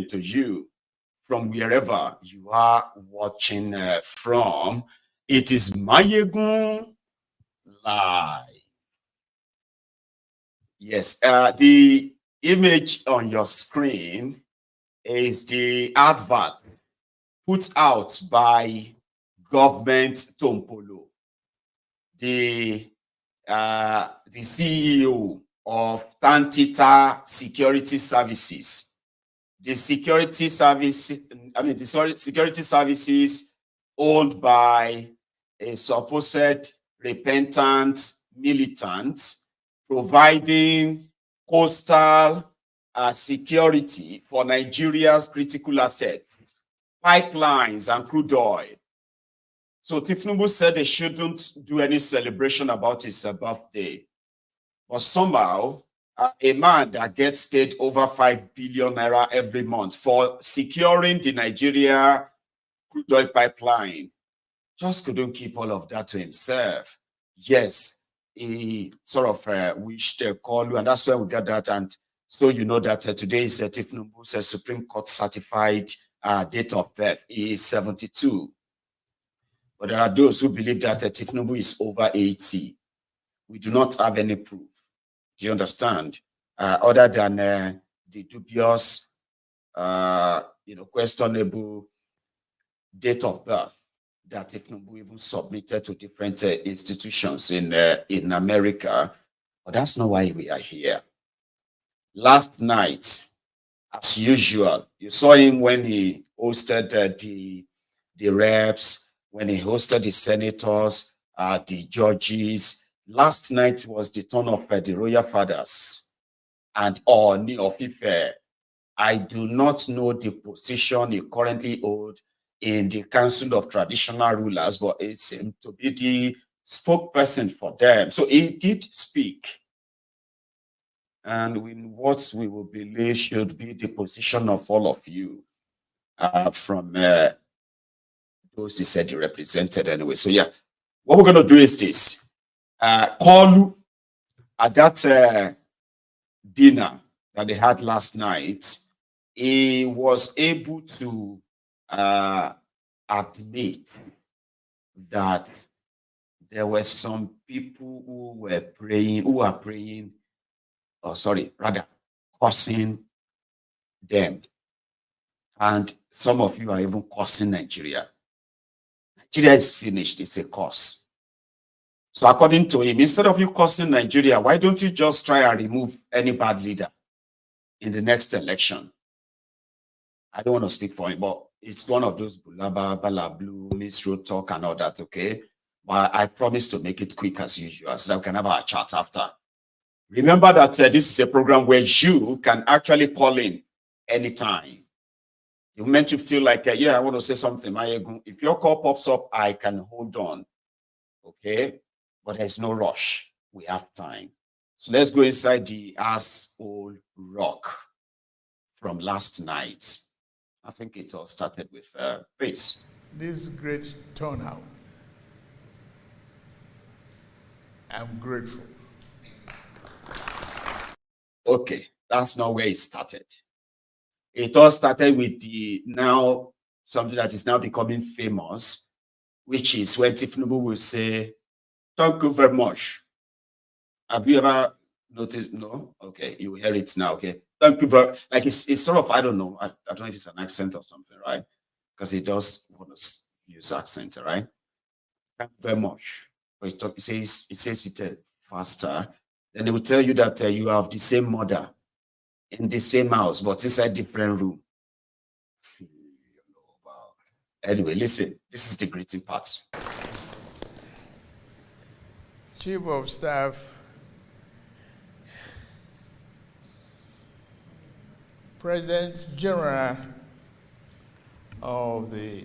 to you from wherever you are watching from. It is Maiyegun Live. Yes, the image on your screen is the advert put out by Government Tompolo, the CEO of Tantita Security Services. The security services owned by a supposed repentant militant providing coastal security for Nigeria's critical assets, pipelines and crude oil. So Tinubu said they shouldn't do any celebration about his birthday. But somehow, a man that gets paid over 5 billion naira every month for securing the Nigeria crude oil pipeline just couldn't keep all of that to himself. Yes, he sort of wished a call, and that's why we got that. And so you know that today is Tinubu's Supreme Court certified date of birth. He is 72. But there are those who believe that Tinubu is over 80. We do not have any proof. Do you understand? Other than the dubious, questionable date of birth that Tinubu even submitted to different institutions in America. But that's not why we are here. Last night, as usual, you saw him when he hosted the reps, when he hosted the senators, the judges. Last night was the turn of the royal fathers and Ooni of Ife. I do not know the position he currently holds in the Council of Traditional Rulers, but it seemed to be the spokesperson for them. So he did speak. And in what we will believe should be the position of all of you from those he said he represented anyway. So yeah, what we're going to do is this. Call at that dinner that they had last night, he was able to admit that there were some people who are praying, cursing them. And some of you are even cursing Nigeria. Nigeria is finished, it's a curse. So according to him, instead of you cursing Nigeria, why don't you just try and remove any bad leader in the next election? I don't want to speak for him, but it's one of those bulaba, balablu, misroad talk and all that, okay? But I promise to make it quick as usual so that we can have our chat after. Remember that this is a program where you can actually call in anytime. The moment you feel like, yeah, I want to say something, Maiyegun, if your call pops up, I can hold on, okay? But there's no rush. We have time. So let's go inside the asshole rock from last night. I think it all started with this. This great turnout. I'm grateful. Okay, that's not where it started. It all started with the now something that is now becoming famous, which is when Tinubu will say, "Thank you very much." Have you ever noticed? No? Okay, you will hear it now, okay? Thank you very much. Like it's sort of, I don't know. I don't know if it's an accent or something, right? Because he does want to use accent, right? Thank you very much. But it says it faster. Then they will tell you that you have the same mother in the same house, but inside different room. Wow. Anyway, listen, this is the greeting part. Chief of Staff, President General of the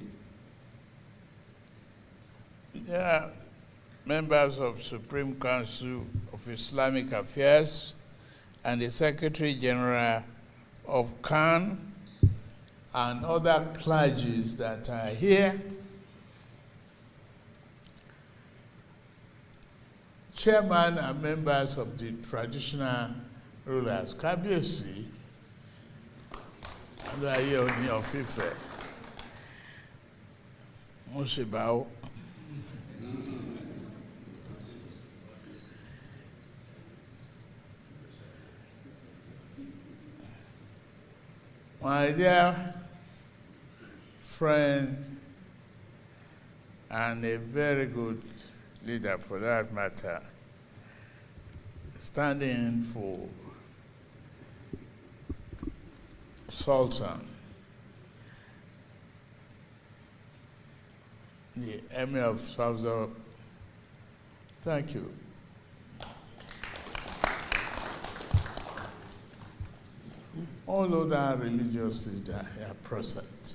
members of Supreme Council of Islamic Affairs and the Secretary General of CAN and other clergies that are here, chairman and members of the traditional rulers, Kabiyesi, Ló ayé Ooni of Ife. Mo sì bá ó. My dear friend and a very good leader for that matter, standing in for Sultan, the Emir of South. Thank you. All other religious leaders are present.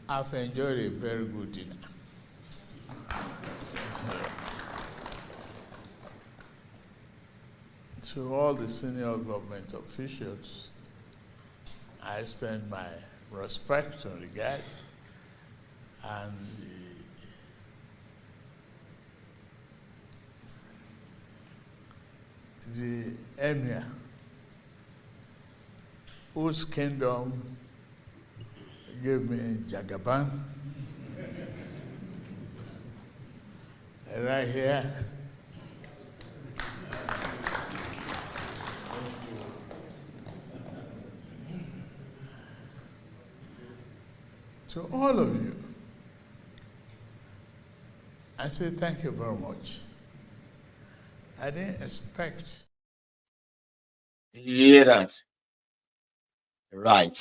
I've enjoyed a very good dinner. To all the senior government officials, I extend my respect and regard, and the Emir, whose kingdom gave me Jagaban, right here. To all of you, I say thank you very much. I didn't expect. Did you hear that? Right.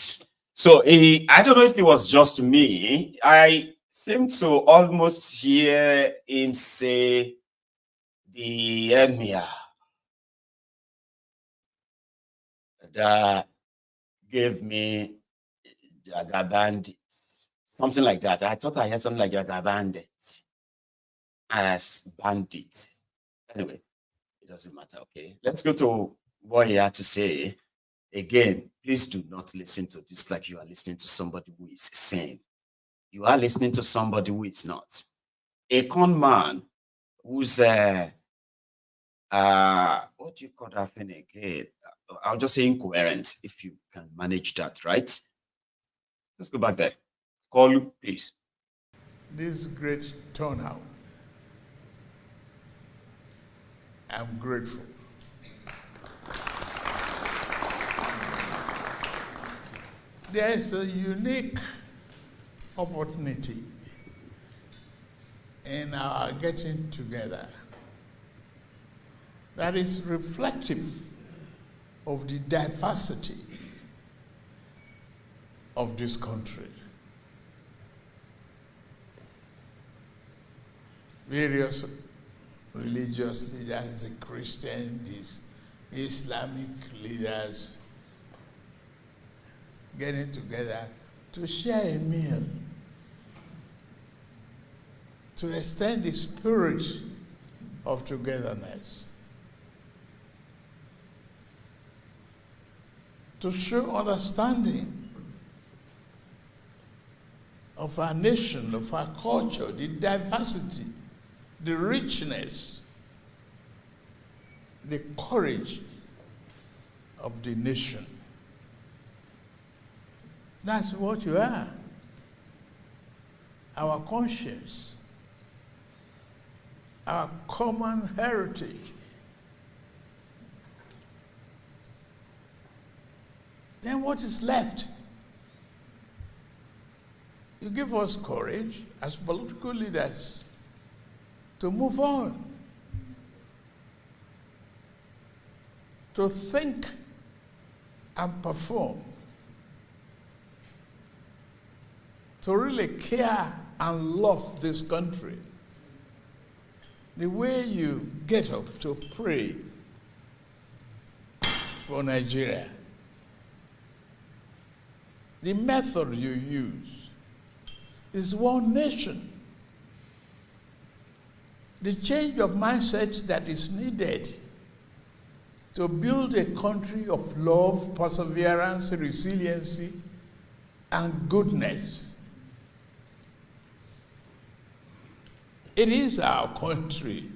So I don't know if it was just me. I seem to almost hear him say the Emir that gave me Jaga Bandits. Something like that. I thought I heard something like Jaga Bandits as bandit. Anyway, it doesn't matter. Okay. Let's go to what he had to say. Again, please do not listen to this like you are listening to somebody who is sane. You are listening to somebody who is not. A con man who's what do you call that thing again? I'll just say incoherent, if you can manage that, right? Let's go back there. Call you, please. This great turnout, I'm grateful. There is a unique opportunity in our getting together that is reflective of the diversity of this country. Various religious leaders, the Christian, the Islamic leaders, getting together to share a meal, to extend the spirit of togetherness, to show understanding of our nation, of our culture, the diversity, the richness, the courage of the nation. That's what you are. Our conscience, our common heritage. Then what is left? You give us courage as political leaders to move on, to think and perform, to really care and love this country. The way you get up to pray for Nigeria, the method you use is one nation. The change of mindset that is needed to build a country of love, perseverance, resiliency, and goodness. It is our country.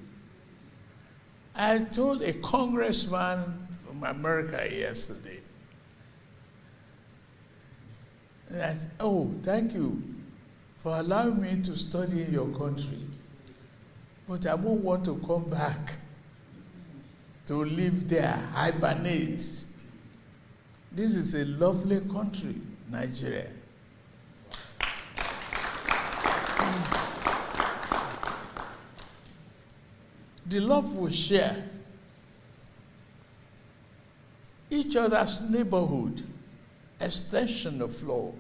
I told a congressman from America yesterday And I said, oh, thank you for allowing me to study in your country. But I won't want to come back to live there, hibernate. This is a lovely country, Nigeria. The love we share, each other's neighborhood, extension of love.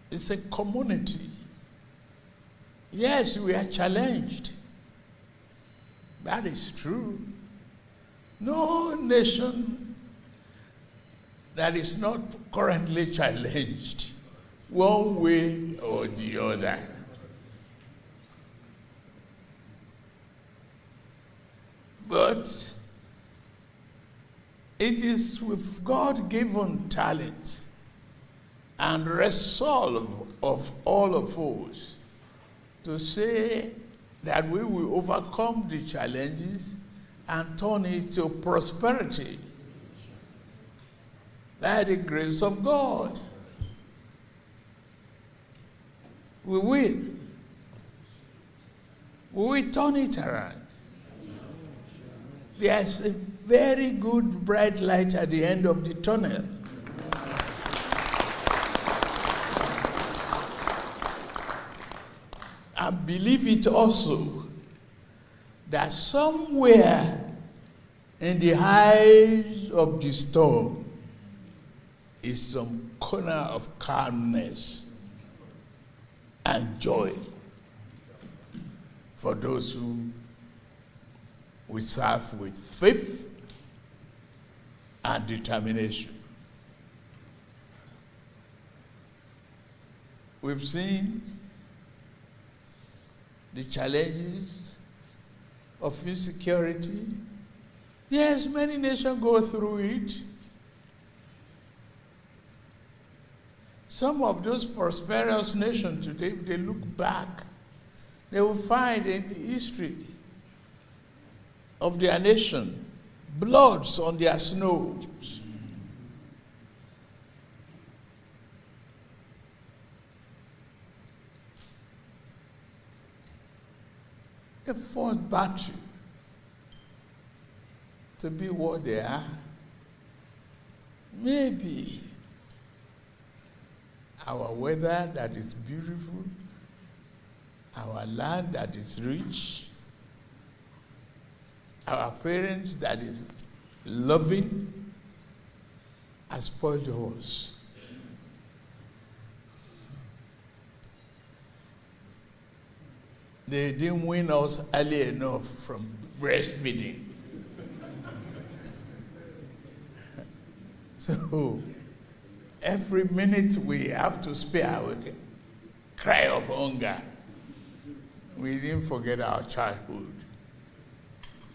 It's a community. Yes, we are challenged. That is true. No nation that is not currently challenged, one way or the other. But it is with God-given talent and resolve of all of us to say that we will overcome the challenges and turn it to prosperity by the grace of God. We will. We will turn it around. There's a very good bright light at the end of the tunnel. And believe it also that somewhere in the eyes of the storm is some corner of calmness and joy for those who we serve with faith and determination. We've seen the challenges of insecurity. Yes, many nations go through it. Some of those prosperous nations today, if they look back, they will find in the history of their nation bloods on their snows. They fought battle to be what they are. Maybe our weather that is beautiful, our land that is rich, our parents that is loving, has spoiled us. They didn't win us early enough from breastfeeding. So every minute we have to spare, we cry of hunger. We didn't forget our childhood.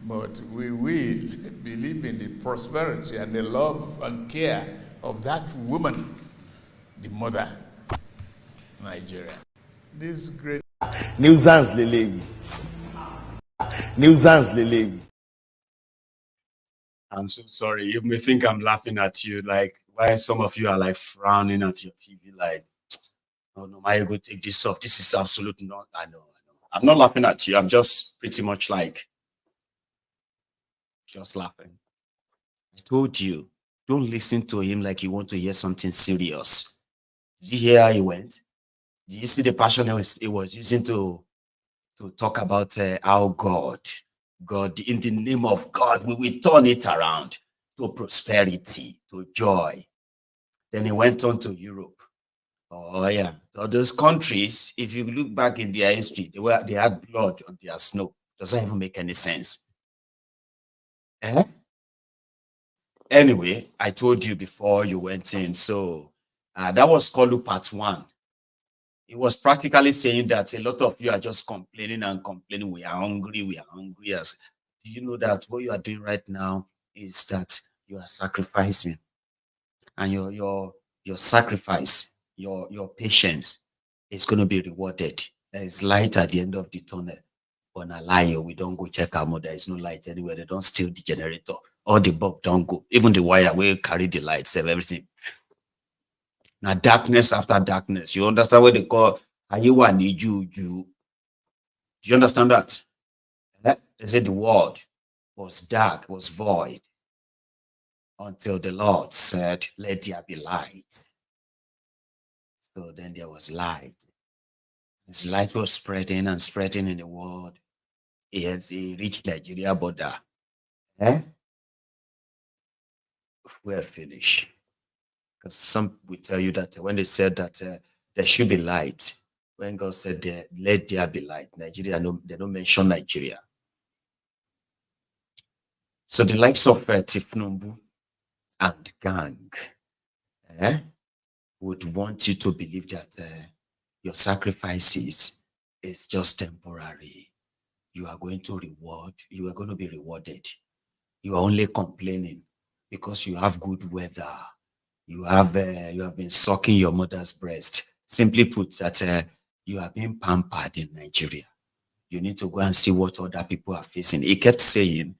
But we will believe in the prosperity and the love and care of that woman, the mother, Nigeria. This great Nuisance Lele. Nuisance Lele. I'm so sorry. You may think I'm laughing at you, like why some of you are like frowning at your TV, like, oh no, Maiyegun, take this off. This is absolute not. I know. I'm not laughing at you. I'm just pretty much like just laughing. I told you, don't listen to him like you want to hear something serious. Did you hear how he went? Did you see the passion he was using to talk about how God, in the name of God, we will turn it around to prosperity, to joy. Then he went on to Europe. Oh yeah, so those countries, if you look back in their history, they had blood on their snow. Doesn't even make any sense. Anyway, I told you before you went in. So that was Kolu part 1. It was practically saying that a lot of you are just complaining and complaining. We are hungry. We are hungry. As do you know that what you are doing right now is that you are sacrificing, and your sacrifice, your patience is going to be rewarded. There is light at the end of the tunnel. But na lie, we don't go check our mother. There is no light anywhere. They don't steal the generator. All the bulb don't go. Even the wire will carry the lights and everything. Now darkness after darkness. You understand what they call Ayewa Niju? Do you understand that? They said the world was dark, was void, until the Lord said, "Let there be light." So then there was light. This light was spreading and spreading in the world. It reached Nigeria border. We're finished. Because some will tell you that when they said that there should be light, when God said, "Let there be light," Nigeria, they don't mention Nigeria. So the likes of Tinubu and gang would want you to believe that your sacrifices is just temporary. You are going to be rewarded. You are only complaining because you have good weather. You have been sucking your mother's breast. Simply put, that you are being pampered in Nigeria. You need to go and see what other people are facing. He kept saying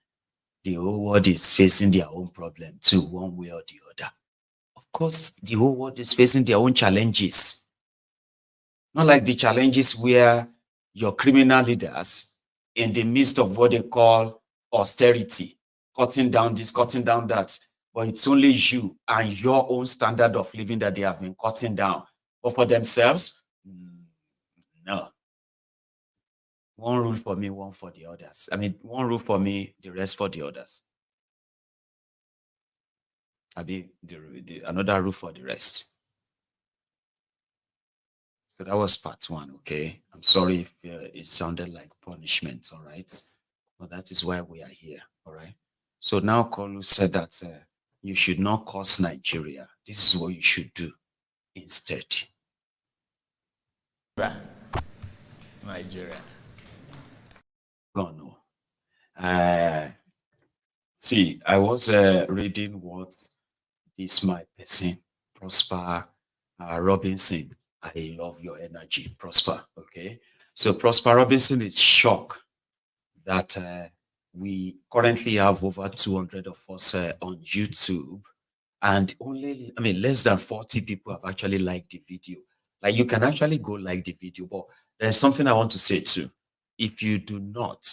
the whole world is facing their own problem too, one way or the other. Of course, the whole world is facing their own challenges. Not like the challenges where your criminal leaders, in the midst of what they call austerity, cutting down this, cutting down that, but it's only you and your own standard of living that they have been cutting down. But for themselves, no. One rule for me, one for the others. I mean, one rule for me, the rest for the others. I mean, another rule for the rest. So that was part one, okay? I'm sorry if it sounded like punishment, all right? But that is why we are here, all right? So now Kolu said that you should not curse Nigeria. This is what you should do instead. Nigeria. God, no. See, I was reading what this my person, Prosper Robinson. I love your energy, Prosper, okay? So Prosper Robinson is shocked that we currently have over 200 of us on YouTube, and only, less than 40 people have actually liked the video. Like, you can actually go like the video, but there's something I want to say too. If you do not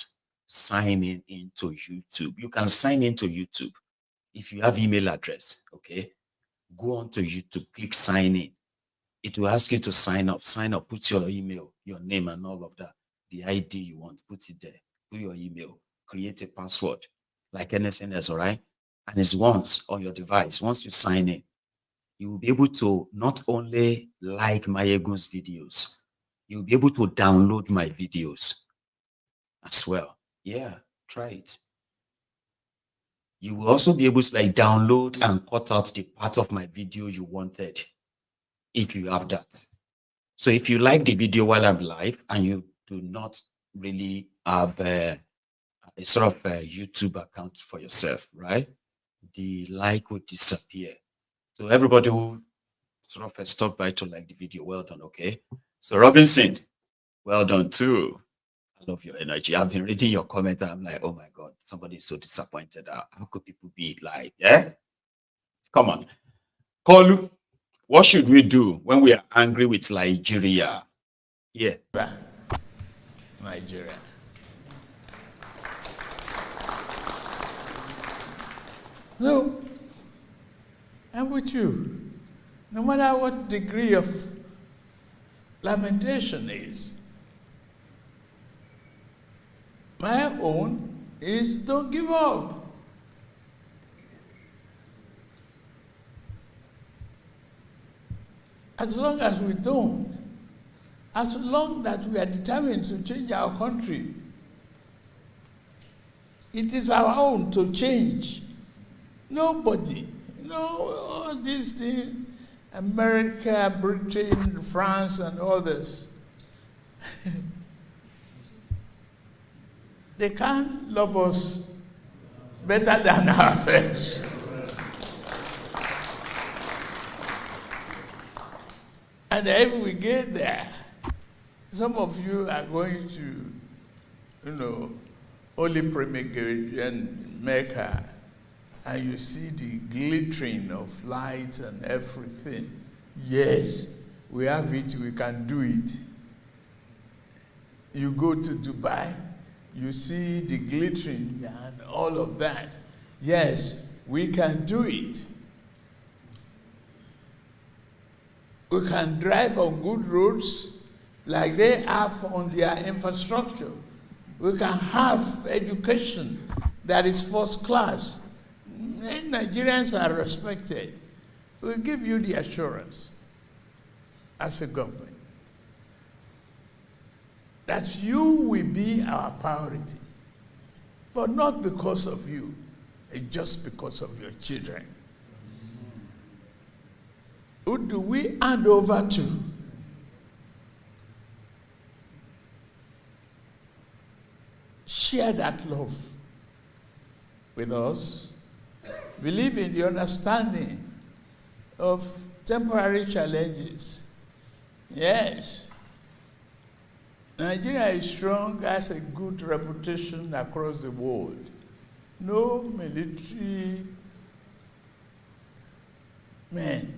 sign into YouTube, you can sign into YouTube. If you have email address, okay, go on to YouTube, click sign in. It will ask you to sign up, put your email, your name and all of that. The ID you want, put it there, put your email, create a password, like anything else, all right? And it's once on your device, once you sign in, you will be able to not only like Maiyegun's videos, you'll be able to download my videos as well. Yeah, try it. You will also be able to like download and cut out the part of my video you wanted, if you have that. So if you like the video while I'm live and you do not really have a sort of a YouTube account for yourself, right? The like would disappear. So everybody who sort of stop by to like the video, well done, okay? So Robinson, well done too. I love your energy. I've been reading your comment and I'm like, oh my God, somebody is so disappointed. How could people be like, yeah? Come on. Kolu, what should we do when we are angry with Nigeria? Yeah. Nigeria. So, I'm with you. No matter what degree of lamentation is, my own is don't give up. As long as we don't, as long that we are determined to change our country, it is our own to change. Nobody, all these things, America, Britain, France, and others, they can't love us better than ourselves. And if we get there, some of you are going to, Holy Promulgation Mecca, and you see the glittering of light and everything. Yes, we have it, we can do it. You go to Dubai, you see the glittering and all of that. Yes, we can do it. We can drive on good roads like they have on their infrastructure. We can have education that is first class. And Nigerians are respected. We give you the assurance as a government that you will be our priority, but not because of you, just because of your children. Who do we hand over to? Share that love with us. Believe in the understanding of temporary challenges. Yes. Nigeria is strong, has a good reputation across the world. No military men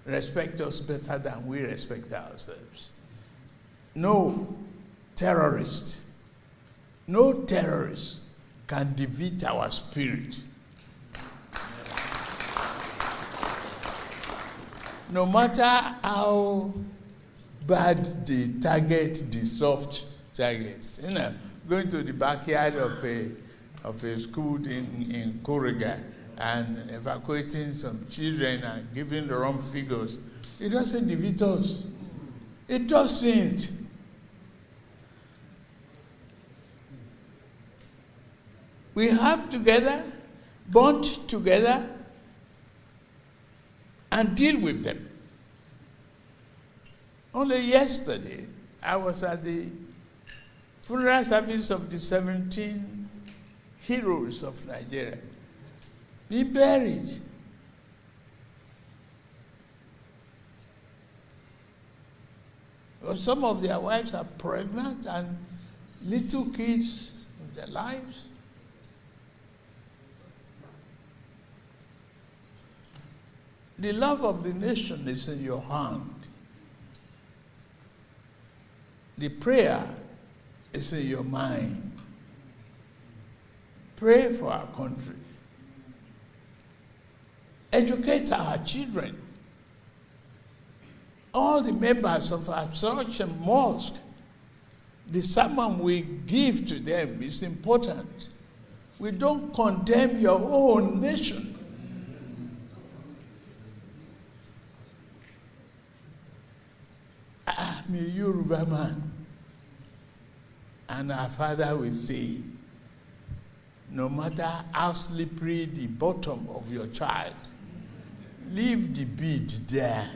respect us better than we respect ourselves. No terrorist can defeat our spirit. No matter how bad they target the soft targets. You know, going to the backyard of a school in Kuriga and evacuating some children and giving the wrong figures, it doesn't defeat us. It doesn't. We have together, bond together, and deal with them. Only yesterday, I was at the funeral service of the 17 heroes of Nigeria, being buried. Well, some of their wives are pregnant and little kids in their lives. The love of the nation is in your hand. The prayer is in your mind. Pray for our country. Educate our children. All the members of our church and mosque, the sermon we give to them is important. We don't condemn your own nation. I'm a Yoruba man. And our father will say, no matter how slippery the bottom of your child, leave the bead there.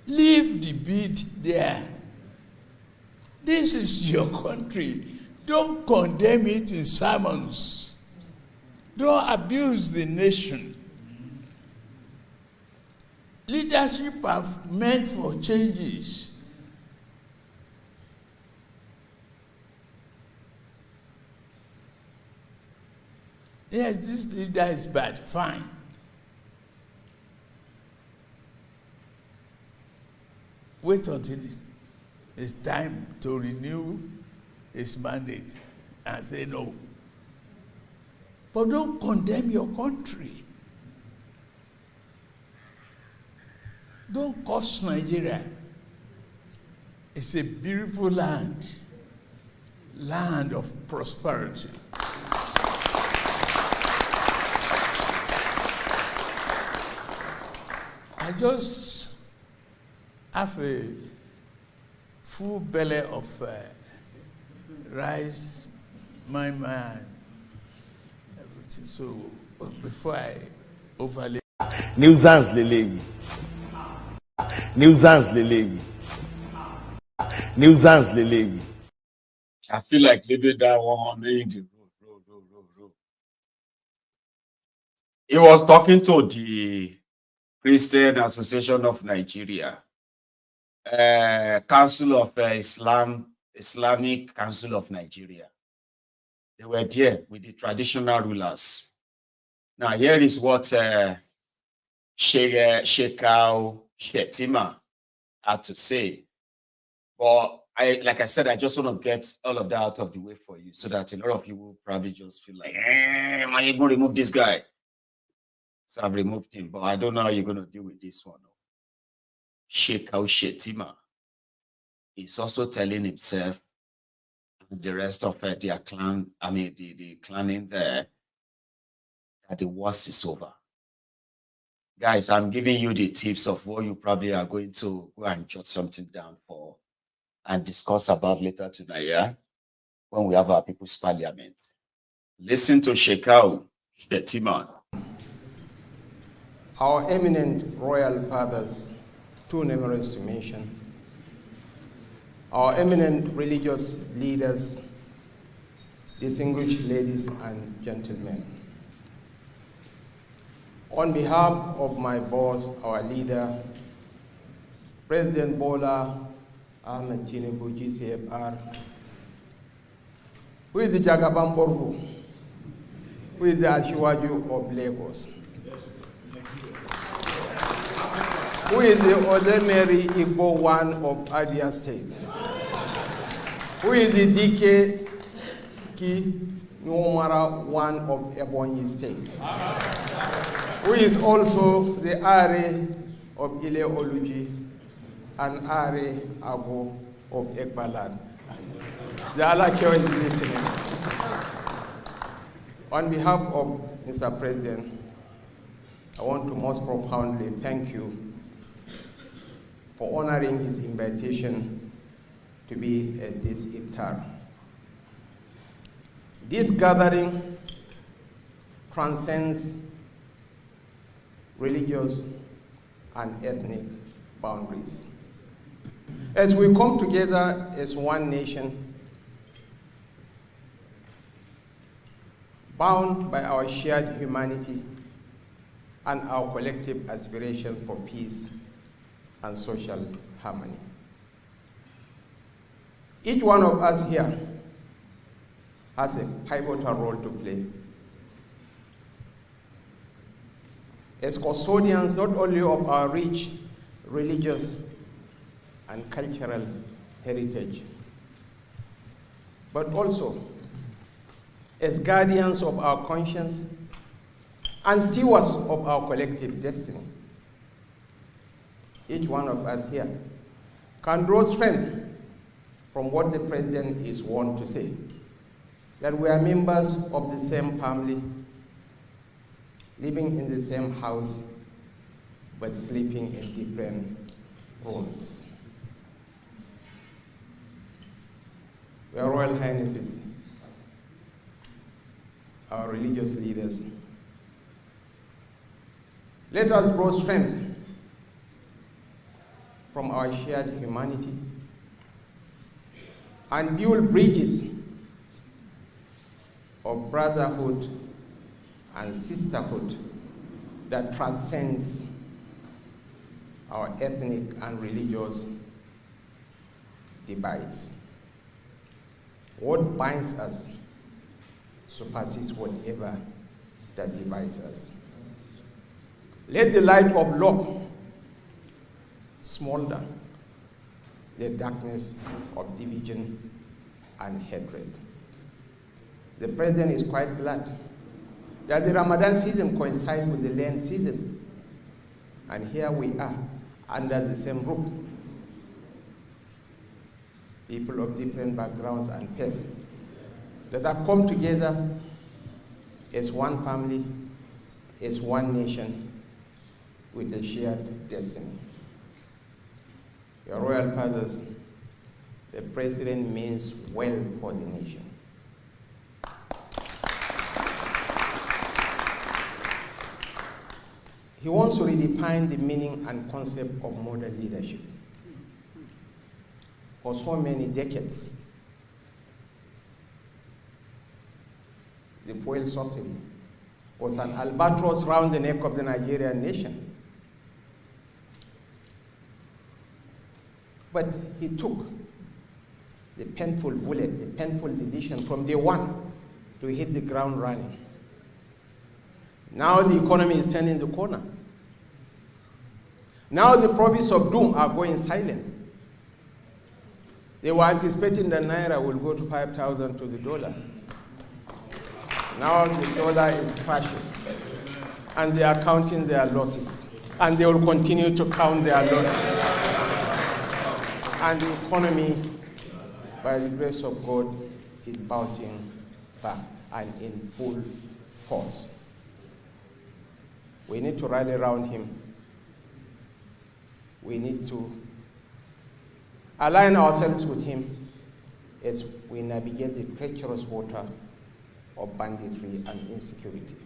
Leave the bead there. This is your country. Don't condemn it in sermons. Don't abuse the nation. Leadership are meant for changes. Yes, this leader is bad, fine. Wait until it's time to renew his mandate and say no. But don't condemn your country. Don't curse Nigeria. It's a beautiful land, land of prosperity. I just have a full belly of rice, my man, everything. So before I overlay. Nuisance lele. Nuisance lele. Nuisance lele. I feel like leaving that one on the road. He was talking to the Christian Association of Nigeria, Council of Islamic Council of Nigeria. They were there with the traditional rulers. Now, here is what Shettima had to say. But like I said, I just want to get all of that out of the way for you so that a lot of you will probably just feel like, am I going to remove this guy? So I've removed him, but I don't know how you're going to deal with this one. Shettima is also telling himself and the rest of their clan, the clan in there, that the worst is over. Guys, I'm giving you the tips of what you probably are going to go and jot something down for and discuss about later tonight, yeah? When we have our People's Parliament. Listen to Shettima. Our eminent royal fathers, too numerous to mention, our eminent religious leaders, distinguished ladies and gentlemen. On behalf of my boss, our leader, President Bola Ahmed Tinubu, GCFR, who is the Jagaban Borgu, who is the Ashiwaju of Lagos, who is the Ozemeri Igbo one of Abia State, who is the DK Ki Nwomara one of Ebonyi State, who is also the Are of Ile Oluji and Are Abu of Ekbalan. The Alakio is listening. On behalf of Mr. President, I want to most profoundly thank you for honoring his invitation to be at this iftar. This gathering transcends religious and ethnic boundaries. As we come together as one nation, bound by our shared humanity and our collective aspirations for peace and social harmony. Each one of us here has a pivotal role to play as custodians not only of our rich religious and cultural heritage, but also as guardians of our conscience and stewards of our collective destiny. Each one of us here can draw strength from what the President is wont to say, that we are members of the same family, living in the same house, but sleeping in different rooms. Your Royal Highnesses, our religious leaders, let us draw strength from our shared humanity and build bridges of brotherhood and sisterhood that transcends our ethnic and religious divides. What binds us surpasses whatever that divides us. Let the light of love smolder the darkness of division and hatred. The President is quite glad that the Ramadan season coincides with the Lent season, and here we are under the same roof. People of different backgrounds and faith that have come together as one family, as one nation, with a shared destiny. Your Royal Fathers, the President means well for the nation. He wants to redefine the meaning and concept of modern leadership. For so many decades, the fuel subsidy was an albatross round the neck of the Nigerian nation. But he took the painful bullet, the painful decision from day one to hit the ground running. Now the economy is turning the corner. Now the prophets of doom are going silent. They were anticipating that Naira will go to 5,000 to the dollar. Now the dollar is crashing, and they are counting their losses, and they will continue to count their losses. And the economy, by the grace of God, is bouncing back and in full force. We need to rally around him. We need to align ourselves with him as we navigate the treacherous water of banditry and insecurity.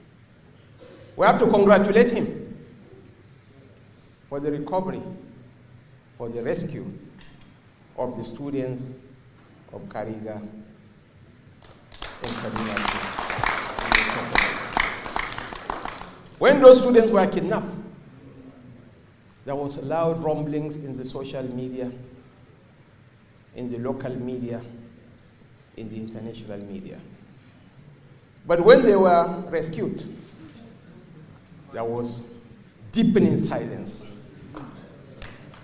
We have to congratulate him for the recovery, for the rescue of the students of Kariga in Kaduna. When those students were kidnapped, there was loud rumblings in the social media, in the local media, in the international media. But when they were rescued, there was deepening silence.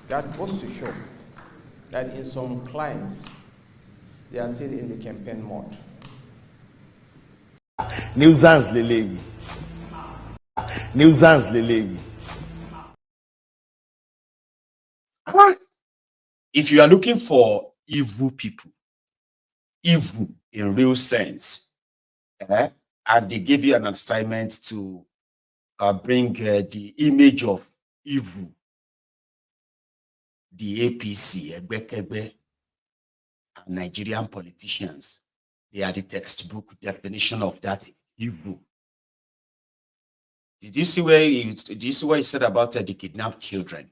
That goes to show that in some clients, they are still in the campaign mode. Nuisance leleyi. Nuisance leleyi. If you are looking for evil people, evil in real sense, and they give you an assignment to bring the image of evil, the APC, Egbekebe, and Nigerian politicians, they are the textbook definition of that evil. Did you see where he said about the kidnapped children?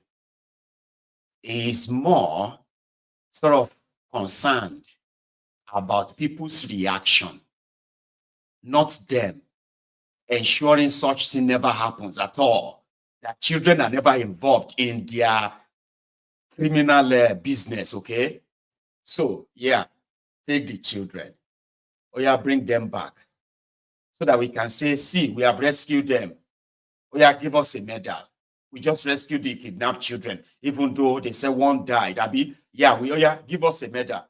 He is more sort of concerned about people's reaction, not them, ensuring such thing never happens at all, that children are never involved in their criminal business, okay? So, yeah, take the children. Oh, yeah, bring them back so that we can say, see, we have rescued them. Oh, yeah, give us a medal. We just rescued the kidnapped children, even though they say one died. Abi, yeah, give us a medal.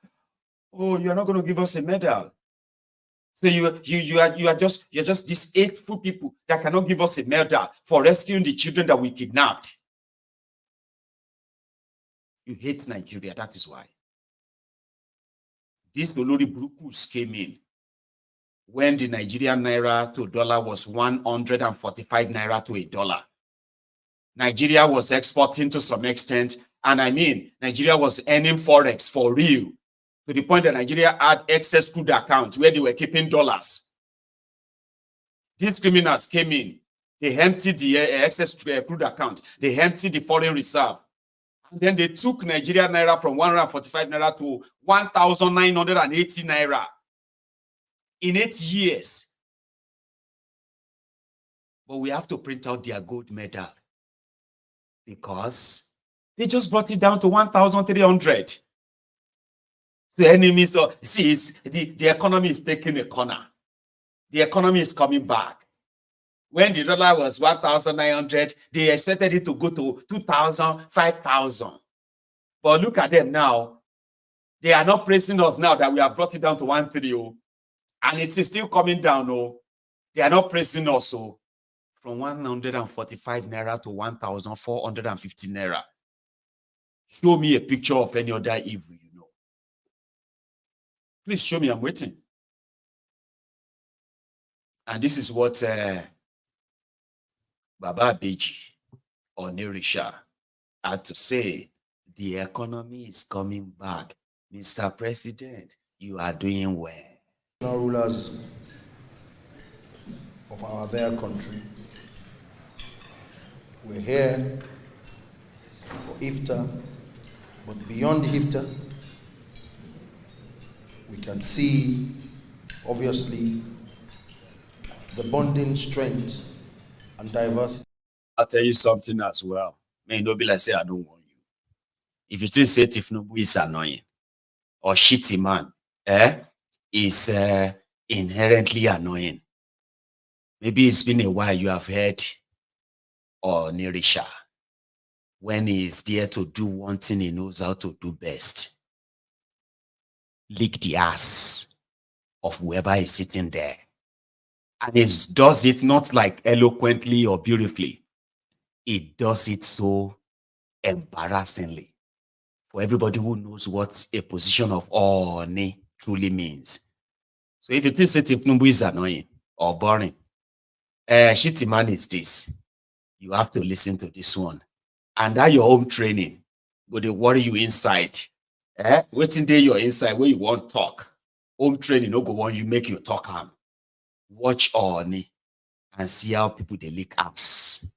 Oh, you're not going to give us a medal. So you're just these hateful people that cannot give us a medal for rescuing the children that we kidnapped. You hate Nigeria, that is why. These Olori Brukus came in when the Nigerian Naira to dollar was 145 Naira to $1. Nigeria was exporting to some extent, and I mean, Nigeria was earning forex for real, to the point that Nigeria had excess crude accounts where they were keeping dollars. These criminals came in, they emptied the excess crude account, they emptied the foreign reserve, and then they took Nigerian Naira from 145 Naira to 1,980 Naira in 8 years. But we have to print out their gold medal, because they just brought it down to 1,300. The enemies of, see, the economy is taking a corner. The economy is coming back. When the dollar was 1,900, they expected it to go to 2,000, 5,000. But look at them now. They are not praising us now that we have brought it down to 130, and it is still coming down. Oh, they are not praising us. So from 145 Naira to 1,450 Naira. Show me a picture of any other evil you know. Please show me, I'm waiting. And this is what Baba Beji or Nerisha had to say. The economy is coming back. Mr. President, you are doing well. Rulers of our dear country, we're here for iftar, but beyond iftar, we can see, obviously, the bonding strength and diversity. I'll tell you something as well. May no be like say I don't want you. If you think say Tinubu is annoying or shitty man, is inherently annoying. Maybe it's been a while you have heard Ooni when he's there to do one thing he knows how to do best. Lick the ass of whoever is sitting there. And it does it not like eloquently or beautifully. It does it so embarrassingly for everybody who knows what a position of Ooni truly means. So if you think Tinubu is annoying or boring, Shettima is this. You have to listen to this one. And that your home training, go dey worry you inside. Waiting there your inside where you want talk. Home training no go want you make you talk am. Watch Ooni and see how people they lick ass.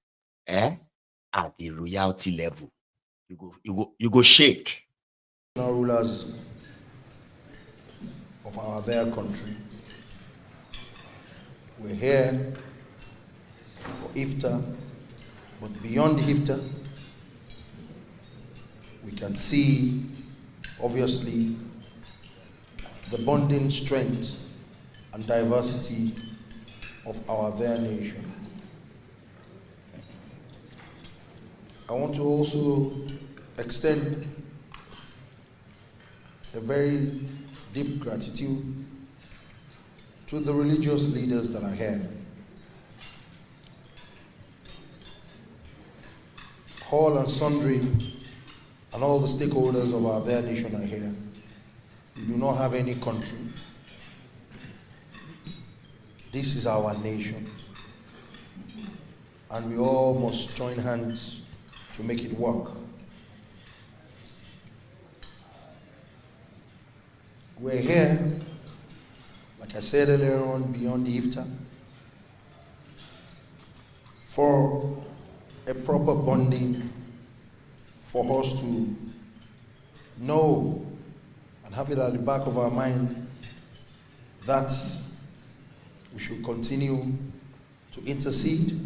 At the royalty level. You go shake. Now rulers of our their country. We're here for iftar, but beyond iftar, we can see obviously the bonding strength and diversity of our their nation. I want to also extend a very deep gratitude to the religious leaders that are here. All and sundry and all the stakeholders of our their nation are here. We do not have any country. This is our nation. And we all must join hands to make it work. We're here, like I said earlier on, beyond the iftar, for a proper bonding, for us to know and have it at the back of our mind that we should continue to intercede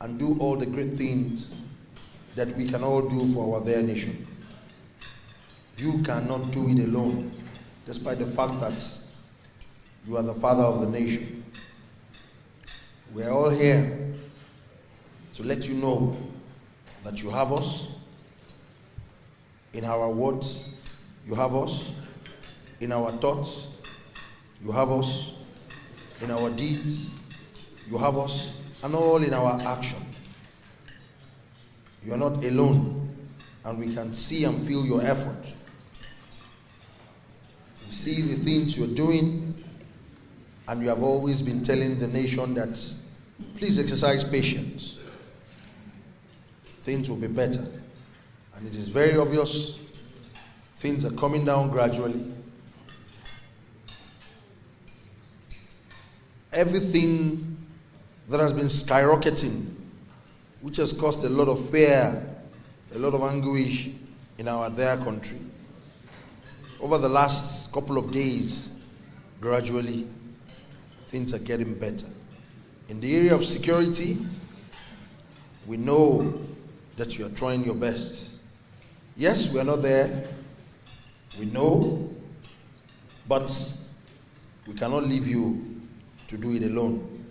and do all the great things that we can all do for our their nation. You cannot do it alone, despite the fact that you are the father of the nation. We are all here to let you know that you have us. In our words, you have us. In our thoughts, you have us. In our deeds, you have us. And all in our action. You are not alone, and we can see and feel your effort. We see the things you're doing, and you have always been telling the nation that please exercise patience. Things will be better. And it is very obvious things are coming down gradually. Everything that has been skyrocketing, which has caused a lot of fear, a lot of anguish in our their country. Over the last couple of days, gradually, things are getting better. In the area of security, we know that you are trying your best. Yes, we are not there. We know, but we cannot leave you to do it alone.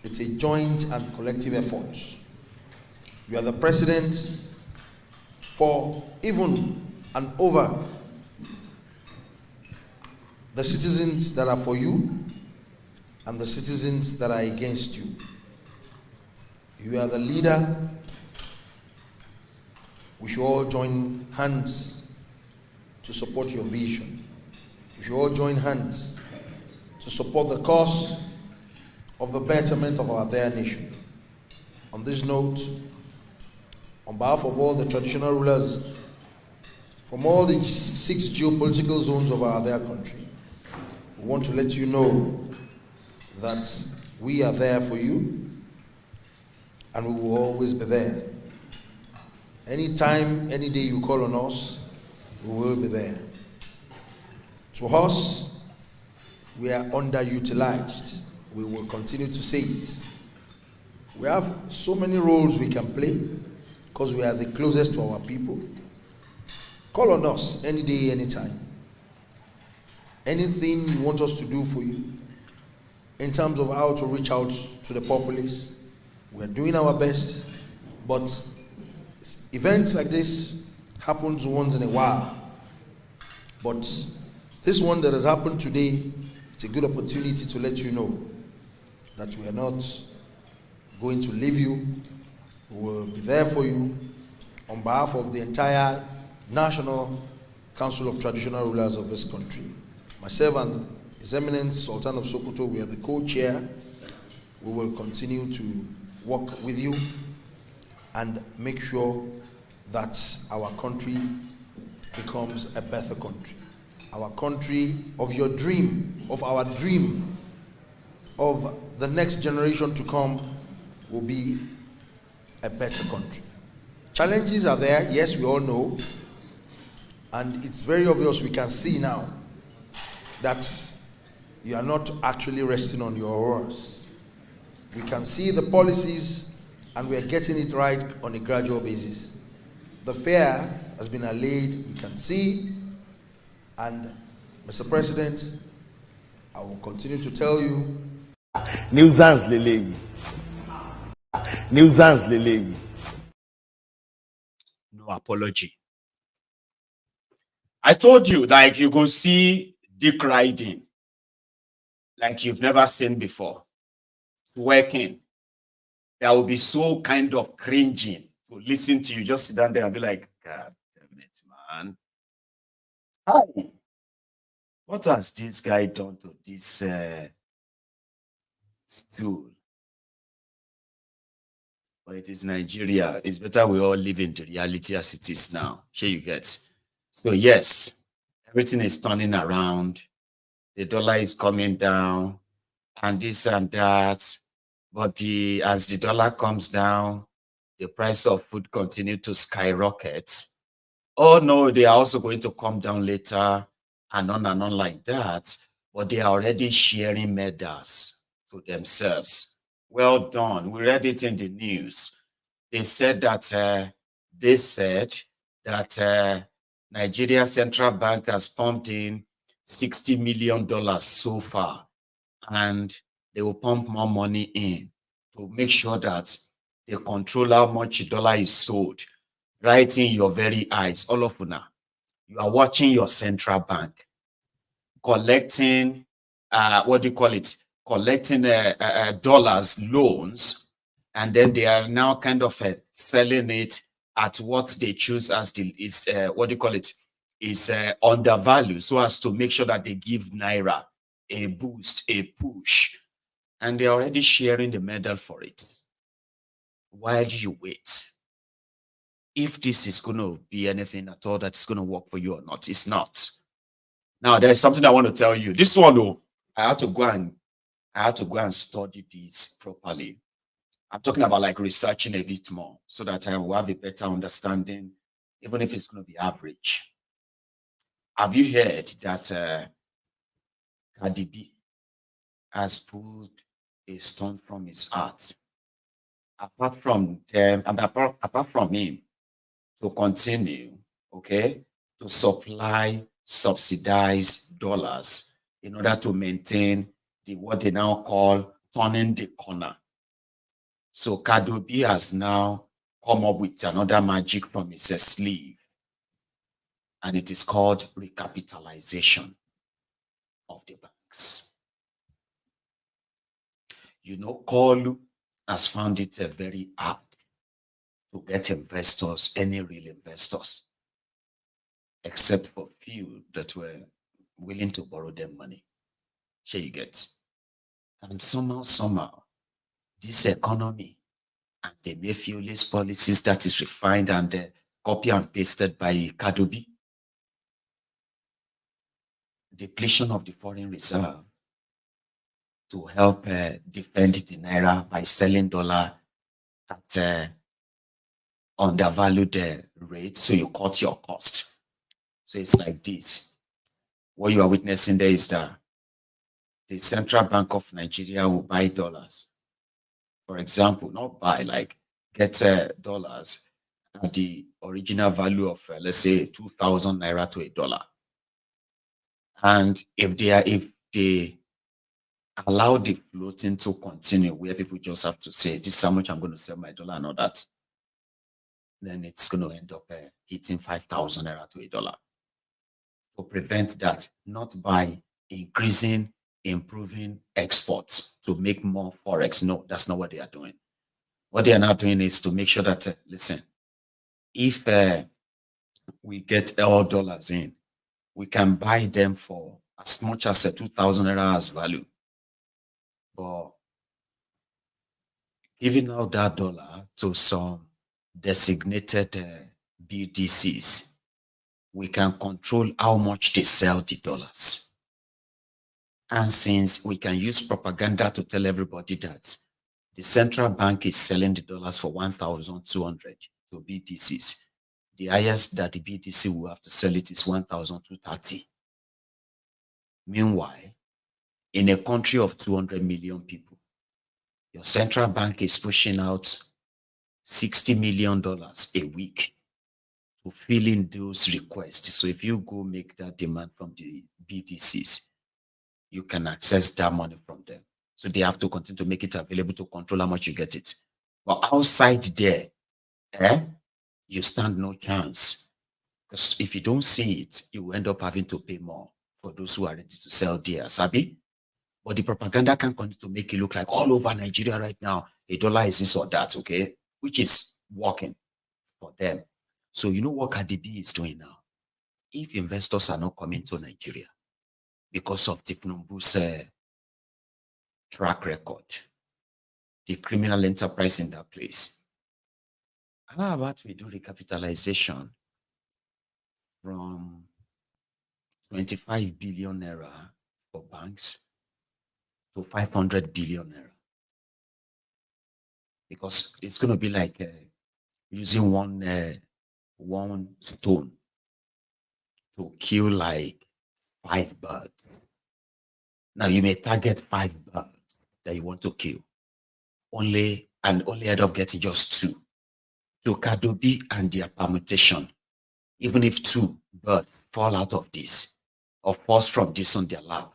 It's a joint and collective effort. You are the president for even and over the citizens that are for you and the citizens that are against you. You are the leader. We should all join hands to support your vision. We should all join hands to support the cause of the betterment of our their nation. On this note, on behalf of all the traditional rulers from all the 6 geopolitical zones of our their country, we want to let you know that we are there for you and we will always be there. Anytime, any day you call on us, we will be there. To us, we are underutilized. We will continue to say it. We have so many roles we can play because we are the closest to our people. Call on us any day, anytime. anything you want us to do for you in terms of how to reach out to the populace, we're doing our best. But events like this happens once in a while. But this one that has happened today, it's a good opportunity to let you know that we are not going to leave you. We will be there for you on behalf of the entire National Council of Traditional Rulers of this country. Myself and His Eminence Sultan of Sokoto, we are the co-chair. We will continue to work with you and make sure that our country becomes a better country. Our country of your dream, of our dream, of the next generation to come will be a better country. Challenges are there, yes, we all know. And it's very obvious, we can see now that you are not actually resting on your oars. We can see the policies and we are getting it right on a gradual basis. The fear has been allayed, we can see. And Mr. President, I will continue to tell you. Nuisance lele. Nuisance lele. No apology. I told you, like, you go see dick riding like you've never seen before. It's working. That will be so kind of cringing to listen to you. Just sit down there and be like, God damn it, man. Hi. What has this guy done to this stool? But it is Nigeria. It's better we all live in the reality as it is now. Here you get. So yes, everything is turning around. The dollar is coming down and this and that. But as the dollar comes down, the price of food continues to skyrocket. Oh no, they are also going to come down later and on like that. But they are already sharing medals to themselves. Well done. We read it in the news. They said that Nigeria Central Bank has pumped in $60 million so far, and they will pump more money in to make sure that they control how much dollar is sold right in your very eyes. All of you now, you are watching your central bank collecting collecting dollars loans, and then they are now kind of selling it at what they choose as is undervalued, so as to make sure that they give Naira a boost, a push, and they're already sharing the medal for it. While you wait, if this is going to be anything at all that's going to work for you or not, it's not. Now, there is something I want to tell you. This one, though, I had to go and study this properly. I'm talking about like researching a bit more so that I will have a better understanding, even if it's going to be average. Have you heard that Cardi B has pulled a stone from his heart? Apart from them, and apart from him, to continue, okay, to supply subsidized dollars in order to maintain what they now call turning the corner. So Cardi B has now come up with another magic from his sleeve, and it is called recapitalization of the banks. You know, Kolu has found it very hard to get investors, any real investors, except for few that were willing to borrow them money. Here you get. And somehow, this economy and the Mayfield's policies that is refined and copy and pasted by Cardi B, depletion of the foreign reserve to help defend the Naira by selling dollar at undervalued rate, so you cut your cost. So it's like this. What you are witnessing there is that the Central Bank of Nigeria will buy dollars. For example, not buy, like get dollars at the original value of, let's say, 2,000 Naira to $1. And if they allow the floating to continue, where people just have to say, this is how much I'm going to sell my dollar and all that, then it's going to end up hitting 5,000 naira to $1. To prevent that, not by improving exports to make more forex. No, that's not what they are doing. What they are now doing is to make sure that, listen, if we get all dollars in, we can buy them for as much as 2,000 naira as value. But giving out that dollar to some designated BDCs, we can control how much they sell the dollars. And since we can use propaganda to tell everybody that the central bank is selling the dollars for 1,200 to BDCs, the highest that the BDC will have to sell it is 1,230. Meanwhile, in a country of 200 million people, your central bank is pushing out $60 million a week to fill in those requests. So if you go make that demand from the BDCs, you can access that money from them. So they have to continue to make it available to control how much you get it. But outside there, you stand no chance. Because if you don't see it, you will end up having to pay more for those who are ready to sell there, sabi? But the propaganda can continue to make it look like all over Nigeria right now, $1 is this or that, okay? Which is working for them. So you know what Cardi B is doing now? If investors are not coming to Nigeria because of Tinubu's track record, the criminal enterprise in that place, how about we do recapitalization from 25 billion naira for banks to 500 billion naira? Because it's going to be like using one stone to kill like 5 birds. Now you may target 5 birds that you want to kill, only end up getting just 2. To Kadobi and their permutation, even if 2 birds fall out of this or falls from this on their lap,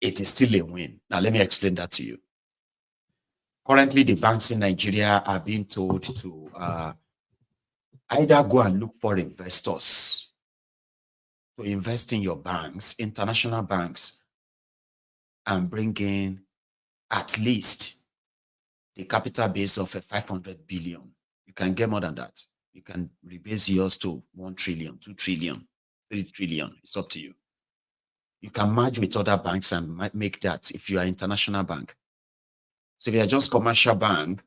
it is still a win. Now let me explain that to you. Currently, the banks in Nigeria are being told to either go and look for investors to invest in your banks, international banks, and bring in at least the capital base of 500 billion. You can get more than that. You can rebase yours to 1 trillion, 2 trillion, 3 trillion. It's up to you. You can merge with other banks and make that if you are an international bank. So if you are just commercial bank,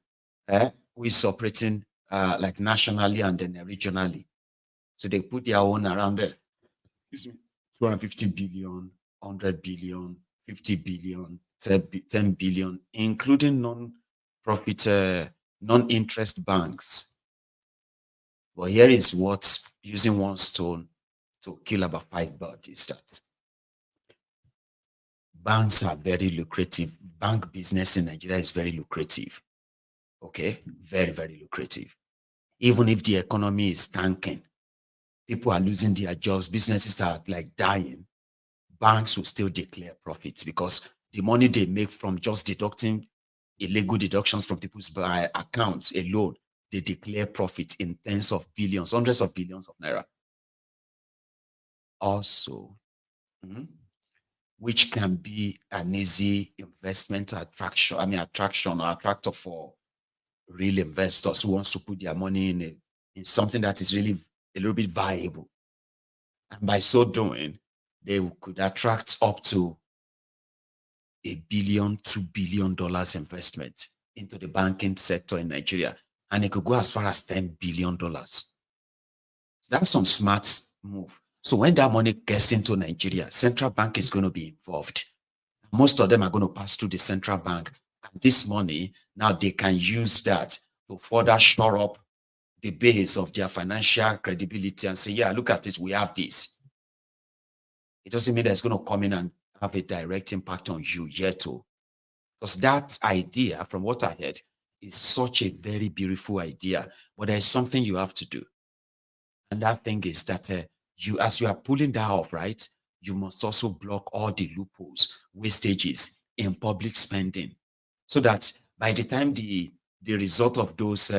who is operating like nationally and then regionally. So they put their own around there. 250 billion, 100 billion, 50 billion, 10 billion, including non-profit, non-interest banks. But here is what using one stone to kill about 5 birds is that banks are very lucrative. Bank business in Nigeria is very lucrative. Okay, very, very lucrative. Even if the economy is tanking, people are losing their jobs, businesses are like dying, banks will still declare profits because the money they make from just deducting illegal deductions from people's accounts alone, they declare profit in tens of billions, hundreds of billions of naira. Also, which can be an easy investment attraction or attractor for real investors who wants to put their money in something that is really a little bit viable. And by so doing, they could attract up to $1 billion, $2 billion investment into the banking sector in Nigeria. And it could go as far as $10 billion. So that's some smart move. So when that money gets into Nigeria, central bank is going to be involved. Most of them are going to pass through the central bank. And this money, now they can use that to further shore up the base of their financial credibility and say, yeah, look at this, we have this. It doesn't mean that it's going to come in and have a direct impact on you yet. Because that idea, from what I heard, is such a very beautiful idea. But there's something you have to do. And that thing is that as you are pulling that off, right, you must also block all the loopholes, wastages in public spending, so that by the time the result of those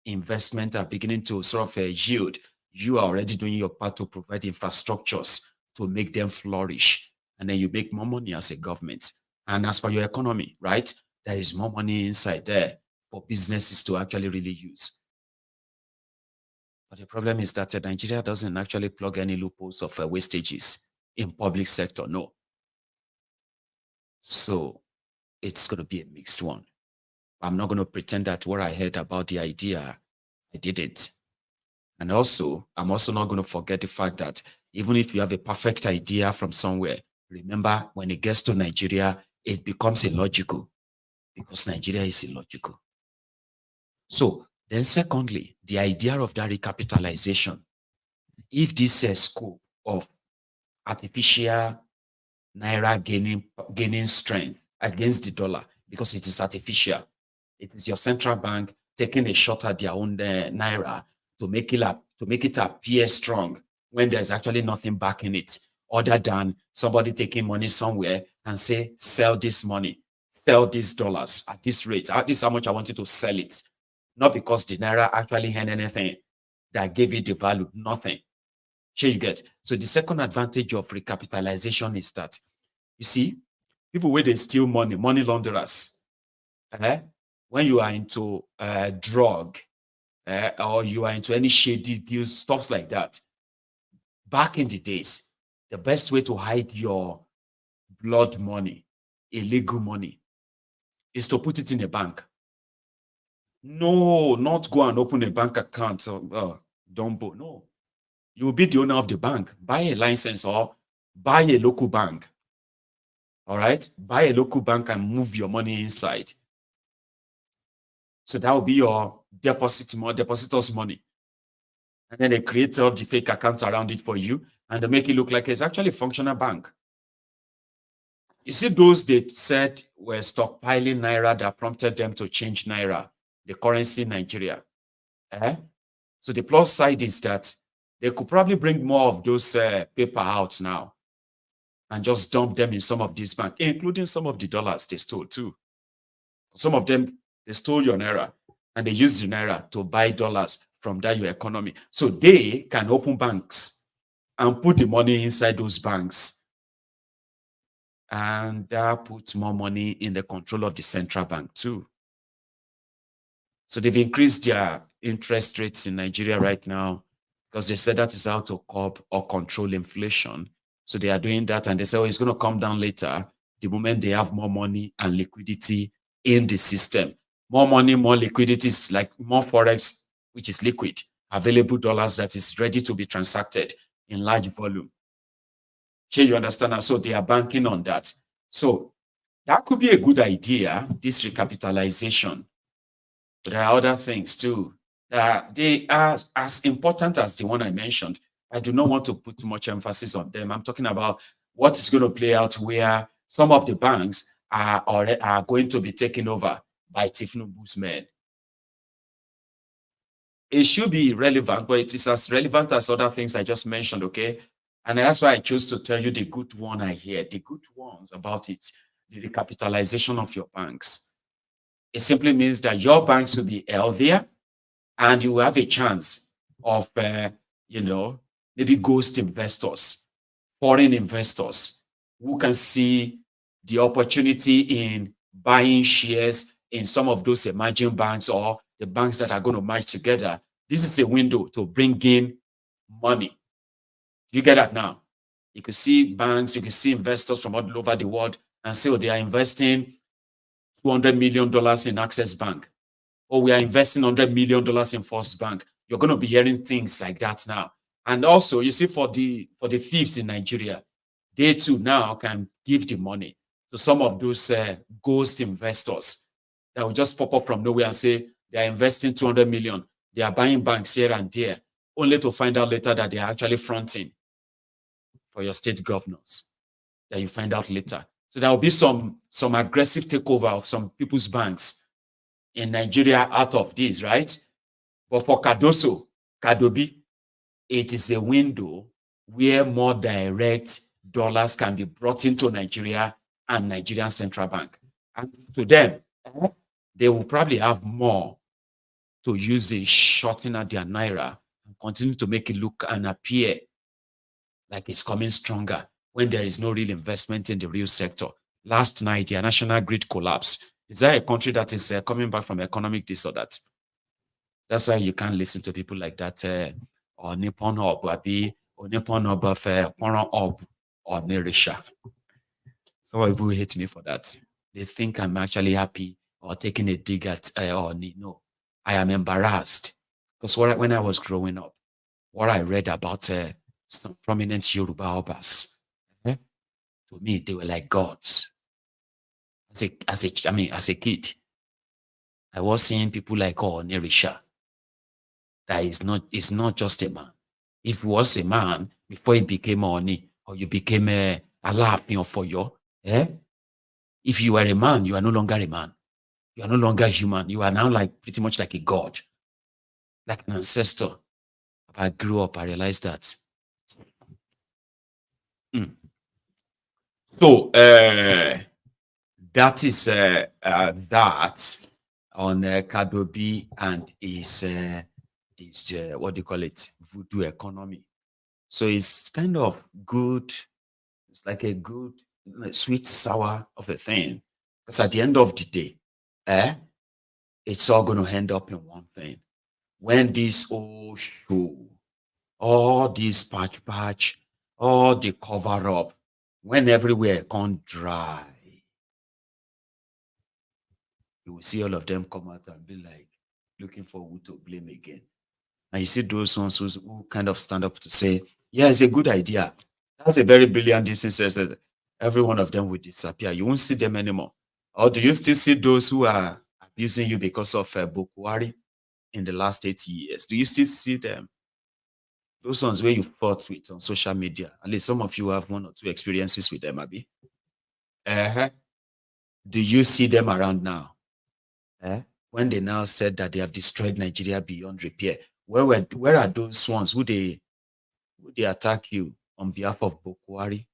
investments are beginning to sort of yield, you are already doing your part to provide infrastructures to make them flourish. And then you make more money as a government. And as for your economy, right, there is more money inside there for businesses to actually really use. But the problem is that Nigeria doesn't actually plug any loopholes of wastages in public sector, no. So it's going to be a mixed one. I'm not going to pretend that what I heard about the idea, I did it. And also, I'm also not going to forget the fact that even if you have a perfect idea from somewhere, remember, when it gets to Nigeria, it becomes illogical, because Nigeria is illogical. So then secondly, the idea of that recapitalization, if this scope of artificial Naira gaining strength against the dollar, because it is artificial, it is your central bank taking a shot at their own Naira to make it appear strong when there's actually nothing backing it, other than somebody taking money somewhere and say, sell this money, sell these dollars at this rate. This is how much I want you to sell it. Not because the Naira actually had anything that gave it the value, nothing. Sure, you get. So the second advantage of recapitalization is that, you see, people where they steal money launderers, when you are into drug, or you are into any shady deals, stuff like that, back in the days, the best way to hide your blood money, illegal money, is to put it in a bank. No, not go and open a bank account. Dumbo. No. You will be the owner of the bank. Buy a license or buy a local bank. All right? Buy a local bank and move your money inside. So that will be your depositor's money. And then they create all the fake accounts around it for you, and they make it look like it's actually a functional bank. You see, those they said were stockpiling Naira that prompted them to change Naira, the currency in Nigeria. So the plus side is that they could probably bring more of those paper out now and just dump them in some of these banks, including some of the dollars they stole too. Some of them, they stole your Naira and they used the Naira to buy dollars from that your economy. So they can open banks and put the money inside those banks. And that puts more money in the control of the central bank too. So they've increased their interest rates in Nigeria right now because they said that is how to curb or control inflation. So they are doing that, and they say, oh, it's going to come down later the moment they have more money and liquidity in the system. More money, more liquidity is like more forex, which is liquid, available dollars that is ready to be transacted in large volume. Sure, you understand? And so they are banking on that. So that could be a good idea, this recapitalization. But there are other things too. They are as important as the one I mentioned. I do not want to put too much emphasis on them. I'm talking about what is going to play out where some of the banks are going to be taken over by Tinubu's men. It should be relevant, but it is as relevant as other things I just mentioned, okay? And that's why I chose to tell you the good one I hear, the good ones about it, the recapitalization of your banks. It simply means that your banks will be healthier and you will have a chance of, maybe ghost investors, foreign investors who can see the opportunity in buying shares in some of those emerging banks or the banks that are going to merge together. This is a window to bring in money. You get that now? You can see banks, you can see investors from all over the world and say, oh, they are investing $200 million in Access Bank. Or we are investing $100 million in First Bank. You're going to be hearing things like that now. And also, you see, for the thieves in Nigeria, they too now can give the money to some of those ghost investors that will just pop up from nowhere and say they are investing 200 million. They are buying banks here and there, only to find out later that they are actually fronting for your state governors. That you find out later. So there will be some aggressive takeover of some people's banks in Nigeria out of this, right? But for Kadobi, it is a window where more direct dollars can be brought into Nigeria and Nigerian Central Bank. And to them, they will probably have more to use a shorten at their Naira and continue to make it look and appear like it's coming stronger when there is no real investment in the real sector. Last night, the national grid collapsed. Is there a country that is coming back from economic disorder? That's why you can't listen to people like that or Nippon Hub, or Nippon Hub of Hub or Nerisha. Some people hate me for that. They think I'm actually happy or taking a dig at Ooni. No, I am embarrassed because when I was growing up, what I read about some prominent Yoruba Obas, to me, they were like gods. As a kid, I was seeing people like Nerisha. That is not just a man. If he was a man before he became Ooni, or you became a Alaafin of Oyo, if you were a man, you are no longer a man. You are no longer human. You are now like pretty much like a god, like an ancestor. I grew up, I realized that. So that is that on Kadobi and his what do you call it, voodoo economy. So it's kind of good. It's like a good sweet sour of a thing, because at the end of the day, it's all going to end up in one thing. When this whole show, all this patch, all the cover up, when everywhere can't dry, you will see all of them come out and be like looking for who to blame again. And you see those ones who kind of stand up to say, yeah, it's a good idea. That's a very brilliant decision. That every one of them will disappear. You won't see them anymore. Or do you still see those who are abusing you because of Bokwari in the last 80 years? Do you still see them? Those ones where you fought with on social media. At least some of you have one or two experiences with them, Abi. Do you see them around now? When they now said that they have destroyed Nigeria beyond repair, where are those ones who they attack you on behalf of Bokwari?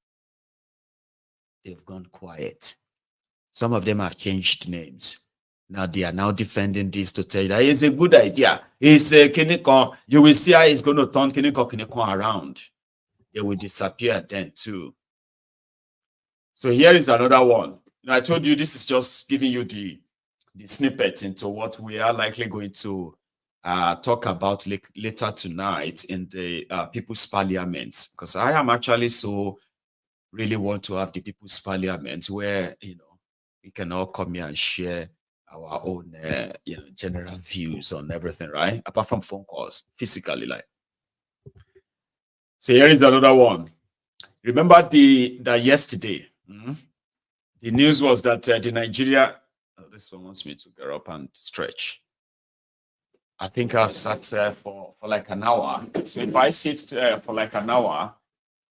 They've gone quiet. Some of them have changed names. Now they are now defending this to tell you that it's a good idea. It's a Kiniko. You will see how it's going to turn Kiniko around. They will disappear then too. So here is another one. Now, I told you this is just giving you the snippet into what we are likely going to talk about later tonight in the People's Parliament, because I am actually really want to have the People's Parliament where, we can all come here and share our own, general views on everything, right? Apart from phone calls, physically, like. So here is another one. Remember that yesterday, the news was that the Nigeria. Oh, this one wants me to get up and stretch. I think I've sat for like an hour. So if I sit for like an hour,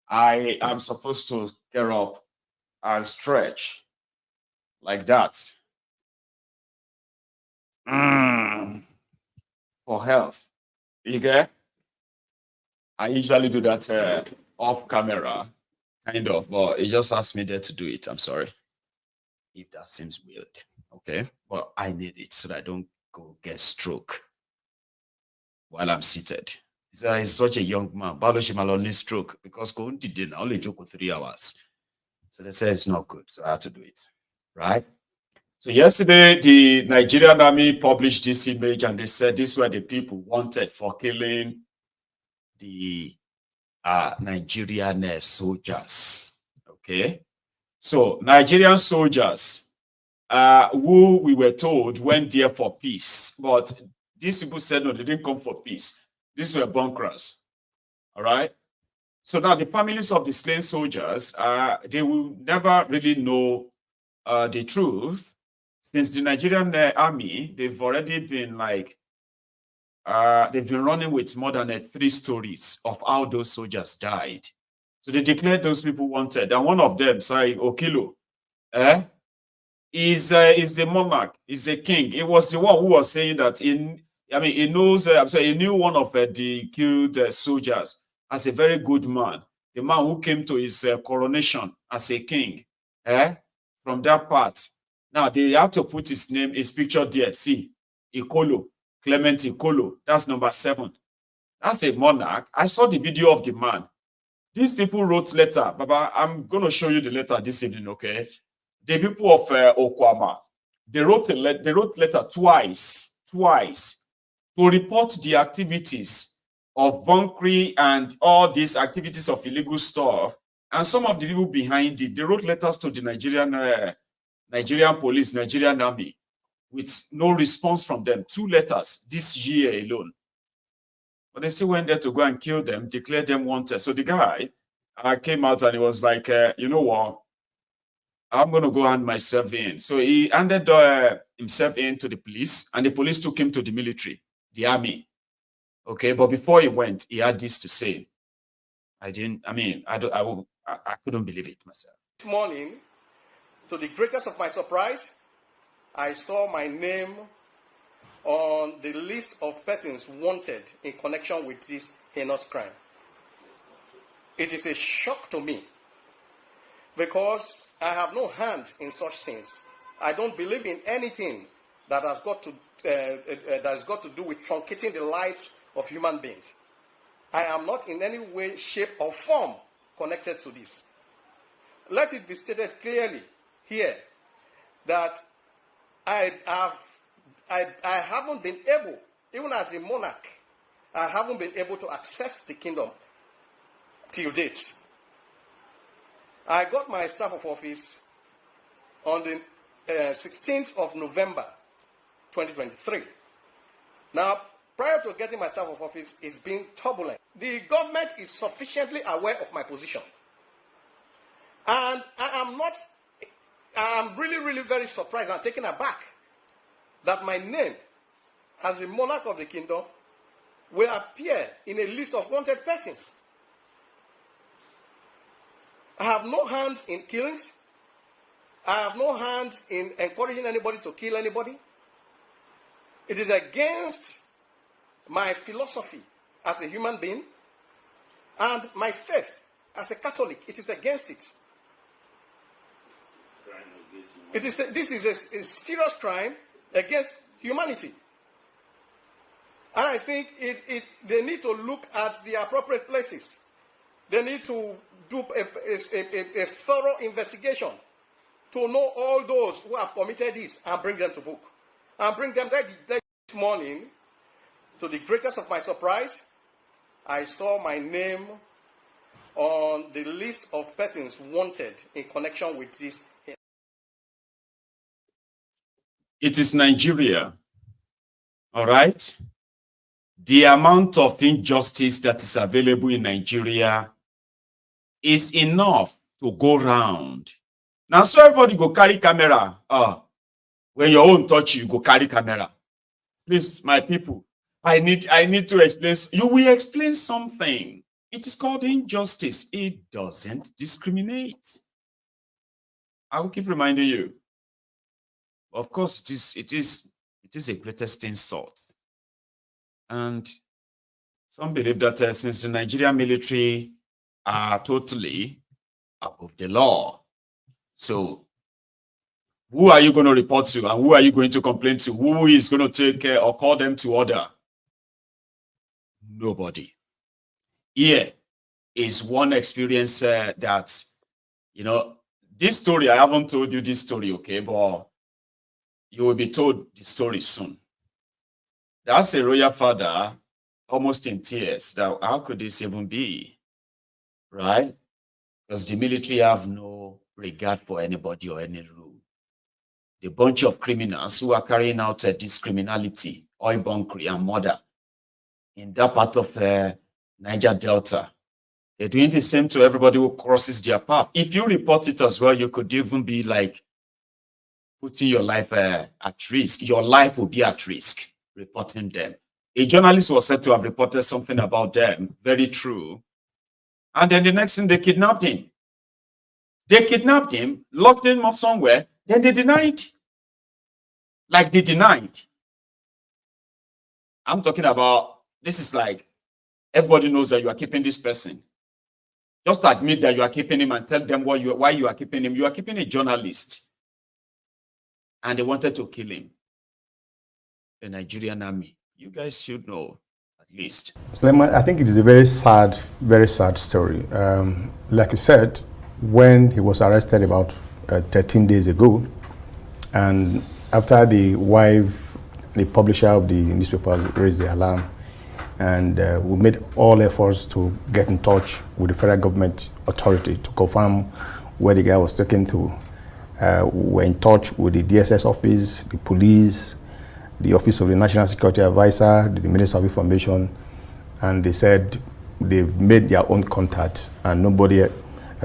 I am supposed to get up and stretch like that. For health. You get? I usually do that off camera, kind of, but it just asked me there to do it. I'm sorry if that seems weird. Okay, well, I need it so that I don't go get stroke while I'm seated. He's such a young man. Shima needs stroke because I only joke for 3 hours. So they say it's not good, so I have to do it, right? So yesterday, the Nigerian army published this image and they said this were the people wanted for killing the Nigerian soldiers. Okay, so Nigerian soldiers who we were told went there for peace, but these people said no, they didn't come for peace. These were bunkers. All right. So now the families of the slain soldiers, they will never really know the truth, since the Nigerian army, they've already been like, they've been running with more than 3 stories of how those soldiers died. So they declared those people wanted. And one of them, sorry, Okilo, is a monarch, is a king. It was the one who was saying that he knows, he knew one of the killed soldiers as a very good man. the man who came to his coronation as a king, from that part. Now they have to put his name, his picture there. See, Ikolo, Clement Ikolo. That's number 7. That's a monarch. I saw the video of the man. These people wrote letter. Baba, I'm going to show you the letter this evening, okay? The people of Okuama, they wrote letter twice to report the activities of bunkering and all these activities of illegal stuff. And some of the people behind it, they wrote letters to the Nigerian police, Nigerian army, with no response from them. 2 letters this year alone. But they still went there to go and kill them, declare them wanted. So the guy came out and he was like, you know what? I'm going to go hand myself in. So he handed himself in to the police, and the police took him to the military, the army. Okay, but before he went, he had this to say. I couldn't believe it myself. This morning, to the greatest of my surprise, I saw my name on the list of persons wanted in connection with this heinous crime. It is a shock to me because I have no hands in such things. I don't believe in anything that has got to do with truncating the lives of human beings. I am not in any way, shape, or form connected to this. Let it be stated clearly here that I haven't been able, even as a monarch, I haven't been able to access the kingdom till date. I got my staff of office on the 16th of November, 2023. Now, prior to getting my staff of office, it's been turbulent. The government is sufficiently aware of my position. And I'm really, really very surprised and taken aback that my name as a monarch of the kingdom will appear in a list of wanted persons. I have no hands in killings. I have no hands in encouraging anybody to kill anybody. It is against my philosophy as a human being and my faith as a Catholic. It is against it. This is a serious crime against humanity. And I think they need to look at the appropriate places. They need to do a thorough investigation to know all those who have committed this and bring them to book. And bring them there. This morning, to the greatest of my surprise, I saw my name on the list of persons wanted in connection with this. It is Nigeria, all right? The amount of injustice that is available in Nigeria is enough to go round. Now, so everybody go carry camera. When your own touch you, go carry camera. Please, my people, I need to explain. You will explain something. It is called injustice. It doesn't discriminate. I will keep reminding you. Of course, it is a greatest insult. And some believe that since the Nigerian military are totally above the law, so who are you going to report to and who are you going to complain to? Who is going to take care or call them to order? Nobody. Here is one experience that, you know, this story, I haven't told you this story, okay, but you will be told the story soon. That's a royal father almost in tears. That how could this even be? Right? Because the military have no regard for anybody or any rule. The bunch of criminals who are carrying out this criminality, oil bunkering and murder in that part of Niger Delta, they're doing the same to everybody who crosses their path. If you report it as well, you could even be like putting your life at risk. Your life will be at risk reporting them. A journalist was said to have reported something about them, very true. And then the next thing, they kidnapped him. They kidnapped him, locked him up somewhere, then they denied. Like they denied. I'm talking about, this is like, everybody knows that you are keeping this person. Just admit that you are keeping him and tell them why you are keeping him. You are keeping a journalist. And they wanted to kill him. The Nigerian army. You guys should know, at least. Suleiman, I think it is a very sad story. Like you said, when he was arrested about 13 days ago, and after the wife, the publisher of the newspaper raised the alarm, and we made all efforts to get in touch with the federal government authority to confirm where the guy was taken to. We were in touch with the DSS office, the police, the Office of the National Security Advisor, the Minister of Information, and they said they've made their own contact and nobody had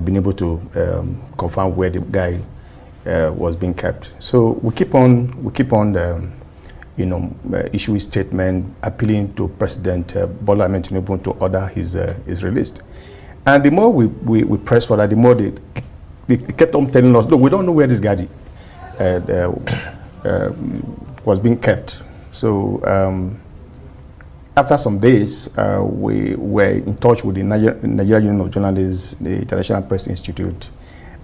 been able to confirm where the guy was being kept. So we keep on issuing statement appealing to President Bola Ahmed Tinubu to order his release. And the more we press for that, the more they kept on telling us, no, we don't know where this guy was being kept. So after some days, we were in touch with the Nigerian Union of Journalists, the International Press Institute,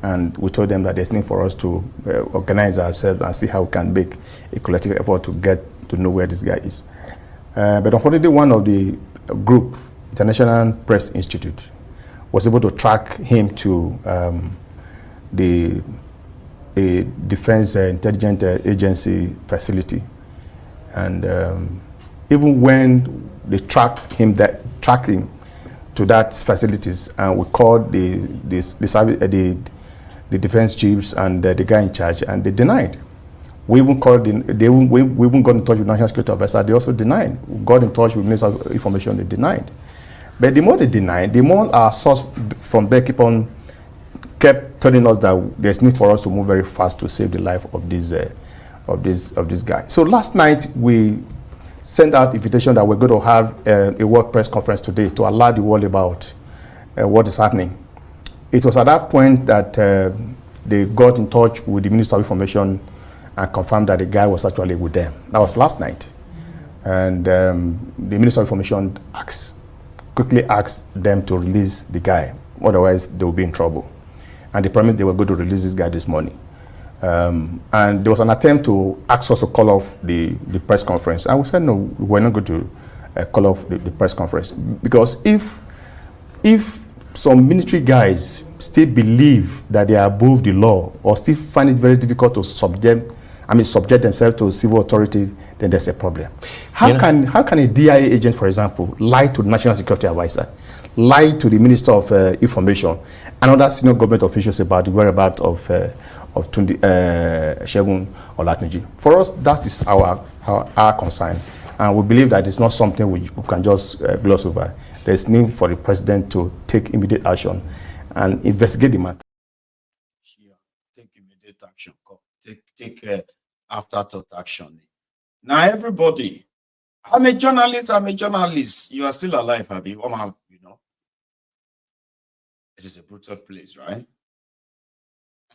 and we told them that there's need for us to organize ourselves and see how we can make a collective effort to get to know where this guy is. But unfortunately, one of the group, International Press Institute, was able to track him to the Defense Intelligence Agency facility, and even when they tracked him to that facilities, and we called the defense chiefs and the guy in charge, and they denied. We even called we even got in touch with National Security Officer. They also denied. We got in touch with Minister of Information. They denied. But the more they denied, the more our source from there kept telling us that there's need for us to move very fast to save the life of this guy. So last night we sent out invitation that we're going to have a world press conference today to alert the world about what is happening. It was at that point that they got in touch with the Minister of Information and confirmed that the guy was actually with them. That was last night. And the Minister of Information quickly asked them to release the guy, otherwise they will be in trouble. And they promised they were going to release this guy this morning. And there was an attempt to ask us to call off the press conference. And we said, no, we're not going to call off the press conference. Because if some military guys still believe that they are above the law or still find it very difficult to subject themselves to civil authority, then there's a problem. How can a DIA agent, for example, lie to the National Security Advisor, lie to the Minister of Information and other senior government officials about the whereabouts of Maiyegun or Olatunji? For us, that is our concern, and we believe that it's not something we can just gloss over. There's need for the president to take immediate action and investigate the matter. Yeah, take immediate action. Take afterthought action. Now, everybody, I'm a journalist. You are still alive, Abi. You know, it is a brutal place, right?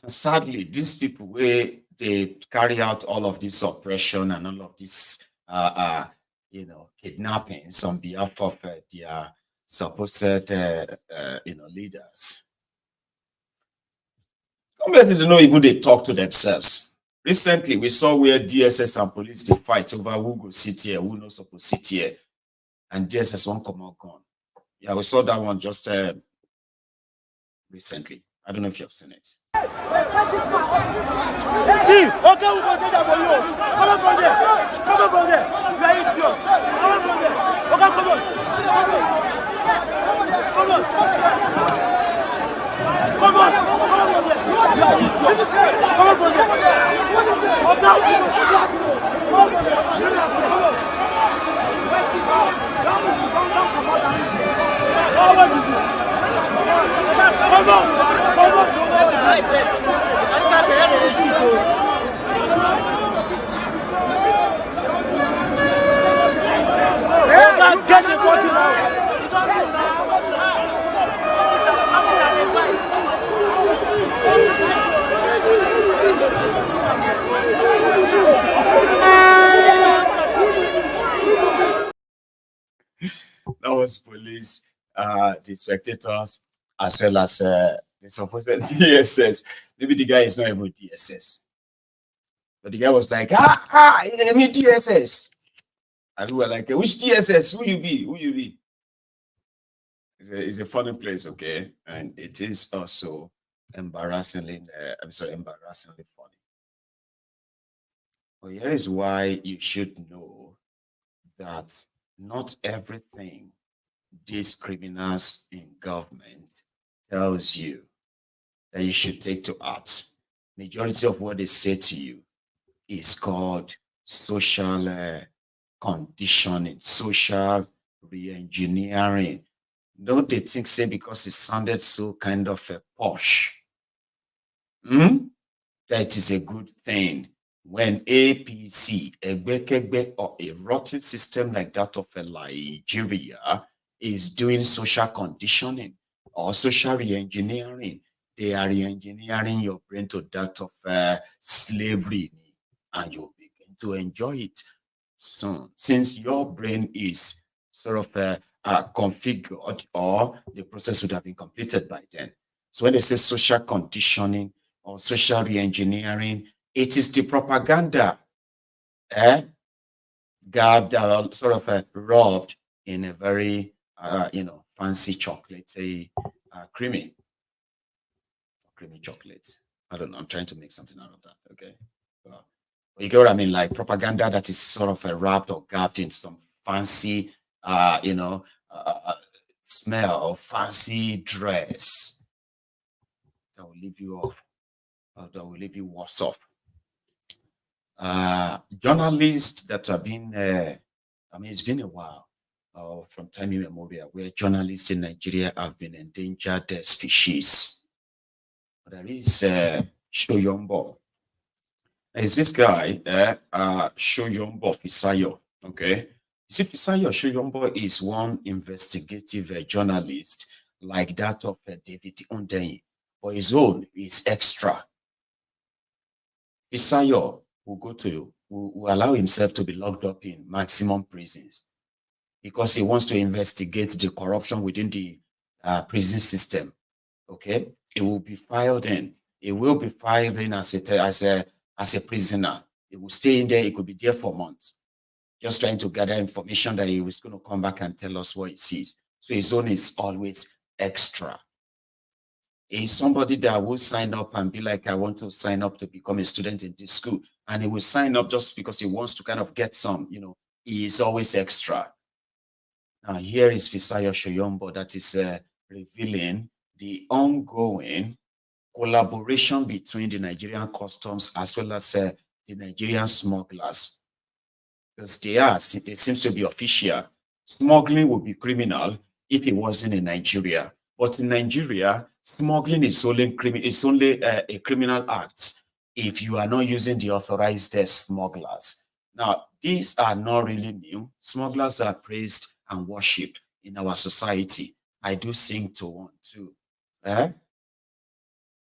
And sadly, these people, where they carry out all of this oppression and all of this, kidnappings on behalf of their supposed, leaders. Compared to the know even they talk to themselves. Recently, we saw where DSS and police they fight over who go sit here, who not supposed to sit here, and DSS won't come out gone. Yeah, we saw that one just recently. I don't know if you have seen it. See, okay, we go take that for you. Come on from there. Come on from there. You are idiot. Come on from there. Okay, come on. Come on. Come on. Come on from there. You are idiot. Come on from there. Okay. Come on from there. Come on. How much is it? Come on. Come on. That was police, the spectators, as well as the supposed DSS. Maybe the guy is not even DSS. But the guy was like, I mean DSS. And we were like, which DSS? Who you be? Who you be? It's a funny place, okay? And it is also embarrassingly funny. But here is why you should know that not everything these criminals in government tells you that you should take to heart. Majority of what they say to you is called social conditioning, social re-engineering. Don't they think, say, because it sounded so kind of posh, that it is a good thing when APC, or a rotten system like that of Nigeria, is doing social conditioning or social re-engineering? They are re-engineering your brain to that of slavery, and you'll begin to enjoy it soon, since your brain is sort of configured, or the process would have been completed by then. So when they say social conditioning or social re-engineering, it is the propaganda sort of rubbed in a very fancy chocolatey creamy chocolate. I don't know, I'm trying to make something out of that. Okay, well, you get what I mean? Like propaganda that is sort of wrapped or gapped in some fancy smell, fancy dress that will leave you off, that will leave you worse off. Journalists that have been, it's been a while, from time immemorial, where journalists in Nigeria have been endangered species. There is Shoyombo. There's this guy, Shoyombo Fisayo, okay? You see, Fisayo Shoyombo is one investigative journalist like that of David Ondeyi, but his own is extra. Fisayo will allow himself to be locked up in maximum prisons because he wants to investigate the corruption within the prison system. Okay, it will be filed in. It will be filed in as a prisoner. It will stay in there. It could be there for months, just trying to gather information that he was going to come back and tell us what he sees. So his own is always extra. He's somebody that will sign up and be like, I want to sign up to become a student in this school. And he will sign up just because he wants to kind of get some, he is always extra. Now here is Fisayo Shoyombo that is revealing the ongoing collaboration between the Nigerian customs as well as the Nigerian smugglers. Because they seem to be official. Smuggling would be criminal if it wasn't in Nigeria. But in Nigeria, smuggling is only a criminal act if you are not using the authorized smugglers. Now, these are not really new. Smugglers are praised and worshipped in our society. I do sing to one too.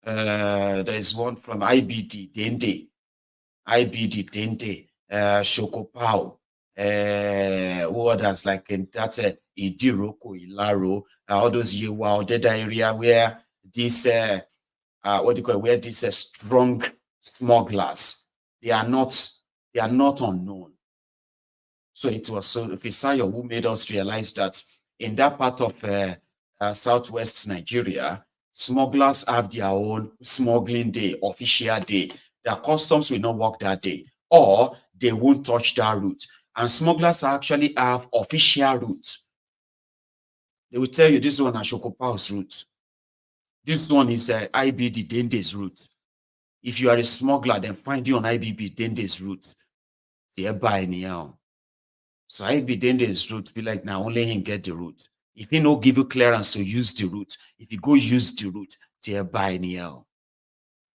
There's one from IBD Dende, Shokopao, who others like in that Idiroko, Ilaro, all those Yewa, Odeda area where these where these strong smugglers, they are not unknown. So it was Fisayo who made us realize that in that part of southwest Nigeria, smugglers have their own smuggling day, official day. Their customs will not work that day, or they won't touch that route. And smugglers actually have official routes. They will tell you this one is Shokopao's route. This one is IBD Dende's route. If you are a smuggler, then find you on IBB Dende's route. So IBD Dende's route be like, now only him get the route. If he no give you clearance to use the route, if you go use the route,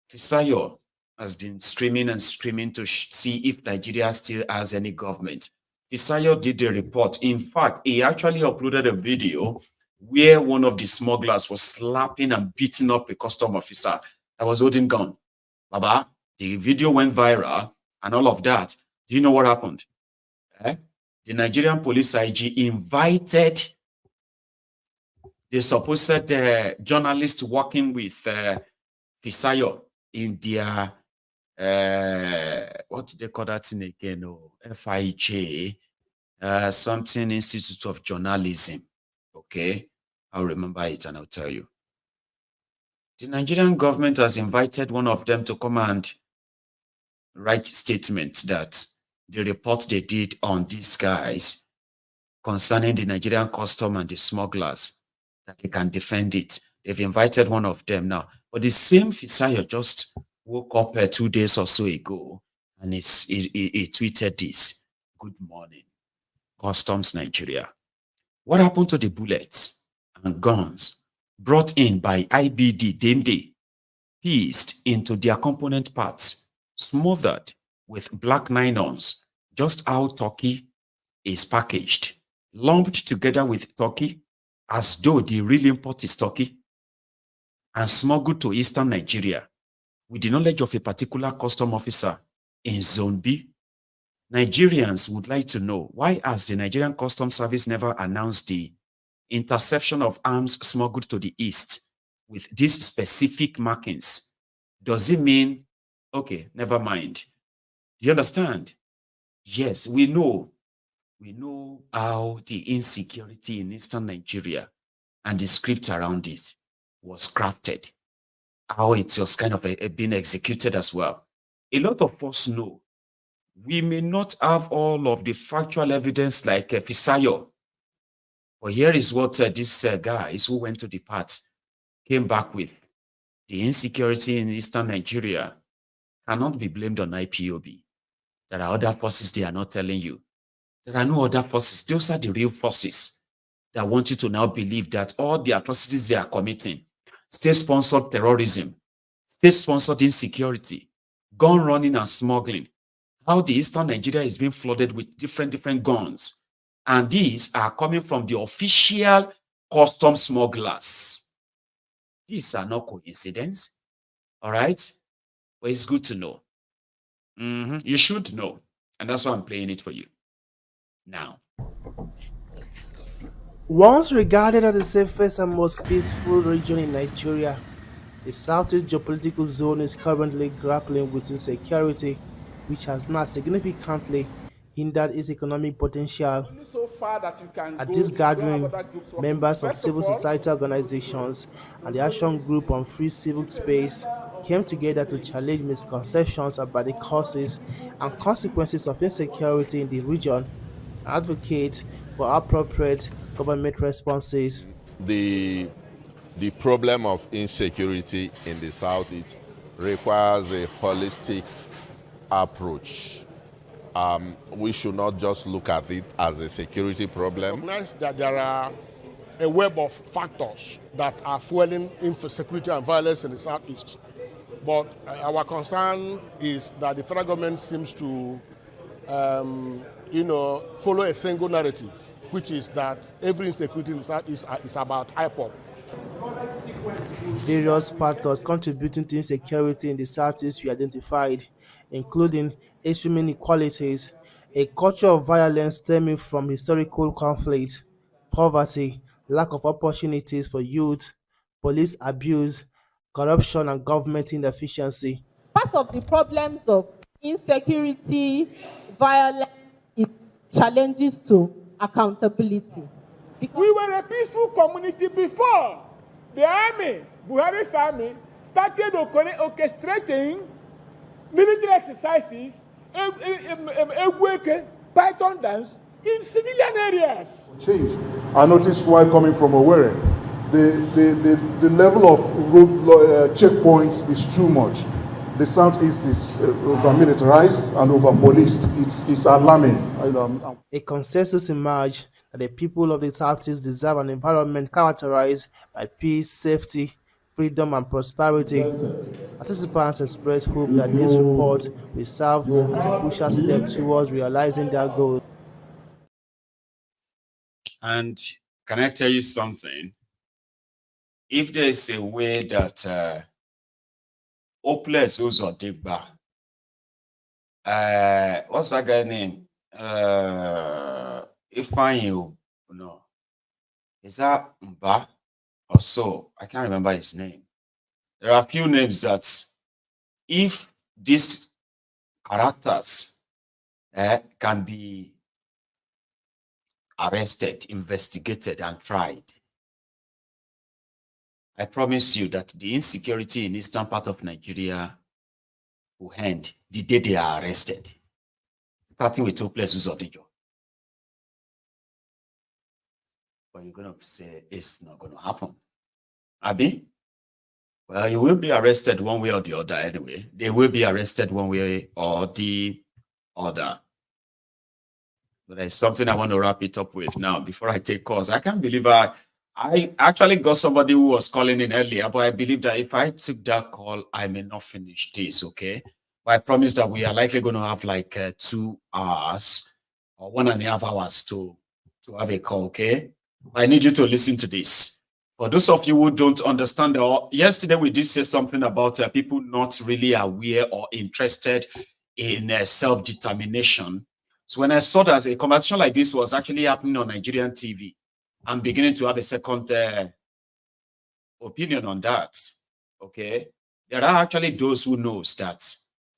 Fisayo has been screaming and screaming to see if Nigeria still has any government. Fisayo did a report. In fact, he actually uploaded a video where one of the smugglers was slapping and beating up a custom officer that was holding gun. Baba, the video went viral and all of that. Do you know what happened? The Nigerian police IG invited the supposed journalist working with Fisayo in their what do they call that thing again? Oh, FIJ, something Institute of Journalism. Okay, I'll remember it and I'll tell you. The Nigerian government has invited one of them to come and write statements that the report they did on these guys concerning the Nigerian custom and the smugglers, that they can defend it. They've invited one of them now. But the same Fisayo just woke up 2 days or so ago and he tweeted this: "Good morning, Customs Nigeria. What happened to the bullets and guns brought in by IBD Dende, pieced into their component parts, smothered with black nylons, just how Turkey is packaged, lumped together with Turkey as though the real import is Turkey, and smuggled to eastern Nigeria with the knowledge of a particular custom officer in Zone B? Nigerians would like to know, why has the Nigerian Customs Service never announced the interception of arms smuggled to the east with these specific markings? Does it mean, okay, never mind? Do you understand? Yes, we know how the insecurity in eastern Nigeria and the script around it was crafted, how it was kind of being executed as well. A lot of us know. We may not have all of the factual evidence like Fisayo, but here is what these guys who went to the parts came back with. The insecurity in eastern Nigeria cannot be blamed on IPOB. There are other forces they are not telling you. There are no other forces. Those are the real forces that want you to now believe that all the atrocities they are committing, state-sponsored terrorism, state-sponsored insecurity, gun running and smuggling, how the eastern Nigeria is being flooded with different guns. And these are coming from the official custom smugglers. These are not coincidence. All right? But it's good to know. You should know. And that's why I'm playing it for you now. Once regarded as the safest and most peaceful region in Nigeria, the southeast geopolitical zone is currently grappling with insecurity, which has now significantly hindered its economic potential. At this gathering, members of civil society organizations and the Action Group on Free Civic Space came together to challenge misconceptions about the causes and consequences of insecurity in the region and advocate for appropriate government responses. The problem of insecurity in the South, it requires a holistic approach. We should not just look at it as a security problem. Recognize that there are a web of factors that are fueling insecurity and violence in the Southeast. But our concern is that the federal government seems to follow a single narrative, which is that every insecurity in the Southeast is about IPOB. Various factors contributing to insecurity in the Southeast were identified, including extreme inequalities, a culture of violence stemming from historical conflict, poverty, lack of opportunities for youth, police abuse, corruption, and government inefficiency. Part of the problems of insecurity, violence, is challenges to accountability. We were a peaceful community before the army, Buhari's army, started orchestrating military exercises, python dance in civilian areas. Change. I noticed while coming from Owerri, the level of road checkpoints is too much. The Southeast is over-militarized and over-policed. It's alarming. A consensus emerged that the people of the Southeast deserve an environment characterized by peace, safety, freedom, and prosperity. Participants expressed hope that this report will serve as a crucial step towards realizing their goals. And can I tell you something? If there is a way that hopeless also Digba, what's that guy name? If you know, is that Mba? or so. I can't remember his name. There are a few names that if these characters can be arrested, investigated, and tried, I promise you that the insecurity in eastern part of Nigeria will end the day they are arrested, starting with 2 places of the job. But you're going to say it's not going to happen. Abi? Well, you will be arrested one way or the other anyway. They will be arrested one way or the other. But there's something I want to wrap it up with now before I take calls. I can't believe I actually got somebody who was calling in earlier, but I believe that if I took that call, I may not finish this, okay? But I promise that we are likely going to have like 2 hours or 1.5 hours to have a call, okay? I need you to listen to this. For those of you who don't understand, yesterday we did say something about people not really aware or interested in self-determination. So when I saw that a conversation like this was actually happening on Nigerian TV, I'm beginning to have a second opinion on that, okay? There are actually those who knows that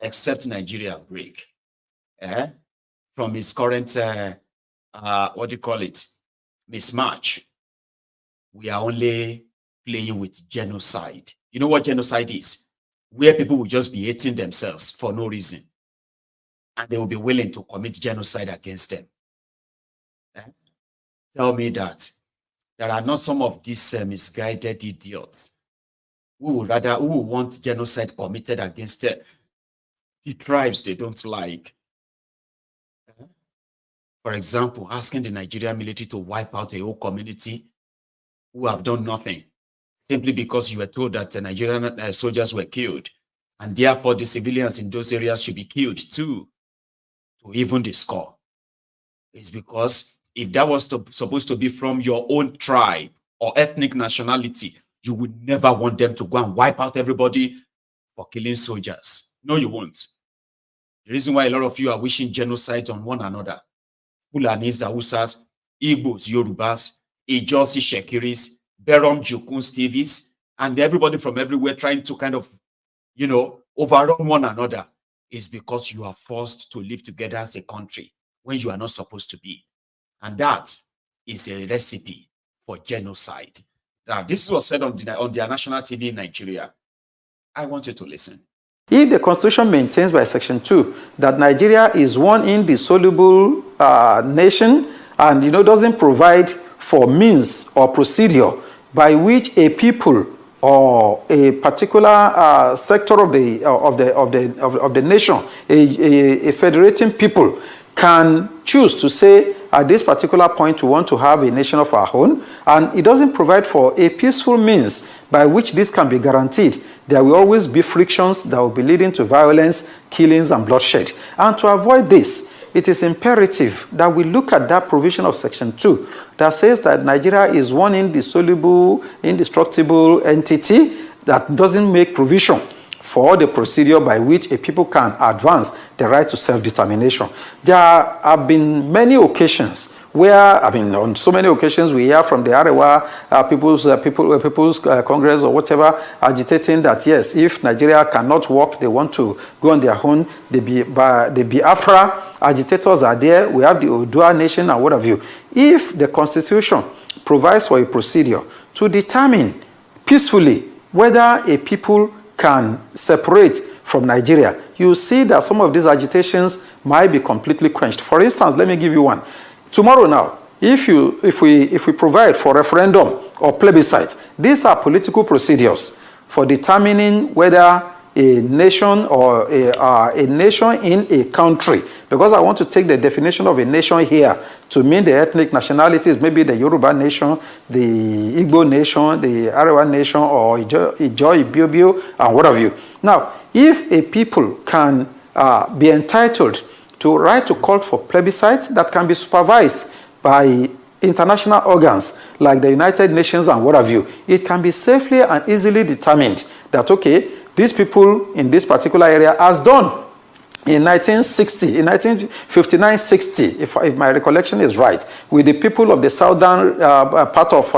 except Nigeria break from its current, what do you call it, mismatch. We are only playing with genocide. You know what genocide is? Where people will just be hating themselves for no reason. And they will be willing to commit genocide against them. Tell me that there are not some of these misguided idiots who will want genocide committed against the tribes they don't like. For example, asking the Nigerian military to wipe out a whole community who have done nothing, simply because you were told that Nigerian soldiers were killed, and therefore the civilians in those areas should be killed too, to even the score. It's because if that was supposed to be from your own tribe or ethnic nationality, you would never want them to go and wipe out everybody for killing soldiers. No, you won't. The reason why a lot of you are wishing genocide on one another, Fulanis, Hausas, Igbos, Yorubas, Ijosi Shekiris, Berom Jukun Stevies, and everybody from everywhere trying to kind of, you know, overrun one another, is because you are forced to live together as a country when you are not supposed to be. And that is a recipe for genocide. Now, this was said on their national TV in Nigeria. I want you to listen. If the Constitution maintains by Section 2 that Nigeria is one indissoluble nation and, you know, doesn't provide for means or procedure by which a people or a particular sector of the nation, a federating people, can choose to say at this particular point we want to have a nation of our own, and it doesn't provide for a peaceful means by which this can be guaranteed, there will always be frictions that will be leading to violence, killings, and bloodshed. And to avoid this, it is imperative that we look at that provision of Section 2 that says that Nigeria is one indissoluble, indestructible entity that doesn't make provision for the procedure by which a people can advance the right to self-determination. There have been many occasions where, I mean, on so many occasions we hear from the Arewa People's Congress or whatever agitating that, yes, if Nigeria cannot work, they want to go on their own. The Biafra agitators are there. We have the Odua nation and what have you. If the Constitution provides for a procedure to determine peacefully whether a people can separate from Nigeria, you see that some of these agitations might be completely quenched. For instance, let me give you one. Tomorrow now, if we provide for referendum or plebiscite, these are political procedures for determining whether a nation or a nation in a country, because I want to take the definition of a nation here to mean the ethnic nationalities, maybe the Yoruba nation, the Igbo nation, the Arewa nation, or Ijo, Ibiobio, and what have you. Now, if a people can be entitled to right to call for plebiscite that can be supervised by international organs like the United Nations and what have you, it can be safely and easily determined that, okay, these people in this particular area has done in 1960, in 1959-60, if my recollection is right, with the people of the southern part of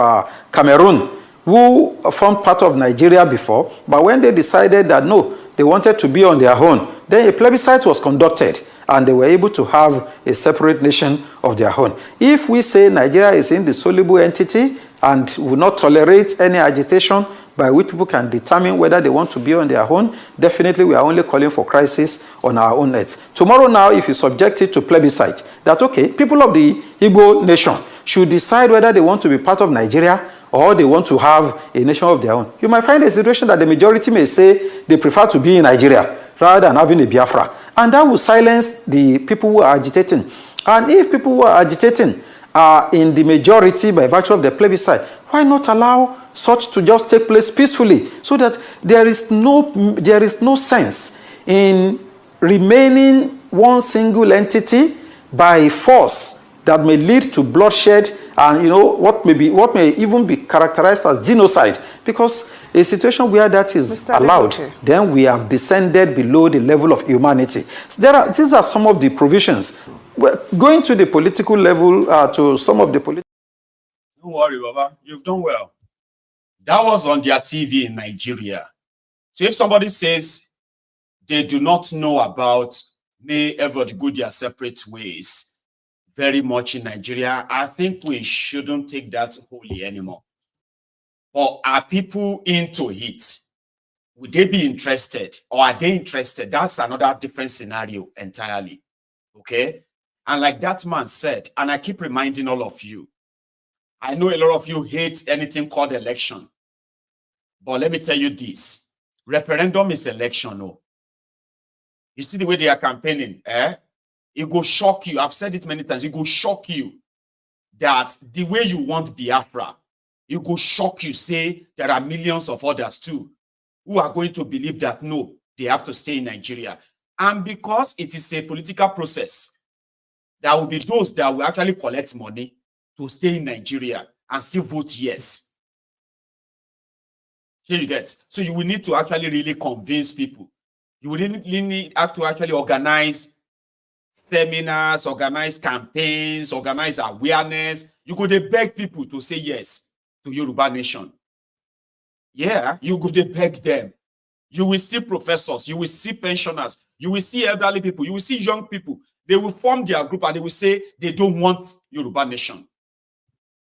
Cameroon, who formed part of Nigeria before, but when they decided that no, they wanted to be on their own, then a plebiscite was conducted and they were able to have a separate nation of their own. If we say Nigeria is an indissoluble entity and will not tolerate any agitation by which people can determine whether they want to be on their own, definitely we are only calling for crisis on our own earth. Tomorrow now, if you subject it to plebiscite, that okay, people of the Igbo nation should decide whether they want to be part of Nigeria or they want to have a nation of their own. You might find a situation that the majority may say they prefer to be in Nigeria rather than having a Biafra. And that will silence the people who are agitating. And if people who are agitating are in the majority by virtue of the plebiscite, why not allow such to just take place peacefully so that there is no sense in remaining one single entity by force that may lead to bloodshed and what may even be characterized as genocide, because a situation where that is allowed, then we have descended below the level of humanity. So these are some of the provisions. Going to the political level, to some of the political. Don't worry, Baba. You've done well. That was on their TV in Nigeria. So if somebody says they do not know about may everybody go their separate ways very much in Nigeria, I think we shouldn't take that wholly anymore. Or are people into it? Would they be interested? Or are they interested? That's another different scenario entirely. Okay? And like that man said, and I keep reminding all of you, I know a lot of you hate anything called election. But let me tell you this. Referendum is election. Oh. You see the way they are campaigning, it will shock you. I've said it many times. It will shock you that the way you want Biafra, it will shock you, say there are millions of others too who are going to believe that no, they have to stay in Nigeria. And because it is a political process, there will be those that will actually collect money to stay in Nigeria and still vote yes. Here you get. So you will need to actually really convince people. You will really have to actually organize seminars, organize campaigns, organize awareness. You could beg people to say yes to Yoruba nation. Yeah, you could beg them. You will see professors, you will see pensioners, you will see elderly people, you will see young people. They will form their group and they will say they don't want Yoruba nation.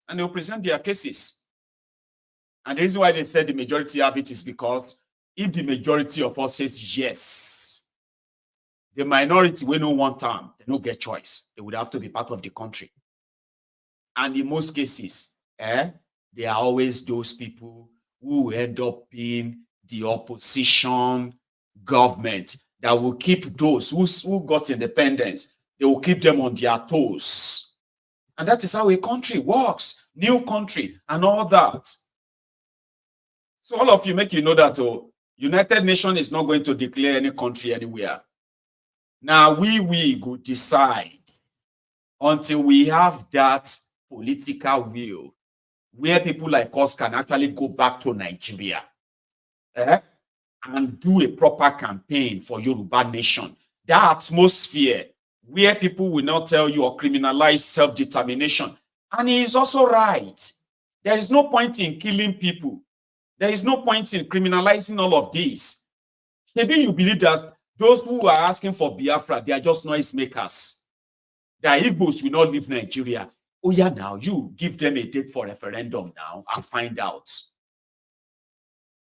And they will present their cases. And the reason why they said the majority have it is because if the majority of us says yes, the minority will no want time, they don't get choice. They would have to be part of the country. And in most cases, they are always those people who end up being the opposition government that will keep those who got independence, they will keep them on their toes. And that is how a country works. New country and all that. So all of you make you know that United Nations is not going to declare any country anywhere. Now we go decide until we have that political will where people like us can actually go back to Nigeria and do a proper campaign for Yoruba nation. That atmosphere where people will not tell you or criminalize self-determination. And he is also right. There is no point in killing people. There is no point in criminalizing all of this. Maybe you believe that those who are asking for Biafra, they are just noisemakers. The Igbos will not leave Nigeria. Oh yeah, now you give them a date for referendum now and find out.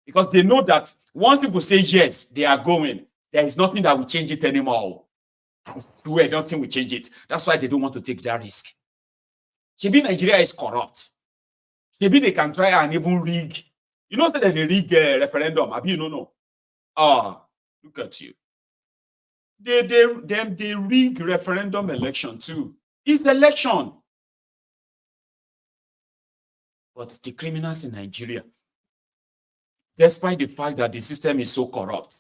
Because they know that once people say yes, they are going, there is nothing that will change it anymore. I swear, nothing will change it. That's why they don't want to take that risk. Maybe Nigeria is corrupt. Maybe they can try and even rig. You know, say that they rig referendum. Maybe you don't know. Look at you. They rig referendum election too. It's election. But the criminals in Nigeria, despite the fact that the system is so corrupt,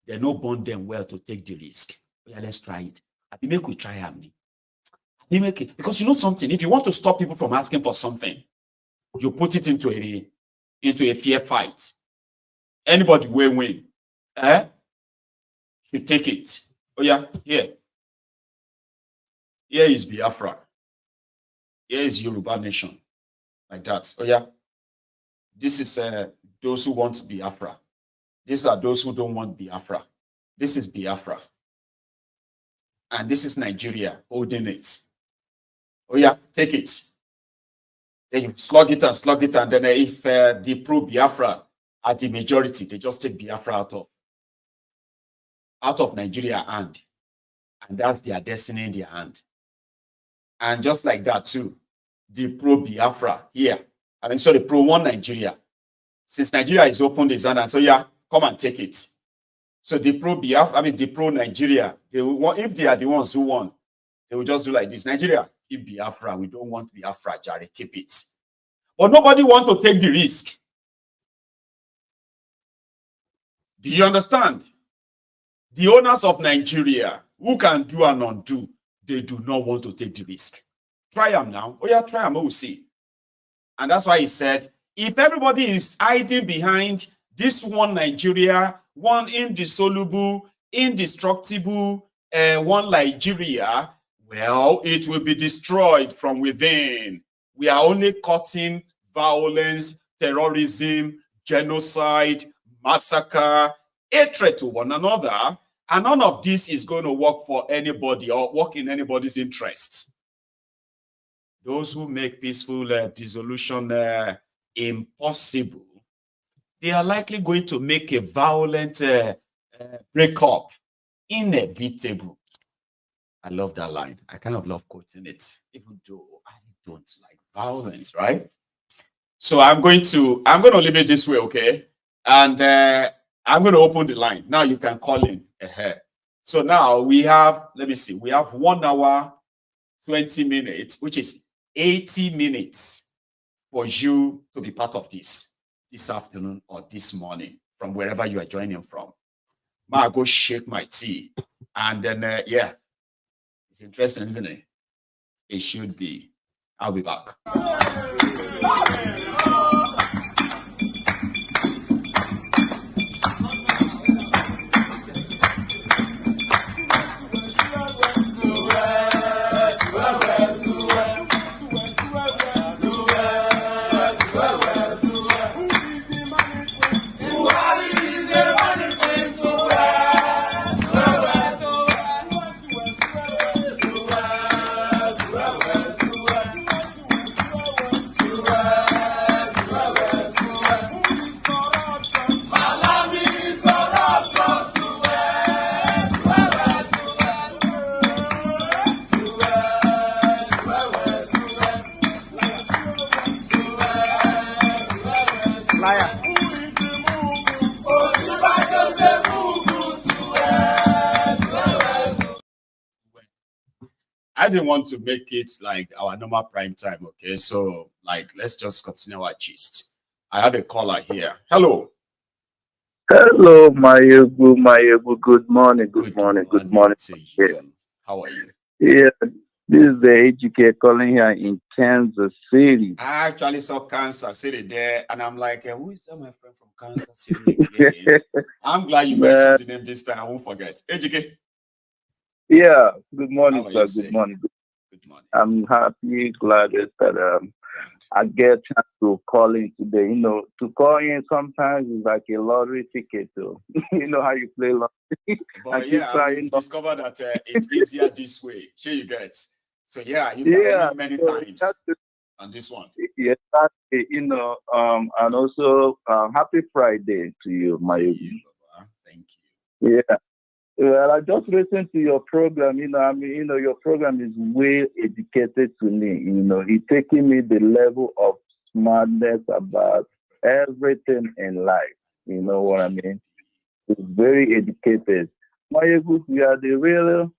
they don't bond them well to take the risk. Yeah, let's try it. I think make we try it. Because you know something, if you want to stop people from asking for something, you put it into a fair fight. Anybody will win. You take it. Oh yeah, here. Here is Biafra. Here is Yoruba nation. Like that. Oh yeah. This is those who want Biafra. These are those who don't want Biafra. This is Biafra. And this is Nigeria holding it. Oh yeah, take it. Then you slug it, and then if the pro-Biafra are the majority, they just take Biafra out of Nigeria hand. And that's their destiny in their hand. And just like that too, the pro-Biafra here, the pro-one Nigeria, since Nigeria is opened his hand and so yeah, come and take it. So the pro-Biafra, the pro-Nigeria, if they are the ones who won, they will just do like this. Nigeria, keep Biafra. We don't want Biafra, Jare, keep it. But nobody wants to take the risk. Do you understand? The owners of Nigeria, who can do and undo, they do not want to take the risk. Try them now. Oh yeah, try them, we'll see. And that's why he said, if everybody is hiding behind this one Nigeria, one indissoluble, indestructible, one Nigeria, well, it will be destroyed from within. We are only cutting violence, terrorism, genocide, massacre, hatred to one another. And none of this is going to work for anybody or work in anybody's interests. Those who make peaceful dissolution impossible, they are likely going to make a violent breakup inevitable. I love that line. I kind of love quoting it, even though I don't like violence, right? So I'm going to leave it this way, okay? And I'm going to open the line. Now you can call in. So now we have, let me see, we have 1 hour, 20 minutes, which is 80 minutes for you to be part of this afternoon or this morning from wherever you are joining from. I'll go shake my tea. And then, yeah, it's interesting, isn't it? It should be. I'll be back. I didn't want to make it like our normal prime time, okay? So, like, let's just continue our gist. I have a caller here. Hello. Hello, Maiyegun. Good morning. Good morning to you. How are you? Yeah, this is the HK calling here in Kansas City. I actually saw Kansas City there, and I'm like, who is that, my friend from Kansas City again? I'm glad you mentioned the name this time. I won't forget. HK. Yeah, good morning, sir. Good morning. Good morning. I'm happy, glad that I get a chance to call in today. You know, to call in sometimes is like a lottery ticket, too. You know how you play lottery. But yeah, I discovered that it's easier this way. Sure you get. So yeah, you can win many times on this one. Yeah, you know, and also happy Friday to you, Maiyegun. Thank you. Yeah. Well, I just listened to your program. Your program is way educated to me. You know, it's taking me the level of smartness about everything in life. You know what I mean? It's very educated. Maiyegun, you are the real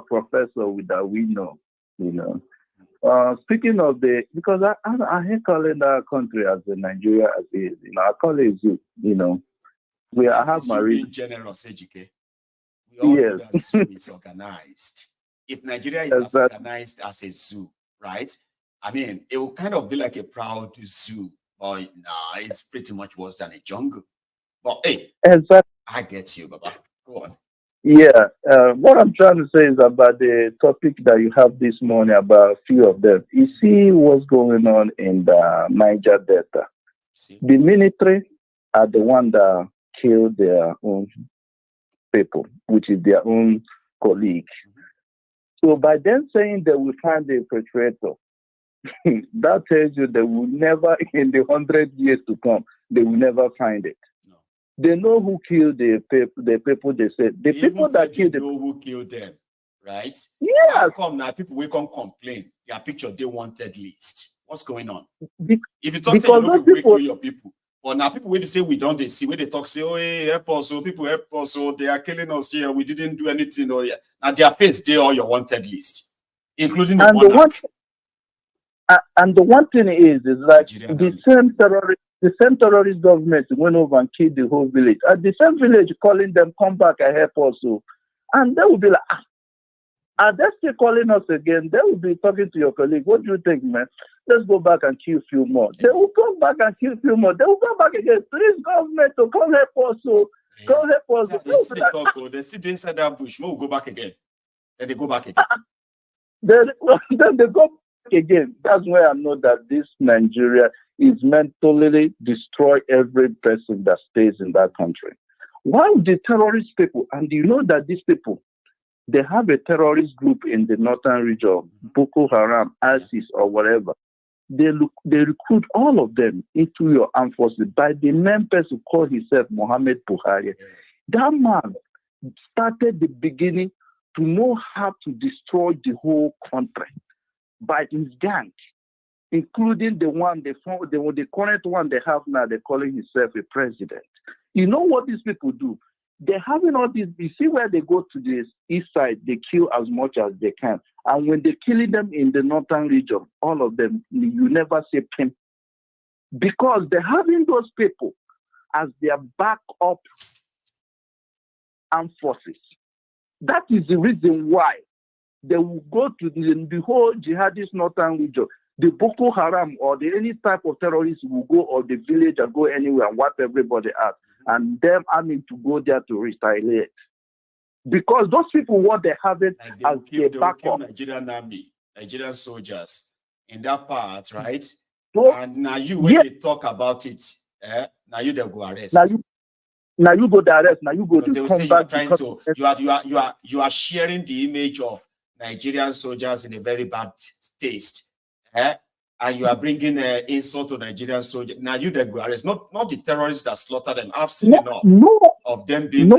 professor that we know. You know. Speaking of because I hate calling our country as a Nigeria as it is. You know, I call it zoo. You know, I have my being generous, educate. We all know that zoo is organized. If Nigeria is as organized as a zoo, right? I mean, it will kind of be like a proud zoo, but nah, it's pretty much worse than a jungle. But hey, I get you, Baba. Go on. Yeah, what I'm trying to say is about the topic that you have this morning, about a few of them. You see what's going on in the Niger Delta. The military are the one that kill their own people, which is their own colleague. So by them saying they will find the perpetrator, that tells you they will never, in the 100 years to come, they will never find it. No. They know who killed the people they said. The people that killed them. Know who killed them, right? Yeah. How come now people will come complain? Their picture they wanted list. What's going on? If you talk say you know people kill your people, but now people will say we don't they see where they talk say, oh hey, help us, so people help us, so they are killing us here. We didn't do anything. Or yeah. Now their face they all your wanted list, including the monarch. And the one thing is like the same terrorist government went over and killed the whole village. At the same village calling them, come back and help us. And they will be like, are they still calling us again? They will be talking to your colleague. What do you think, man? Let's go back and kill a few more. They will come back and kill a few more. They will come back again. Please, government, to come help us. Come help us. They sit inside that bush. We'll go back again. Then they go back again. Then they go again. That's why I know that this Nigeria is mentally destroy every person that stays in that country. Why the terrorist people, and you know that these people, they have a terrorist group in the northern region, Boko Haram, ISIS, or whatever. They recruit all of them into your armed forces by the main person who called himself Mohammed Buhari. That man started the beginning to know how to destroy the whole country by his gang, including the current one they have now. They're calling himself a president. You know what these people do? They're having all these. You see where they go to the east side, they kill as much as they can. And when they're killing them in the northern region, all of them, you never see them. Because they're having those people as their backup armed forces. That is the reason why they will go to the whole jihadist northern region. The Boko Haram or any type of terrorists will go, or the village or go anywhere and wipe everybody out. And them army to go there to retaliate. Because those people, what they have it as their backup. Nigerian army, Nigerian soldiers in that part, right? So, and now you, when they talk about it, now you they go arrest. Now you go to arrest. Now you go because to come back. You are sharing the image of Nigerian soldiers in a very bad taste, and you are bringing insult to Nigerian soldiers. Now you they go arrest, not the terrorists that slaughter them. I've seen enough of them being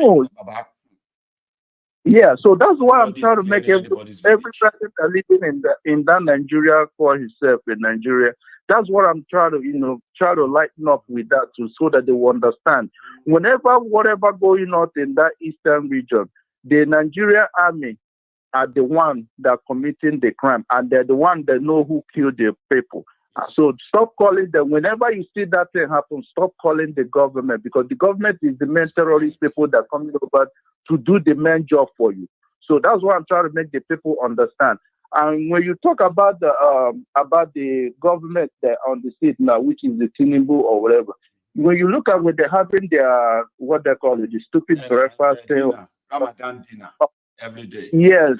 Yeah, so that's why I'm trying to make every person living in that Nigeria call himself in Nigeria. That's what I'm trying to, try to lighten up with that too, so that they will understand. Whatever going on in that eastern region, the Nigerian army are the one that are committing the crime, and they're the one that know who killed the people. So stop calling them. Whenever you see that thing happen, stop calling the government, because the government is the main terrorist people that are coming over to do the main job for you. So that's what I'm trying to make the people understand. And when you talk about the government that on the seat now, which is the Tinubu or whatever, when you look at what they're having their, what they call it, the stupid breakfast Ramadan dinner every day. Yes,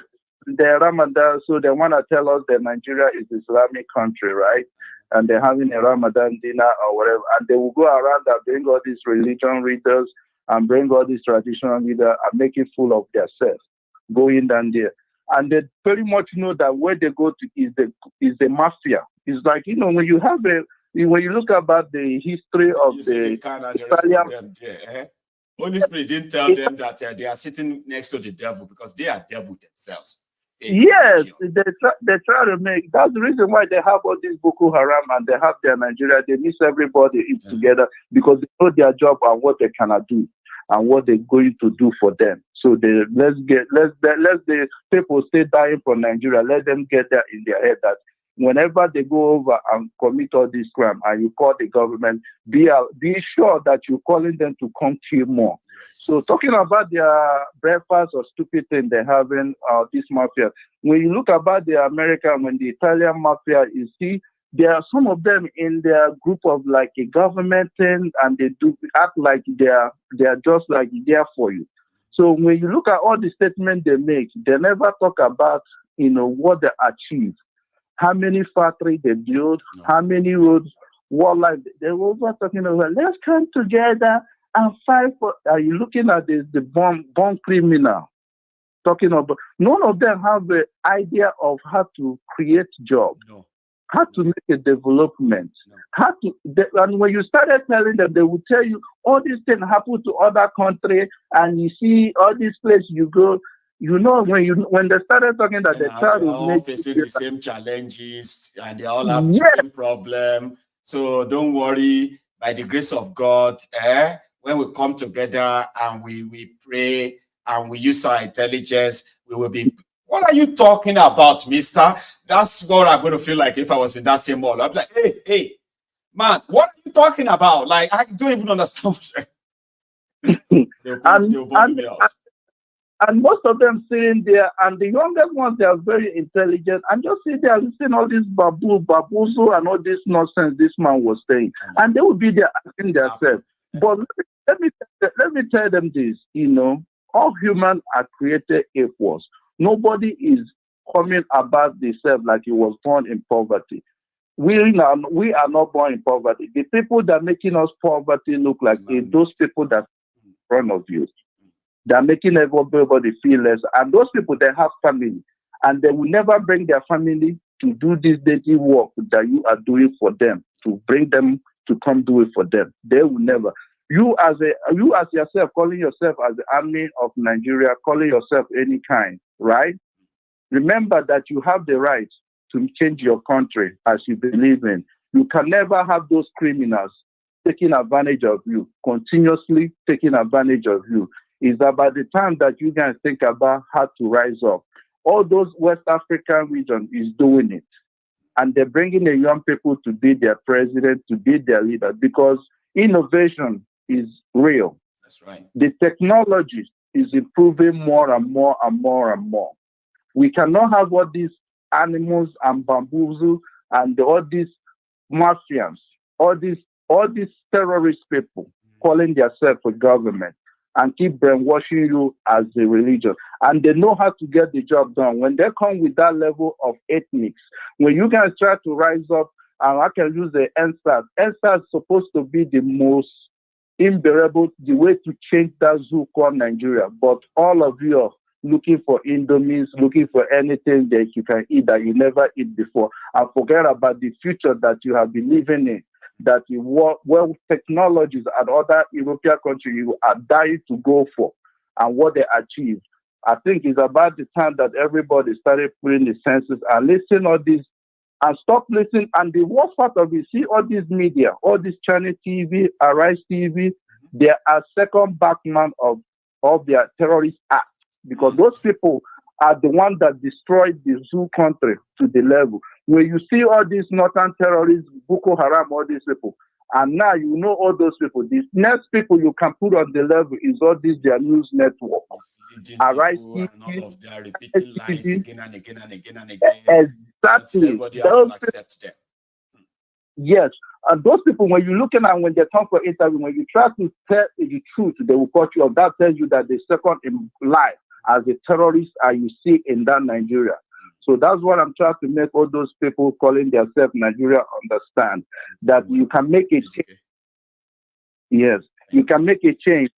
the Ramadan. So they want to tell us that Nigeria is an Islamic country, right? And they're having a Ramadan dinner or whatever, and they will go around and bring all these religion readers and bring all these traditional leaders and make it full of themselves, going down there. And they very much know that where they go to is the mafia. It's like, when you have when you look about the history of the Italian. Holy Spirit didn't tell them that they are sitting next to the devil, because they are devil themselves. Yes, they try to make. That's the reason why they have all these Boko Haram and they have their Nigeria. They mix everybody together because they know their job and what they cannot do and what they're going to do for them. So let the people stay dying for Nigeria. Let them get that in their head that whenever they go over and commit all this crime and you call the government, be sure that you're calling them to come kill more. So talking about their breakfast or stupid thing they're having, this mafia, when you look about the American and the Italian mafia, you see there are some of them in their group of like a government thing, and they do act like they're just like there for you. So when you look at all the statements they make, they never talk about what they achieve, how many factories they build, how many roads, warlike. They were over talking about, let's come together and fight for. Are you looking at the bomb criminal? Talking about, none of them have the idea of how to create jobs, how to make a development, how to. And when you started telling them, they would tell you all these things happen to other countries, and you see all these places you go. You know, when they started talking that they try to all make facing the same challenges, and they all have the same problem. So don't worry. By the grace of God, when we come together and we pray and we use our intelligence, we will be. What are you talking about, mister? That's what I'm going to feel like if I was in that same mall. I'm like, hey, man, what are you talking about? Like, I don't even understand. They'll bomb me out. And most of them sitting there, and the youngest ones, they are very intelligent, and just sit there listening all this babuzo and all this nonsense this man was saying. And they will be there asking themselves. But let me tell them this, all humans are created equals. Nobody is coming about themselves like he was born in poverty. We are not born in poverty. The people that are making us poverty look like those people that are in front of you. They're making everybody feel less. And those people, they have family. And they will never bring their family to do this dirty work that you are doing for them, to bring them to come do it for them. They will never. You as yourself, calling yourself as the army of Nigeria, calling yourself any kind, right? Remember that you have the right to change your country as you believe in. You can never have those criminals taking advantage of you, continuously taking advantage of you. It's about the time that you guys think about how to rise up. All those West African regions is doing it. And they're bringing the young people to be their president, to be their leader, because innovation is real. That's right. The technology is improving more and more and more and more. We cannot have all these animals and bamboozle and all these mafians, all these terrorist people calling themselves a government and keep brainwashing you as a religion. And they know how to get the job done. When they come with that level of ethnics, when you guys try to rise up, and I can use the NSAS. NSAS is supposed to be the most unbearable, the way to change that zoo called Nigeria. But all of you are looking for Indomies, looking for anything that you can eat that you never eat before, and forget about the future that you have been living in. That well technologies and other European countries you are dying to go for and what they achieved. I think it's about the time that everybody started putting the senses and listen all this and stop listening. And the worst part of it, see all these media, all this Channel TV, Arise TV, they are second backman of their terrorist acts, because those people are the ones that destroyed the zoo country to the level where you see all these northern terrorists, Boko Haram, all these people, and now you know all those people. These next people you can put on the level is all these their news network. Arise and all of their repeating lies again and again and again and again. Exactly. Everybody has to accept them. Yes. And those people, when you're looking at when they come for interview, when you try to tell the truth, they will cut you off. That tells you that they're second in life as a terrorist you see in that Nigeria. So that's what I'm trying to make all those people calling themselves Nigeria understand, that you can make a change. Yes, you can make a change.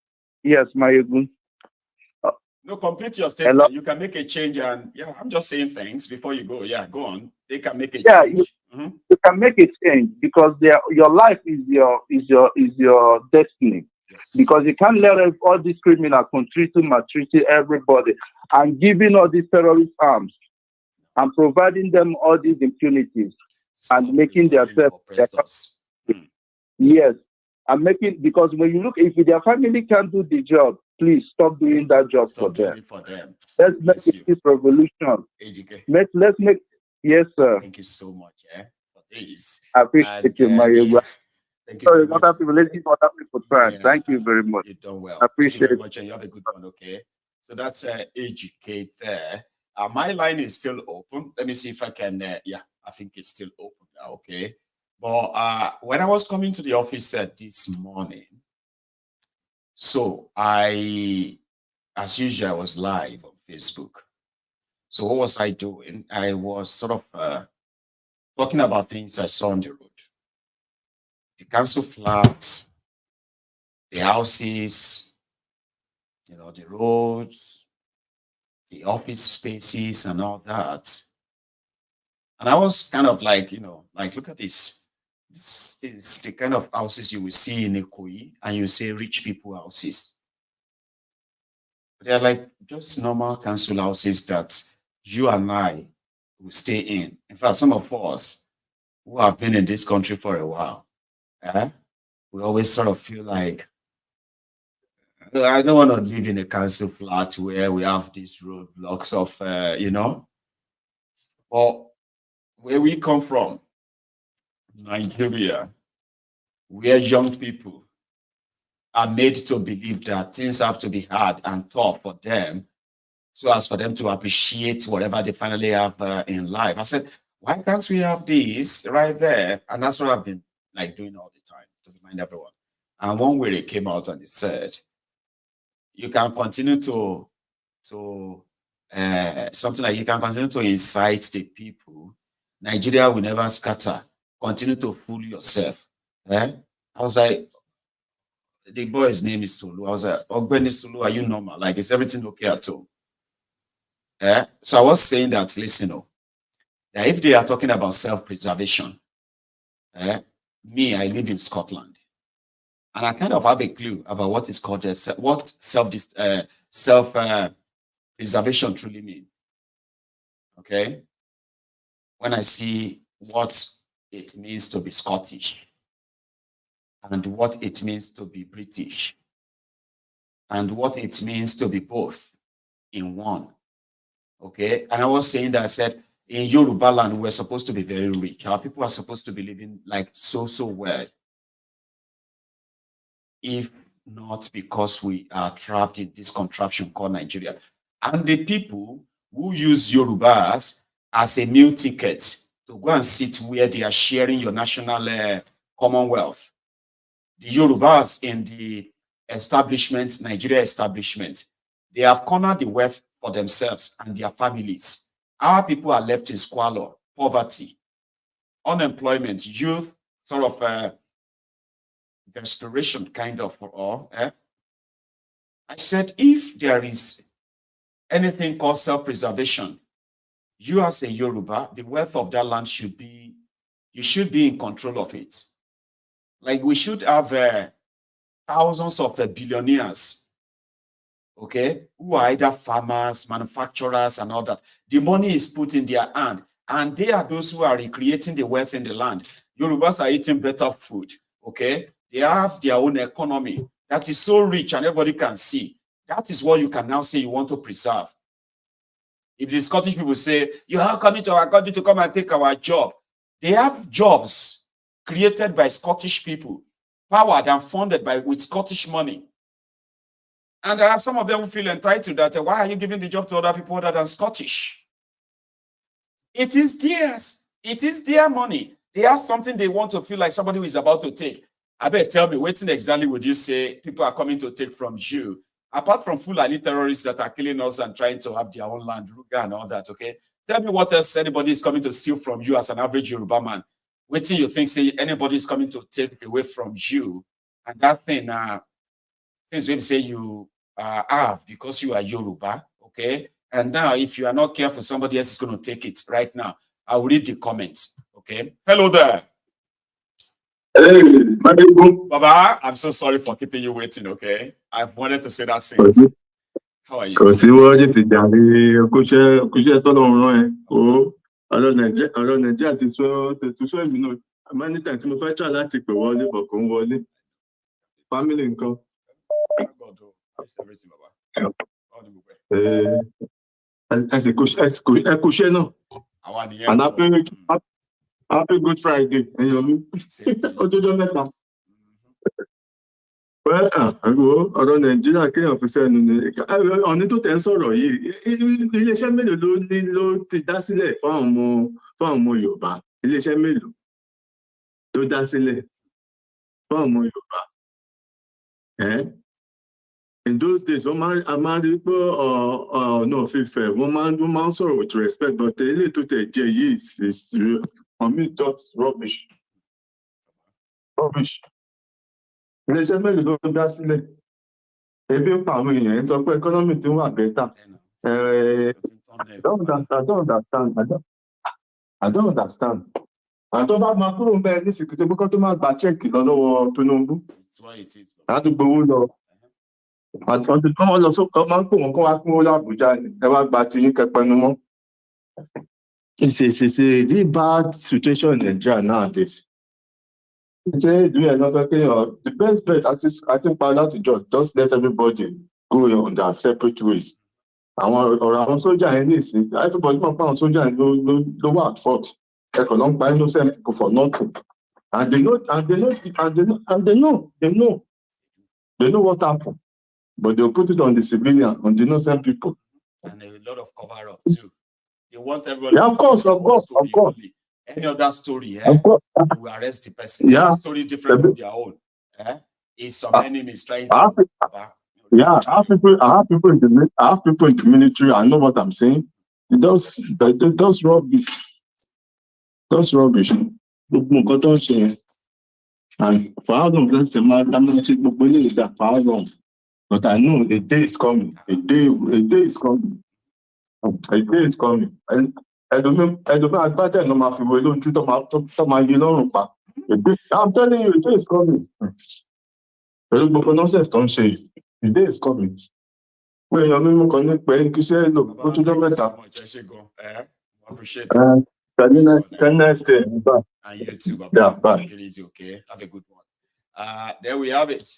Yes, Maiyegun. No, complete your statement. Hello? You can make a change, and I'm just saying things before you go. Yeah, go on. They can make a change. You can make a change because your life is your destiny. Yes. Because you can't let all these criminals maltreating everybody and giving all these terrorist arms and providing them all these impunities and making themselves. Yes, and because when you look, if their family can't do the job, please stop doing that job for them. Let's make this revolution. Let's make. Yes, sir. Thank you so much. For this. I appreciate you, Maiyegun. Thank you. Sorry, not happy. Let's give other people time. Thank you very much. You've done well. I appreciate it. Much, and you have a good one. Okay. So that's educate there. My line is still open. Let me see if I can. I think it's still open now. Okay. But when I was coming to the office this morning, so as usual, I was live on Facebook. So what was I doing? I was sort of talking about things I saw on the road. the council flats, the houses, you know, the roads, the office spaces and all that. And I was kind of like, you know, like, look at this. This is the kind of houses you will see in Ikoyi, and you say rich people houses. They're like just normal council houses that you and I will stay in. In fact, some of us who have been in this country for a while, we always sort of feel like, I don't want to live in a council flat where we have these roadblocks of, you know. But where we come from, Nigeria, where young people are made to believe that things have to be hard and tough for them, so as for them to appreciate whatever they finally have in life. I said, why can't we have this right there? And that's what I've been like doing all the time to remind everyone. And one way they came out and they said, you can continue to something like you can continue to incite the people. Nigeria will never scatter. Continue to fool yourself. I was like, the boy's name is Tolu. I was like, Ogbeni Tolu, are you normal? Like, is everything okay at all? So I was saying that, listen, that if they are talking about self-preservation, me, I live in Scotland, and I kind of have a clue about what is called what self-preservation truly means. Okay, when I see what it means to be Scottish, and what it means to be British, and what it means to be both in one. Okay, and I was saying that, I said, in Yoruba land, we're supposed to be very rich. Our people are supposed to be living like so well. If not because we are trapped in this contraption called Nigeria. And the people who use Yorubas as a meal ticket to go and sit where they are sharing your national commonwealth. The Yorubas in the establishment, Nigeria establishment, they have cornered the wealth for themselves and their families. Our people are left in squalor, poverty, unemployment, youth, sort of desperation kind of for all. I said, if there is anything called self-preservation, you as a Yoruba, the wealth of that land should be, you should be in control of it. Like, we should have thousands of billionaires, okay, who are either farmers, manufacturers, and all that. The money is put in their hand, and they are those who are recreating the wealth in the land. Yorubas are eating better food, okay? They have their own economy that is so rich and everybody can see. That is what you can now say you want to preserve. If the Scottish people say, you are coming to our country to come and take our job, they have jobs created by Scottish people, powered and funded with Scottish money. And there are some of them who feel entitled that, why are you giving the job to other people other than Scottish? It is theirs. It is their money. They have something they want to feel like somebody who is about to take. I bet, tell me, what exactly would you say people are coming to take from you? Apart from Fulani terrorists that are killing us and trying to have their own land, Ruga and all that, okay? Tell me what else anybody is coming to steal from you as an average Yoruba man. What do you think, say, anybody is coming to take away from you? And that thing, things we say you have because you are Yoruba, okay? And now, if you are not careful, somebody else is going to take it right now. I will read the comments, okay? Hello there. Hey, Maiyegun. Baba, I'm so sorry for keeping you waiting, okay? I've wanted to say that since. How are you? Kò sí wọ́ọ́dì ti jàre kúṣẹ́ tọ́lọ́run rán ẹ. Ọ̀rọ̀ Nàìjíríà ti sọ èmi náà. Àmọ́ níta tí mo fẹ́ try láti pè wọlé bọ̀ kò ń wọlé. Family nǹkan. Ẹ kúṣẹ́ náà. And happy Good Friday, ẹ̀yàn mi. Ọjọ́jọ́ mẹ́ta. Ọ̀rọ̀ Nàìjíríà kéèyàn fi sẹ́nu ni. Ọ̀ní tó tẹ̀ ń sọ̀rọ̀ yìí, iléeṣẹ́ mélòó ló ti dá sílẹ̀ fáwọn ọmọ Yorùbá? Iléeṣẹ́ mélòó ló dá sílẹ̀ fáwọn ọmọ Yorùbá? In those days, a máa rí pé ọ̀nà fífẹ̀, wọ́n máa ń sọ̀rọ̀ with respect, but eléyìí tó tẹ̀ jẹ́ yìí is for me just rubbish. rubbish. Iléeṣẹ́ mélòó ló dá sílẹ̀? Ebi ń pa àwọn èèyàn, ẹ̀ ń sọ pé economy ti ń wà better. I don't understand. I don't understand. Àtọ́ bá máa kúrò ń bẹ́ẹ̀ nísìkú tí kókó tó máa gba chẹ́ẹ̀kì lọ lọ́wọ́ Tinubu. Láti gbowó lọ. Àtúntò kọ́ wọ́n lọ sókè máa ń pè wọ́n kó wá kún owó l'Àbújá ni. Ẹ wá gba tiyín kẹpẹnu mọ́. It's a really bad situation in Nigeria nowadays. Say the best bet I think padà to just let everybody go on their separate ways. Àwọn sójà yẹn ní ìsìn, everybody mọ̀ pé àwọn sójà yẹn ló wà at fault. Ẹ̀kọ́ ló ń pa innocent people for nothing. And they know what happened. But they'll put it on the civilian, on the innocent people. And a lot of cover up too. They want everyone. Yeah, of course. Any other story, of course. They will arrest the person. Yeah. Any story different from their own. Is some enemies trying to. I have people in the military. I know what I'm saying. That's rubbish. That's rubbish. And for how long? That's the matter. I'm not saying that for how long. But I know a day is coming. A day is coming. A day is coming. And I don't know. I better no matter we don't do to I'm telling you, a day is coming. Nonsense don't say. The day is coming. When you're not connected, when you say look, go to the matter. Appreciate it. Can I stay? And you too, Baba. Yeah, bye. Okay. Have a good one. There we have it.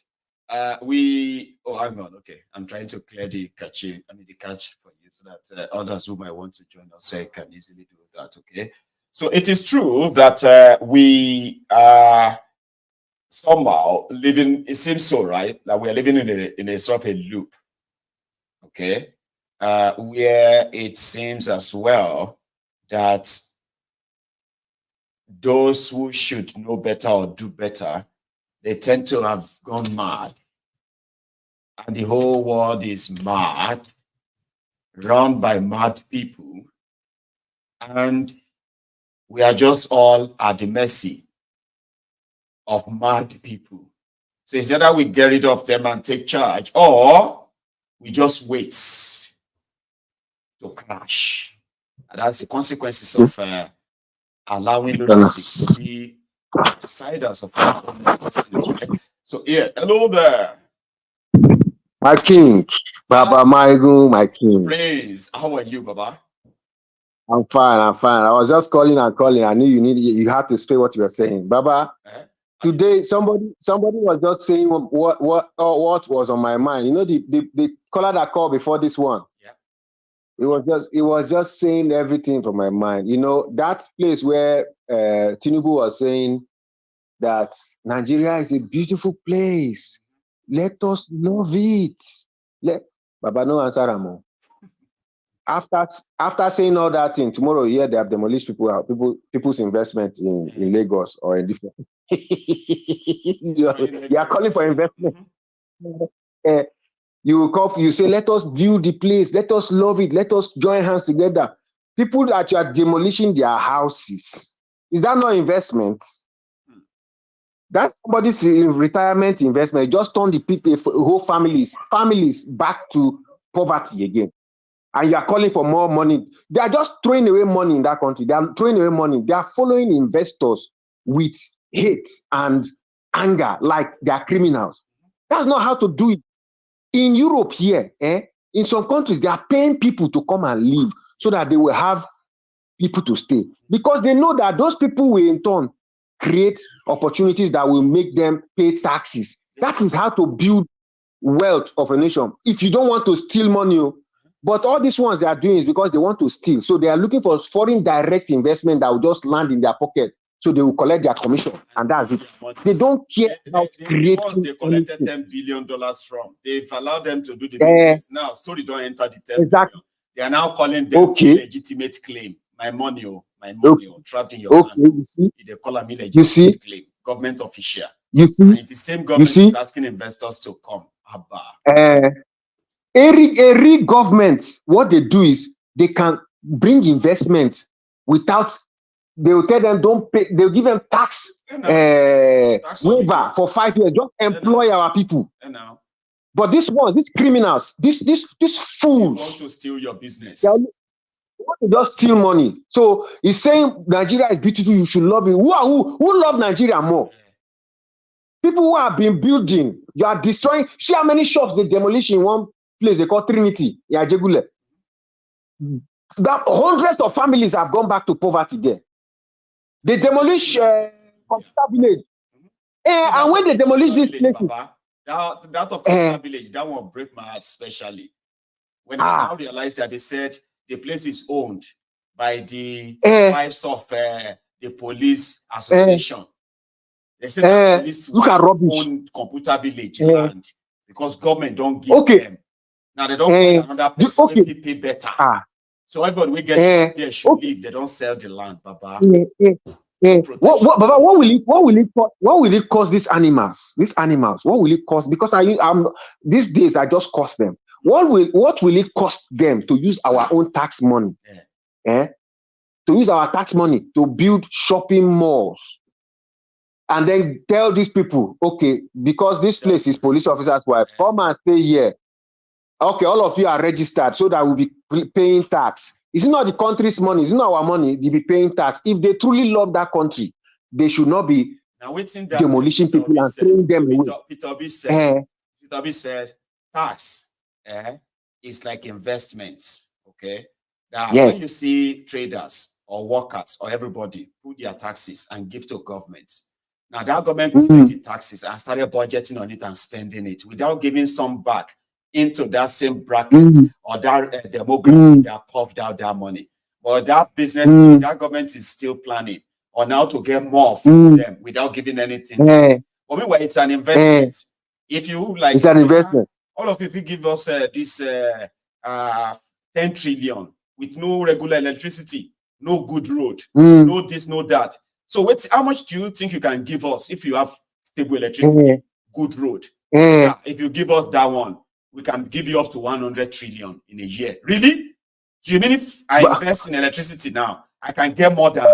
Hang on. Okay, I'm trying to clear the cache for you so that others who might want to join us can easily do that. Okay, so it is true that we are somehow living. It seems so, right? That we are living in a sort of a loop. Okay, where it seems as well that those who should know better or do better, they tend to have gone mad. And the whole world is mad, run by mad people. And we are just all at the mercy of mad people. So it's either we get rid of them and take charge, or we just wait to crash. And that's the consequences of allowing lunatics to be deciders of our own destinies, right? So yeah, hello there. My king, Baba Maiyegun, my king. Praise. How are you, Baba? I'm fine. I was just calling. I knew you had to say what you were saying. Baba, today somebody was just saying what was on my mind. You know, the caller that called before this one. Yeah. It was just saying everything from my mind. You know, that place where Tinubu was saying that Nigeria is a beautiful place. Let us love it. Baba, no answer, Ramon. After saying all that thing, tomorrow here they have demolished people's investment in Lagos or in different. You are calling for investment. You say, let us build the place, let us love it, let us join hands together. People that you are demolishing their houses, is that not investment? That's somebody's retirement investment. Just turn the people, whole families back to poverty again. And you are calling for more money. They are just throwing away money in that country. They are throwing away money. They are following investors with hate and anger like they are criminals. That's not how to do it. In Europe here, in some countries, they are paying people to come and live so that they will have people to stay. Because they know that those people will in turn create opportunities that will make them pay taxes. That is how to build wealth of a nation. If you don't want to steal money, but all these ones they are doing is because they want to steal. So they are looking for foreign direct investment that will just land in their pocket. So they will collect their commission, and that's it. They don't care about creating. Once they collected $10 billion from, they've allowed them to do the business. Now, story don't enter the 10 billion. They are now calling them illegitimate claim. My money, trapped in your hand. You see? They call them illegitimate claim. Government official. You see? And the same government is asking investors to come. A real government, what they do is they can bring investment without. They will tell them don't pay. They'll give them tax waiver for 5 years. Just employ our people. But these criminals, these fools, want to steal your business. They want to just steal money. So he's saying Nigeria is beautiful, you should love it. Who love Nigeria more? People who have been building, you are destroying. See how many shops they demolish in one place they call Trinity, Yajegule. That hundreds of families have gone back to poverty there. They demolish Computer Village. And when they demolish this place, that of Computer Village, that one break my heart especially. When I now realized that they said the place is owned by the wives of the police association. They said that police own Computer Village land because government don't give them. Now they don't find another place where they pay better. So everybody we get there should leave. They don't sell the land, Baba. Baba, what will it cost these animals? What will it cost? Because these days I just cost them. What will it cost them to use our own tax money? To use our tax money to build shopping malls, and then tell these people, okay, because this place is police officers' wife, come and stay here. Okay, all of you are registered so that we'll be paying tax. It's not the country's money, it's not our money, they'll be paying tax. If they truly love that country, they should not be demolishing people and throwing them away. Peter B said, tax is like investments, okay? Now, when you see traders or workers or everybody put their taxes and give to government, now that government paid the taxes and started budgeting on it and spending it without giving some back into that same bracket or that demographic that carved out that money. But that business, that government is still planning on how to get more from them without giving anything. But meanwhile, it's an investment. If you like, it's an investment. All of you give us this 10 trillion with no regular electricity, no good road, no this, no that. So how much do you think you can give us if you have stable electricity, good road? So if you give us that one, we can give you up to 100 trillion in a year. Really? Do you mean if I invest in electricity now, I can get more than?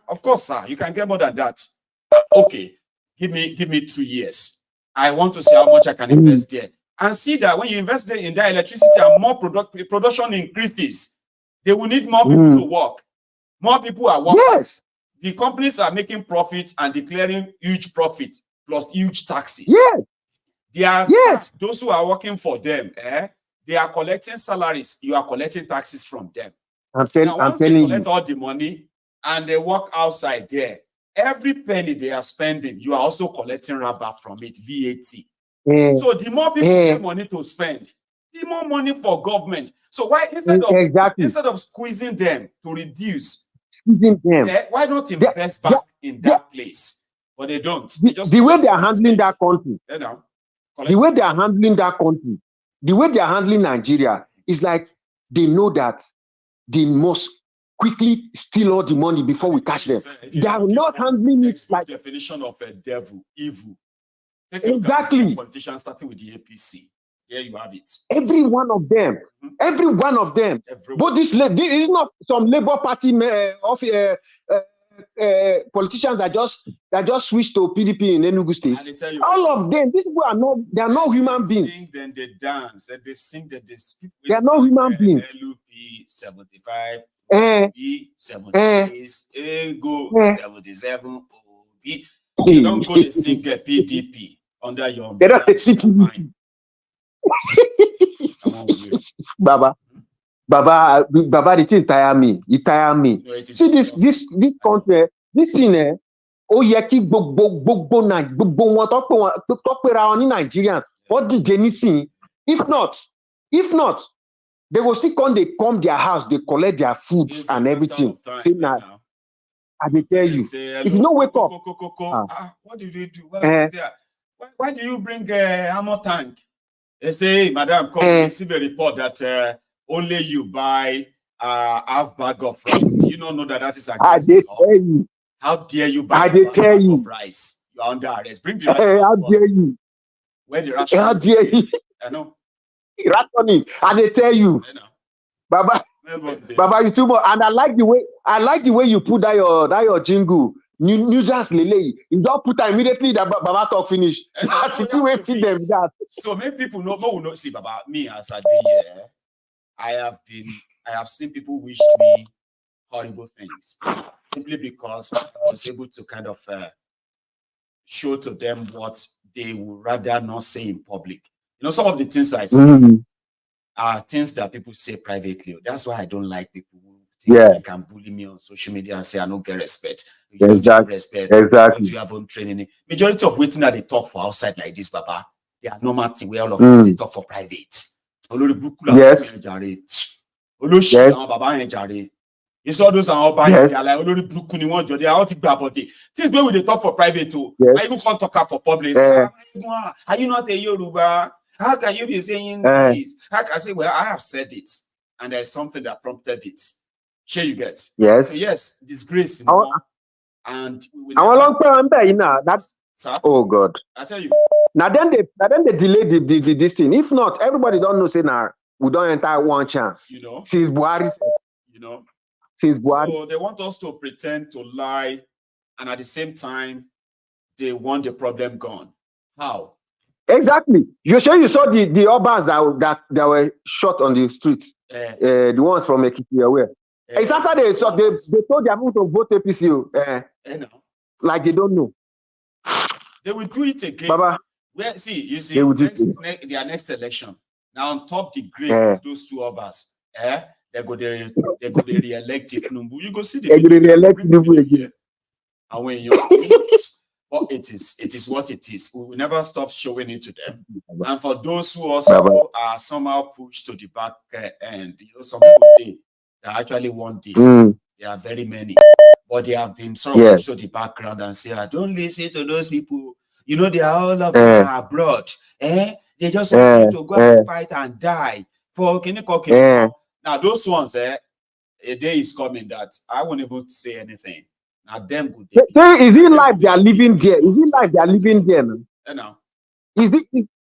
Of course, sir, you can get more than that. Okay, give me 2 years. I want to see how much I can invest there. And see that when you invest there in that electricity and more production increases, they will need more people to work. More people are working. Yes. The companies are making profit and declaring huge profit plus huge taxes. Yes. They are those who are working for them. They are collecting salaries. You are collecting taxes from them. Now, once they collect all the money and they work outside there, every penny they are spending, you are also collecting back from it, VAT. So the more people get money to spend, the more money for government. So why instead of squeezing them to reduce, why not invest back in that place? But they don't. The way they are handling that country, the way they are handling that country, the way they are handling Nigeria is like they know that they must quickly steal all the money before we catch them. They are not handling it like definition of a devil, evil. Exactly. Politicians starting with the APC. There you have it. Every one of them. Every one of them. But this is not some Labour Party politicians that just switched to PDP in Enugu State. All of them. These people are not human beings. They sing, then they dance, and they sing, then they speak. They are not human beings. LUP 75, B 76, Go 77, OB. They don't go to sing PDP under your umbrella. They don't sing PDP. Baba, the thing tire me. It tire me. No, see this country, this thing, oh yeah, keep gbogbo wọn talk around in Nigerians. What did Jenny see? If not, they will still come their house, they collect their food and everything. Now, I will tell you, if you don't wake up, what did you do? Why do you bring a hammer tank? They say, hey, madam, come receive a report that only you buy half bag of rice. Do you not know that is against the law? How dare you buy half bag of rice? You are under arrest. Bring the rice. How dare you? Where the ration? How dare you? I know. Rationing. I they tell you, Baba, you too much. And I like the way you put that your jingle. nuisance lele. You don't put her immediately that Baba talk finish. That's two way feed them that. So many people will not see Baba. Me as a day, I have seen people wish me horrible things simply because I was able to kind of show to them what they would rather not say in public. You know, some of the things I say are things that people say privately. That's why I don't like people who think they can bully me on social media and say I don't get respect. You don't have respect. Exactly. You have own training. Majority of waiting that they talk for outside like this, Baba, they are normal thing where all of us they talk for private. Yes. You saw those are buying, they are like only Brooklyn one they are all to grab body. Things where we talk for private too. I even can't talk up for public. Are you not a Yoruba? How can you be saying this? How can I say, well, I have said it, and there's something that prompted it. Sure, you get. Yes. So yes, disgrace. And we oh God. I tell you. Now then they delay this thing. If not, everybody don't know say now we don't enter one chance. You know. Since Buhari. You know. Since Buhari. So they want us to pretend to lie, and at the same time, they want the problem gone. How? Exactly. You sure you saw the Obas that were shot on the street? The ones from Ekiti aware. It's after they told their people to vote APC. Like they don't know. They will do it again. Baba. Where you see their next election. Now on top the grave of those two Obas, they go re-elect Tinubu. You go see the re-elect Tinubu again. And when you but it is what it is. We will never stop showing it to them. And for those who also are somehow pushed to the back end, you know, some people they actually want this. There are very many, but they have been sort of pushed to the background and say, don't listen to those people. You know, they are all of them abroad. They just want to go and fight and die for Kiniko. Now those ones, a day is coming that I won't able to say anything. Now them good. Is it life they are living there? Is it life they are living there? No.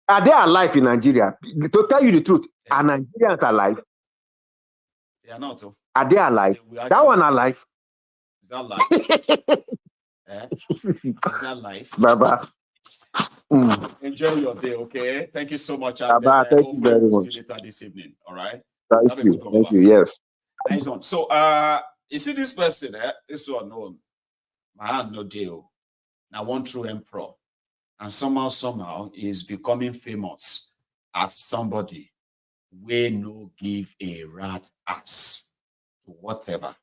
Are they alive in Nigeria? To tell you the truth, are Nigerians alive? They are not. Are they alive? That one alive. Is that life? Is that life? Baba. Enjoy your day, okay? Thank you so much. Baba, thank you very much. See you later this evening. All right. Thank you. Thank you. Yes. Nice one. So you see this person, this one my hand no deal. Now one true emperor. And somehow is becoming famous as somebody we no give a rat ass to whatever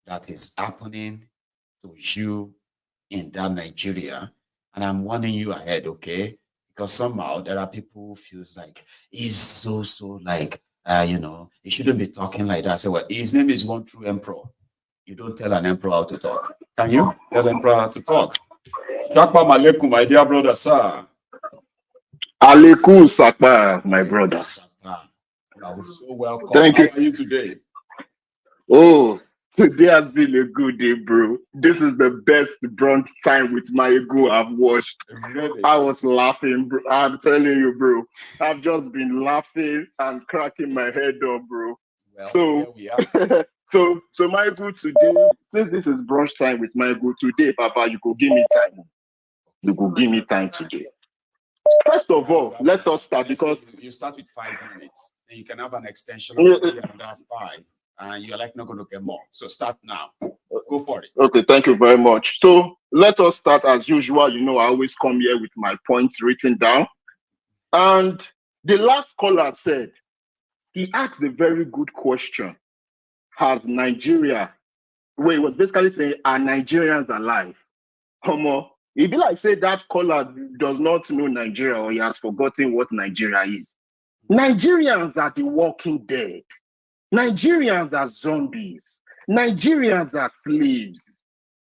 that is happening to you in that Nigeria. And I'm warning you ahead, okay? Because somehow there are people who feels like he's so like you know, he shouldn't be talking like that. So well, his name is one true emperor. You don't tell an emperor how to talk. Can you tell the emperor how to talk? Shakma alaikum, my dear brother, sir. Alaikum Sakpa, my brother. You're so welcome. Thank you. How are you today? Oh, today has been a good day, bro. This is the best brunch time with Maiyegun I've watched. Really? I was laughing, bro. I'm telling you, bro. I've just been laughing and cracking my head up, bro. Well, so, here we are. so Maiyegun today, since this is brunch time with Maiyegun today, Papa, you go give me time. You go give me time today. First of all, let us start because you start with 5 minutes, and you can have an extension of maybe another 5, and you're like not going to get more. So start now. Go for it. Okay, thank you very much. So let us start as usual. You know, I always come here with my points written down. And the last caller said, he asked a very good question. Has Nigeria, well, he was basically saying, are Nigerians alive? Homo. It'd be like say that caller does not know Nigeria or he has forgotten what Nigeria is. Nigerians are the walking dead. Nigerians are zombies. Nigerians are slaves.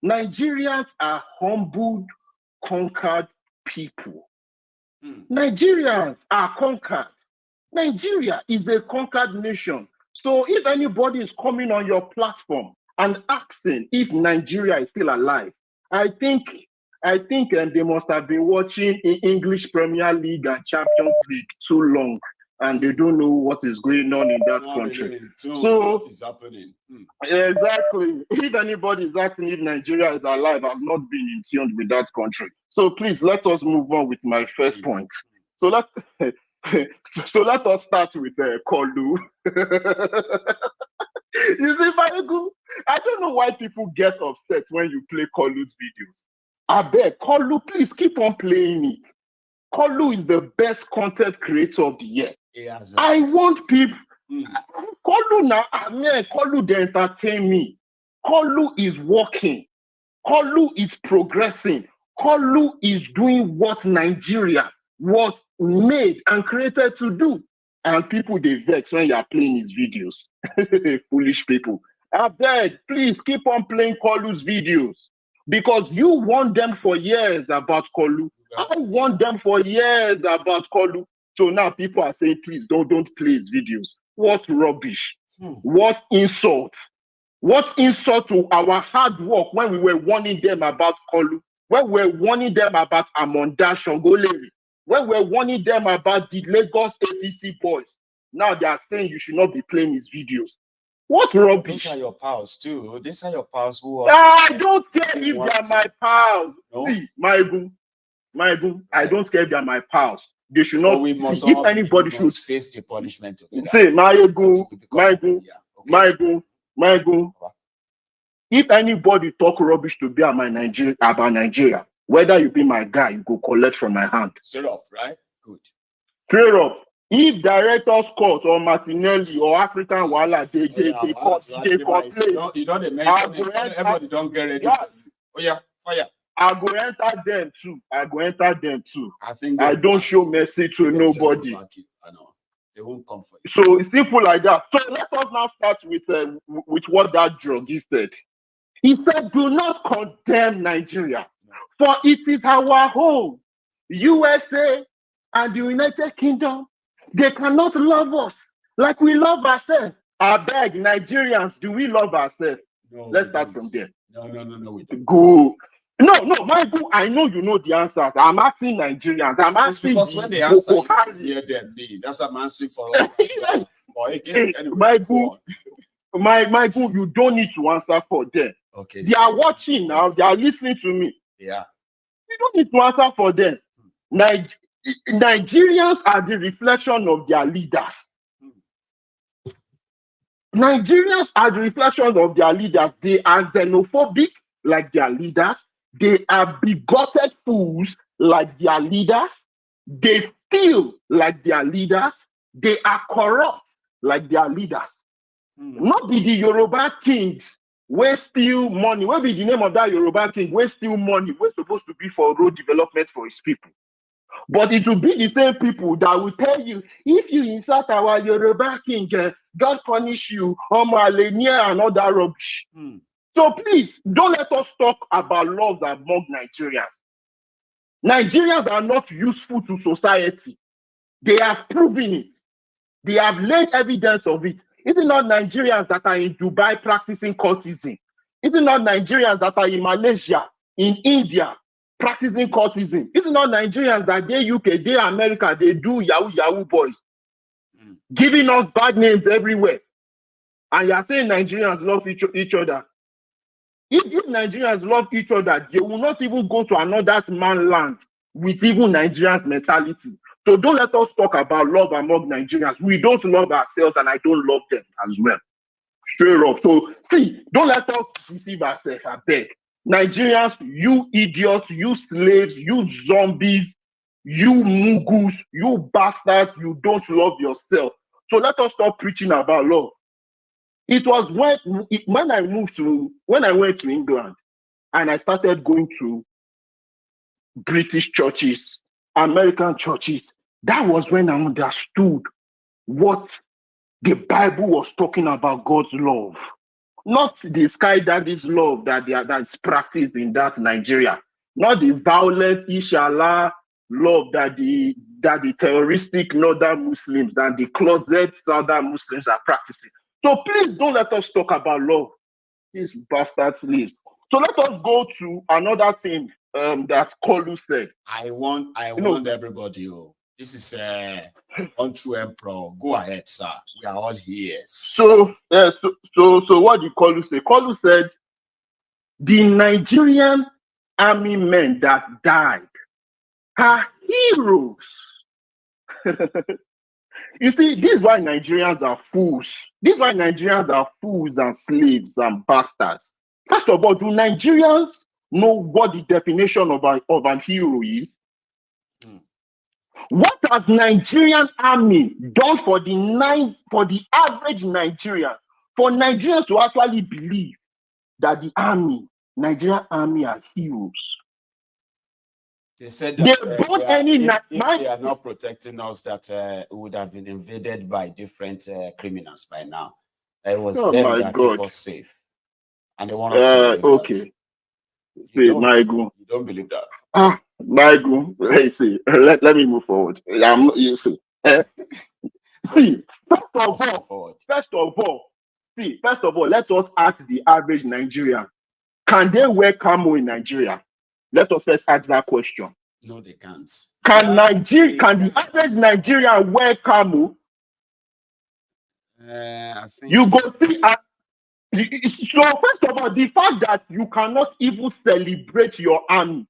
Nigerians are humbled, conquered people. Nigerians are conquered. Nigeria is a conquered nation. So if anybody is coming on your platform and asking if Nigeria is still alive, I think they must have been watching in English Premier League and Champions League too long and they don't know what is going on in that country. So what is happening? Exactly. If anybody is asking if Nigeria is alive, I've not been in tune with that country. So please let us move on with my first point. So let us start with Kolu. You see, Maiyegun, I don't know why people get upset when you play Kolu's videos. I beg, Kolu, please keep on playing it. Kolu is the best content creator of the year. I want people. Kolu now, Kolu they entertain me. Kolu is working. Kolu is progressing. Kolu is doing what Nigeria was made and created to do. And people they vex when you are playing his videos. Foolish people. I beg, please keep on playing Kolu's videos. Because you want them for years about Kolu. I want them for years about Kolu. So now people are saying, please don't play his videos. What rubbish. What insult. What insult to our hard work when we were warning them about Kolu. When we were warning them about Amonda Shangoleri. When we were warning them about the Lagos APC boys. Now they are saying you should not be playing his videos. What rubbish. Those are your pals too. These are your pals who are. I don't care if they are my pals. No? See, Maiyegun, I don't care if they are my pals. They should not. We must if anybody should face the punishment. Say, Maiyegun. If anybody talk rubbish to be about Nigeria, whether you be my guy, you go collect from my hand. Straight up, right? Good. Straight up. If Director's Court or Martinelli or African Wala, they complain. You don't everybody don't get ready. Yeah. Oh yeah, fire. I go enter them too. I don't show mercy to nobody. I know. They won't come for you. So it's simple like that. So let us now start with what that druggist said. He said, do not condemn Nigeria, for it is our home. USA and the United Kingdom, they cannot love us like we love ourselves. I beg, Nigerians, do we love ourselves? No, let's start from there. No, we don't. Go. No, Maiyegun, I know you know the answers. I'm asking Nigerians. I'm asking because when they answer, you hear them. That's what I'm answering for. Maiyegun, you don't need to answer for them. Okay. They are watching now. They are listening to me. Yeah. You don't need to answer for them. Nigerians are the reflection of their leaders. Nigerians are the reflection of their leaders. They are xenophobic like their leaders. They are bigoted fools like their leaders. They steal like their leaders. They are corrupt like their leaders. Not be the Yoruba kings where steal money. What be the name of that Yoruba king where steal money? We're supposed to be for road development for his people. But it will be the same people that will tell you, if you insult our Yoruba king, God punish you, Omalenia and all that rubbish. So please, don't let us talk about love among Nigerians. Nigerians are not useful to society. They have proven it. They have laid evidence of it. Is it not Nigerians that are in Dubai practicing courtesan? Is it not Nigerians that are in Malaysia, in India, practicing courtesan? Is it not Nigerians that they UK, they America, they do Yahoo boys, giving us bad names everywhere? And you are saying Nigerians love each other. If Nigerians love each other, they will not even go to another man's land with even Nigerians' mentality. So don't let us talk about love among Nigerians. We don't love ourselves, and I don't love them as well. Straight up. So see, don't let us deceive ourselves, I beg. Nigerians, you idiots, you slaves, you zombies, you mugus, you bastards, you don't love yourself. So let us stop preaching about love. It was when I went to England and I started going to British churches, American churches, that was when I understood what the Bible was talking about God's love. Not the sky daddy's love that's practiced in that Nigeria. Not the violent inshallah love that the terroristic northern Muslims and the closet southern Muslims are practicing. So please don't let us talk about love. These bastard slaves. So let us go to another thing that Kolu said. I want everybody. This is On true emperor. Go ahead, sir. We are all here. So, so what did Kolu say? Kolu said the Nigerian army men that died are heroes. You see, this is why Nigerians are fools. This is why Nigerians are fools and slaves and bastards. First of all, do Nigerians know what the definition of an hero is? What has Nigerian army done for the average Nigerian? For Nigerians to actually believe that the Nigerian army are heroes. They said that if they are not protecting us, that we would have been invaded by different criminals by now. It was them that kept us safe. And they want us to believe okay. that. See, Maiyegun. You don't believe that? Maiyegun, let me move forward. You see. See, first of all, let us ask the average Nigerian. Can they wear camo in Nigeria? Let us first ask that question. No, they can't. Can the average Nigerian wear camo? I think you go see. So first of all, the fact that you cannot even celebrate your army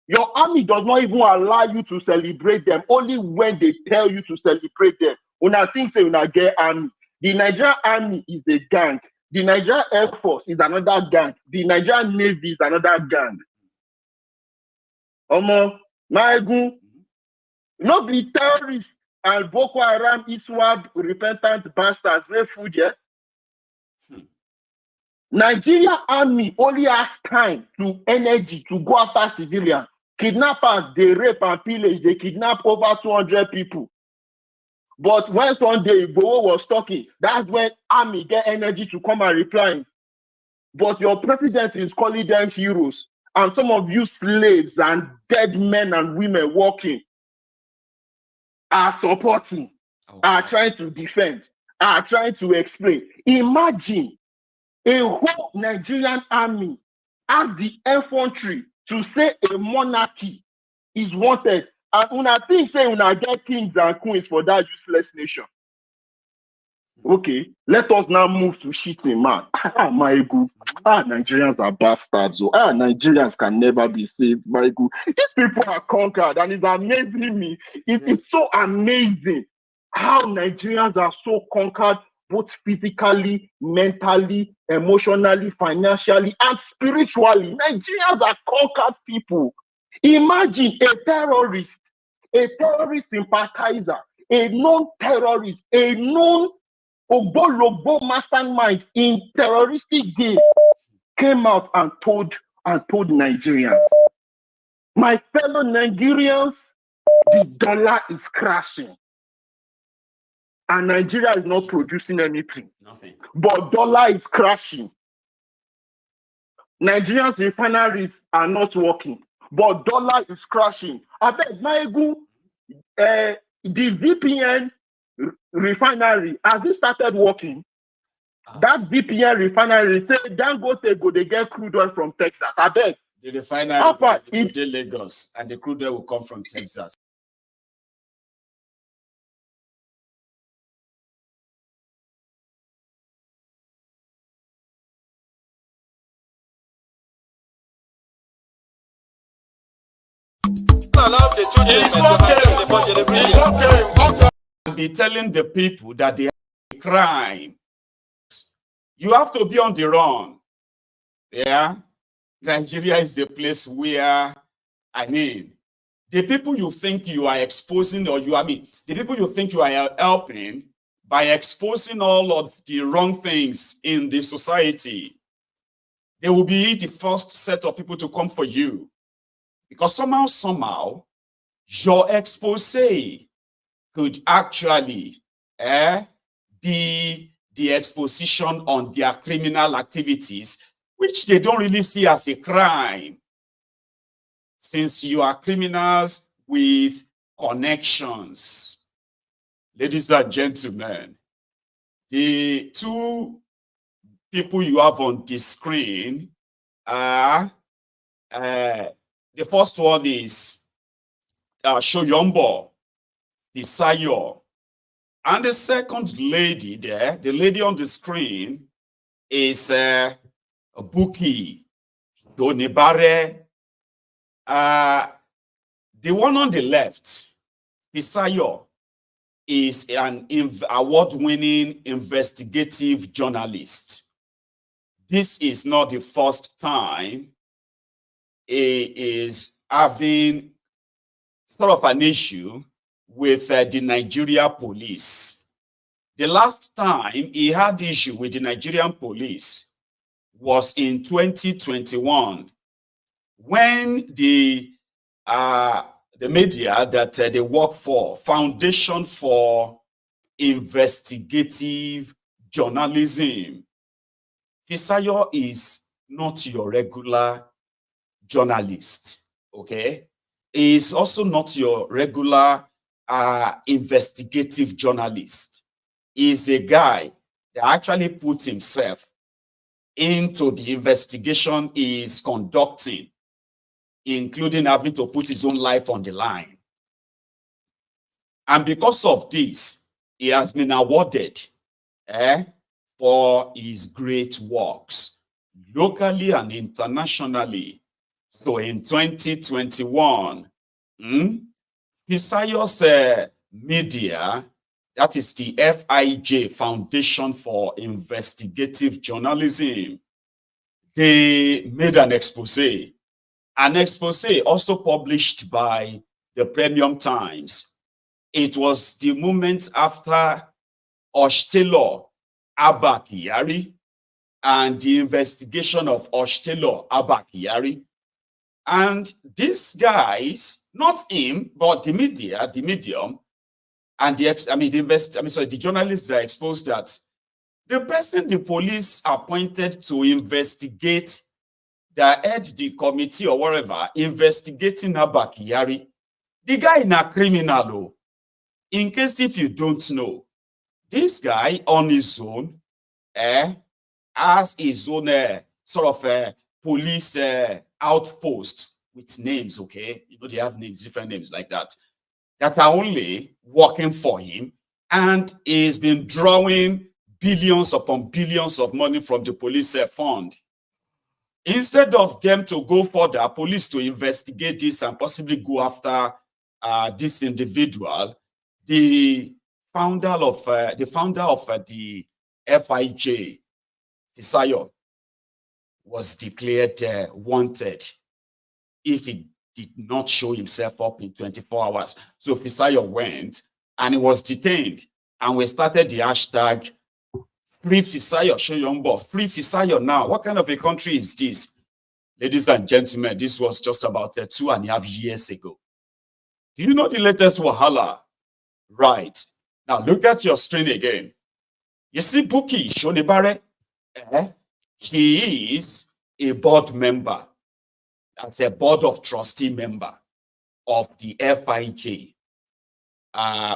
does not even allow you to celebrate them. Only when they tell you to celebrate them. When I think say when I get army, the Nigerian army is a gang. The Nigerian Air Force is another gang. The Nigerian Navy is another gang. Maiyegun, no be terrorists and Boko Haram, ISWAP, repentant bastards, wey food here. Nigeria army only has time to energy to go after civilians. Kidnappers, they rape and pillage, they kidnap over 200 people. But when Sunday Igboho was talking, that's when army get energy to come and reply. But your president is calling them heroes. And some of you slaves and dead men and women walking are supporting, are trying to defend, are trying to explain. Imagine a whole Nigerian army as the infantry to say a monarchy is wanted. And una think say una get kings and queens for that useless nation. Okay, let us now move to shitting, man. Maiyegun. Nigerians are bastards. Nigerians can never be saved, Maiyegun. These people are conquered, and it's amazing me. It's so amazing how Nigerians are so conquered, both physically, mentally, emotionally, financially, and spiritually. Nigerians are conquered people. Imagine a terrorist sympathizer, a known terrorist, a known Ogbologbo mastermind in terroristic game came out and told Nigerians, my fellow Nigerians, the dollar is crashing. And Nigeria is not producing anything. Nothing. But dollar is crashing. Nigerians refineries are not working. But dollar is crashing. I bet Maiyegun, the VPN refinery, has it started working? That VPN refinery say Dangote go they get crude oil from Texas. I bet. The refinery will go to Lagos and the crude oil will come from Texas. And be telling the people that they are crime. You have to be on the run. Yeah. Nigeria is a place where, the people you think you are exposing, the people you think you are helping by exposing all of the wrong things in the society, they will be the first set of people to come for you. Because somehow, your expose could actually be the exposition on their criminal activities, which they don't really see as a crime, since you are criminals with connections. Ladies and gentlemen, the two people you have on the screen are, the first one is Shoyombo Bisayo. And the second lady there, the lady on the screen, is Buki Donibare. The one on the left, Fisayo, is an award-winning investigative journalist. This is not the first time he is having sort of an issue with the Nigeria police. The last time he had issue with the Nigerian police was in 2021, when the media that they work for, Foundation for Investigative Journalism. Fisayo is not your regular journalist, okay? He is also not your regular investigative journalist. He is a guy that actually put himself into the investigation he is conducting, including having to put his own life on the line. And because of this, he has been awarded for his great works, locally and internationally. So in 2021, Fisayo's media, that is the FIJ, Foundation for Investigative Journalism, they made an expose also published by the Premium Times. It was the moment after Oshtaylor Abba Kyari and the investigation of Oshtaylor Abba Kyari. And these guys, not him, but the media, the medium, and the journalists are exposed that the person the police appointed to investigate, that head the committee or whatever, investigating Abba Kyari, the guy is a criminal. In case if you don't know, this guy on his own has his own sort of police outpost with names, okay? You know, they have names, different names like that are only working for him, and he's been drawing billions upon billions of money from the police fund. Instead of them to go further, police to investigate this and possibly go after this individual, the founder of the FIJ, Fisayo, was declared wanted if he did not show himself up in 24 hours. So Fisayo went and he was detained, and we started the hashtag Free Fisayo Shoyombo. Free Fisayo now. What kind of a country is this? Ladies and gentlemen, this was just about 2.5 years ago. Do you know the latest Wahala? Right. Now look at your screen again. You see Buki Shonibare? She is a board member. That's a board of trustee member of the FIJ,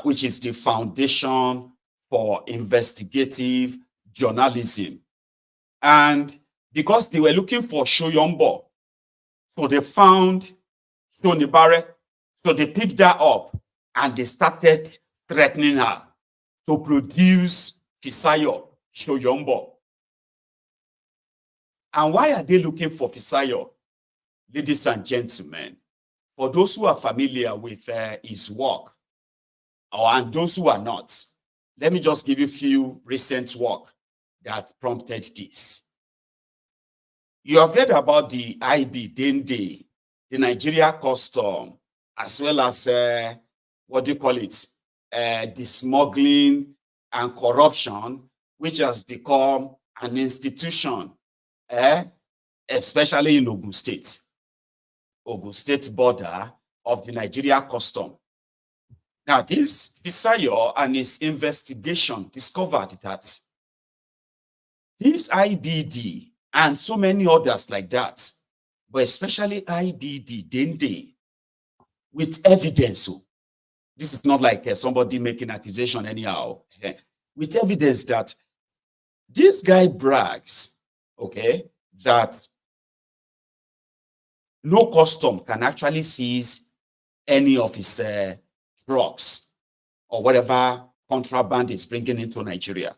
which is the Foundation for Investigative Journalism. And because they were looking for Shoyombo, so they found Shonibare, so they picked her up and they started threatening her to produce Fisayo Shoyombo. And why are they looking for Fisayo? Ladies and gentlemen, for those who are familiar with his work, and those who are not, let me just give you a few recent work that prompted this. You have heard about the IB Dende, the Nigeria Custom, as well as, what do you call it, the smuggling and corruption, which has become an institution, especially in Ogun State border of the Nigeria Custom. Now, this Fisayo and his investigation discovered that this IBD and so many others like that, but especially IBD Dende, with evidence. So this is not like somebody making accusation anyhow. With evidence that this guy brags, okay, that no custom can actually seize any of his drugs or whatever contraband is bringing into Nigeria.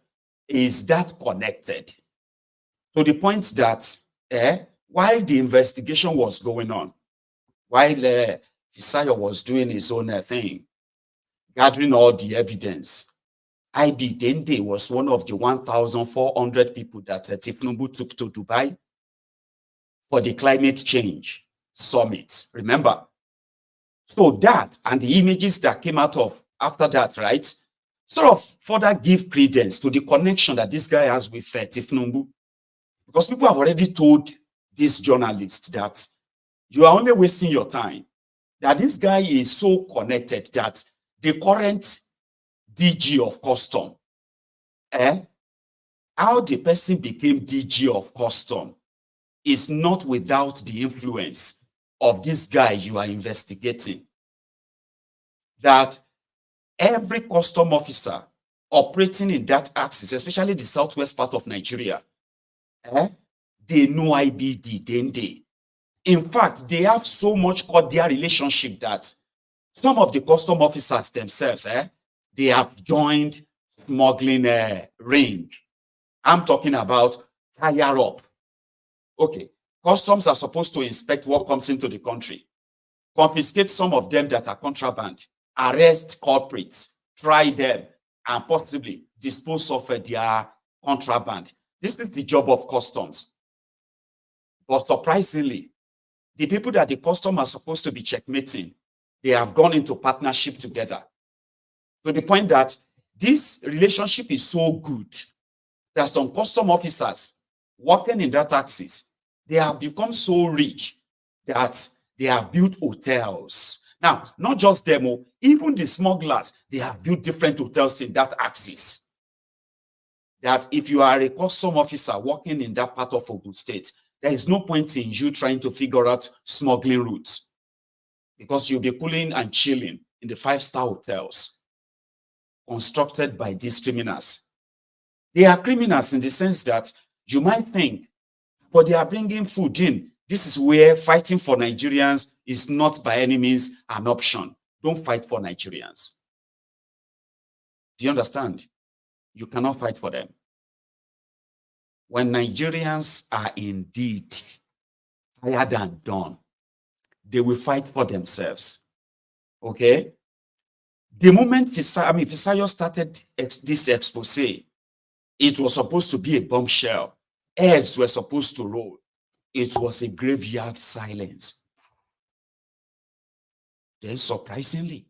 Is that connected? To the point that while the investigation was going on, while Fisayo was doing his own thing, gathering all the evidence, IB Dende was one of the 1,400 people that Tinubu took to Dubai for the climate change summit. Remember? So that and the images that came out of after that, right, sort of further give credence to the connection that this guy has with Tinubu. Because people have already told this journalist that you are only wasting your time, that this guy is so connected that the current DG of custom, how the person became DG of custom is not without the influence of this guy you are investigating. That every custom officer operating in that axis, especially the southwest part of Nigeria, they know IBD, Dende. In fact, they have so much cordial relationship that some of the custom officers themselves, they have joined smuggling ring. I'm talking about higher up. Okay, customs are supposed to inspect what comes into the country, confiscate some of them that are contraband, arrest culprits, try them, and possibly dispose of their contraband. This is the job of customs. But surprisingly, the people that the custom are supposed to be checkmating, they have gone into partnership together. To the point that this relationship is so good that some custom officers working in that axis, they have become so rich that they have built hotels. Now, not just them, even the smugglers, they have built different hotels in that axis. That if you are a custom officer working in that part of Ogun State, there is no point in you trying to figure out smuggling routes, because you'll be cooling and chilling in the 5-star hotels constructed by these criminals. They are criminals in the sense that you might think, but they are bringing food in. This is where fighting for Nigerians is not by any means an option. Don't fight for Nigerians. Do you understand? You cannot fight for them. When Nigerians are indeed tired and done, they will fight for themselves. Okay? The moment Fisayo started this expose, it was supposed to be a bombshell. Heads were supposed to roll. It was a graveyard silence. Then surprisingly,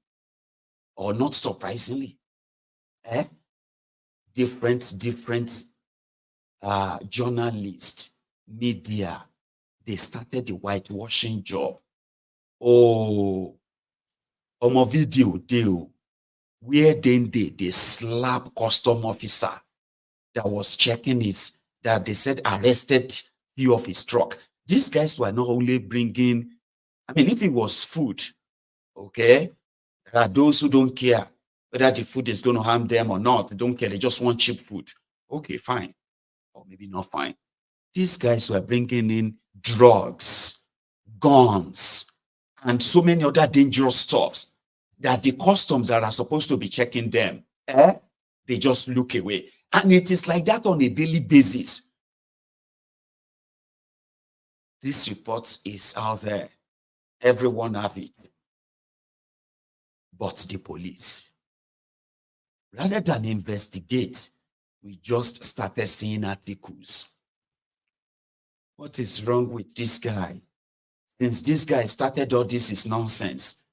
or not surprisingly, different journalists, media, they started the whitewashing job. Oh, on a video deal where then they slap custom officer that was checking his, that they said arrested few of his truck. These guys were not only bringing, I mean, if it was food, okay, there are those who don't care whether the food is going to harm them or not. They don't care. They just want cheap food. Okay, fine. Or maybe not fine. These guys were bringing in drugs, guns, and so many other dangerous stuffs that the customs that are supposed to be checking them, they just look away. And it is like that on a daily basis. This report is out there. Everyone have it. But the police, rather than investigate, we just started seeing articles. What is wrong with this guy? Since this guy started all this is nonsense.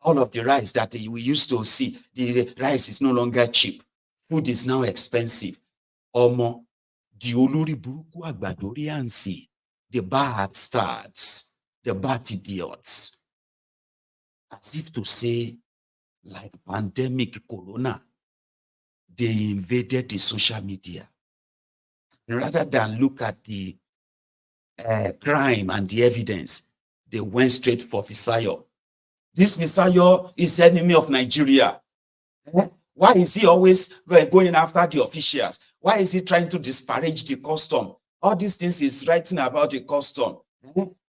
All of the rice that we used to see, the rice is no longer cheap. Food is now expensive. Omo, the olori buruku agbadori ansi, the bad starts, the bad idiots. As if to say, like pandemic corona, they invaded the social media. Rather than look at the crime and the evidence, they went straight for Fisayo. This Fisayo is enemy of Nigeria. Why is he always going after the officials? Why is he trying to disparage the custom? All these things he's writing about the custom.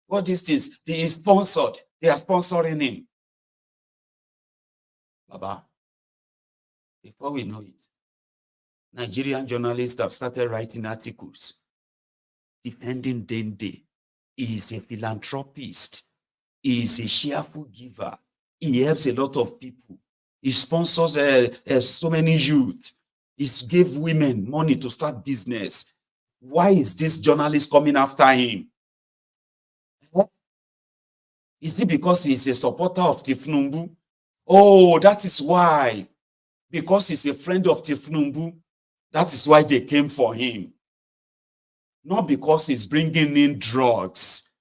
All these things, they are sponsored. They are sponsoring him. Baba, Before we know it, Nigerian journalists have started writing articles defending Dende. He is a philanthropist. He is a cheerful giver. He helps a lot of people. He sponsors so many youth. He gave women money to start business. Why is this journalist coming after him? Is it because he is a supporter of Tinubu? Oh, that is why. Because he's a friend of Tinubu, that is why they came for him. Not because he's bringing in drugs.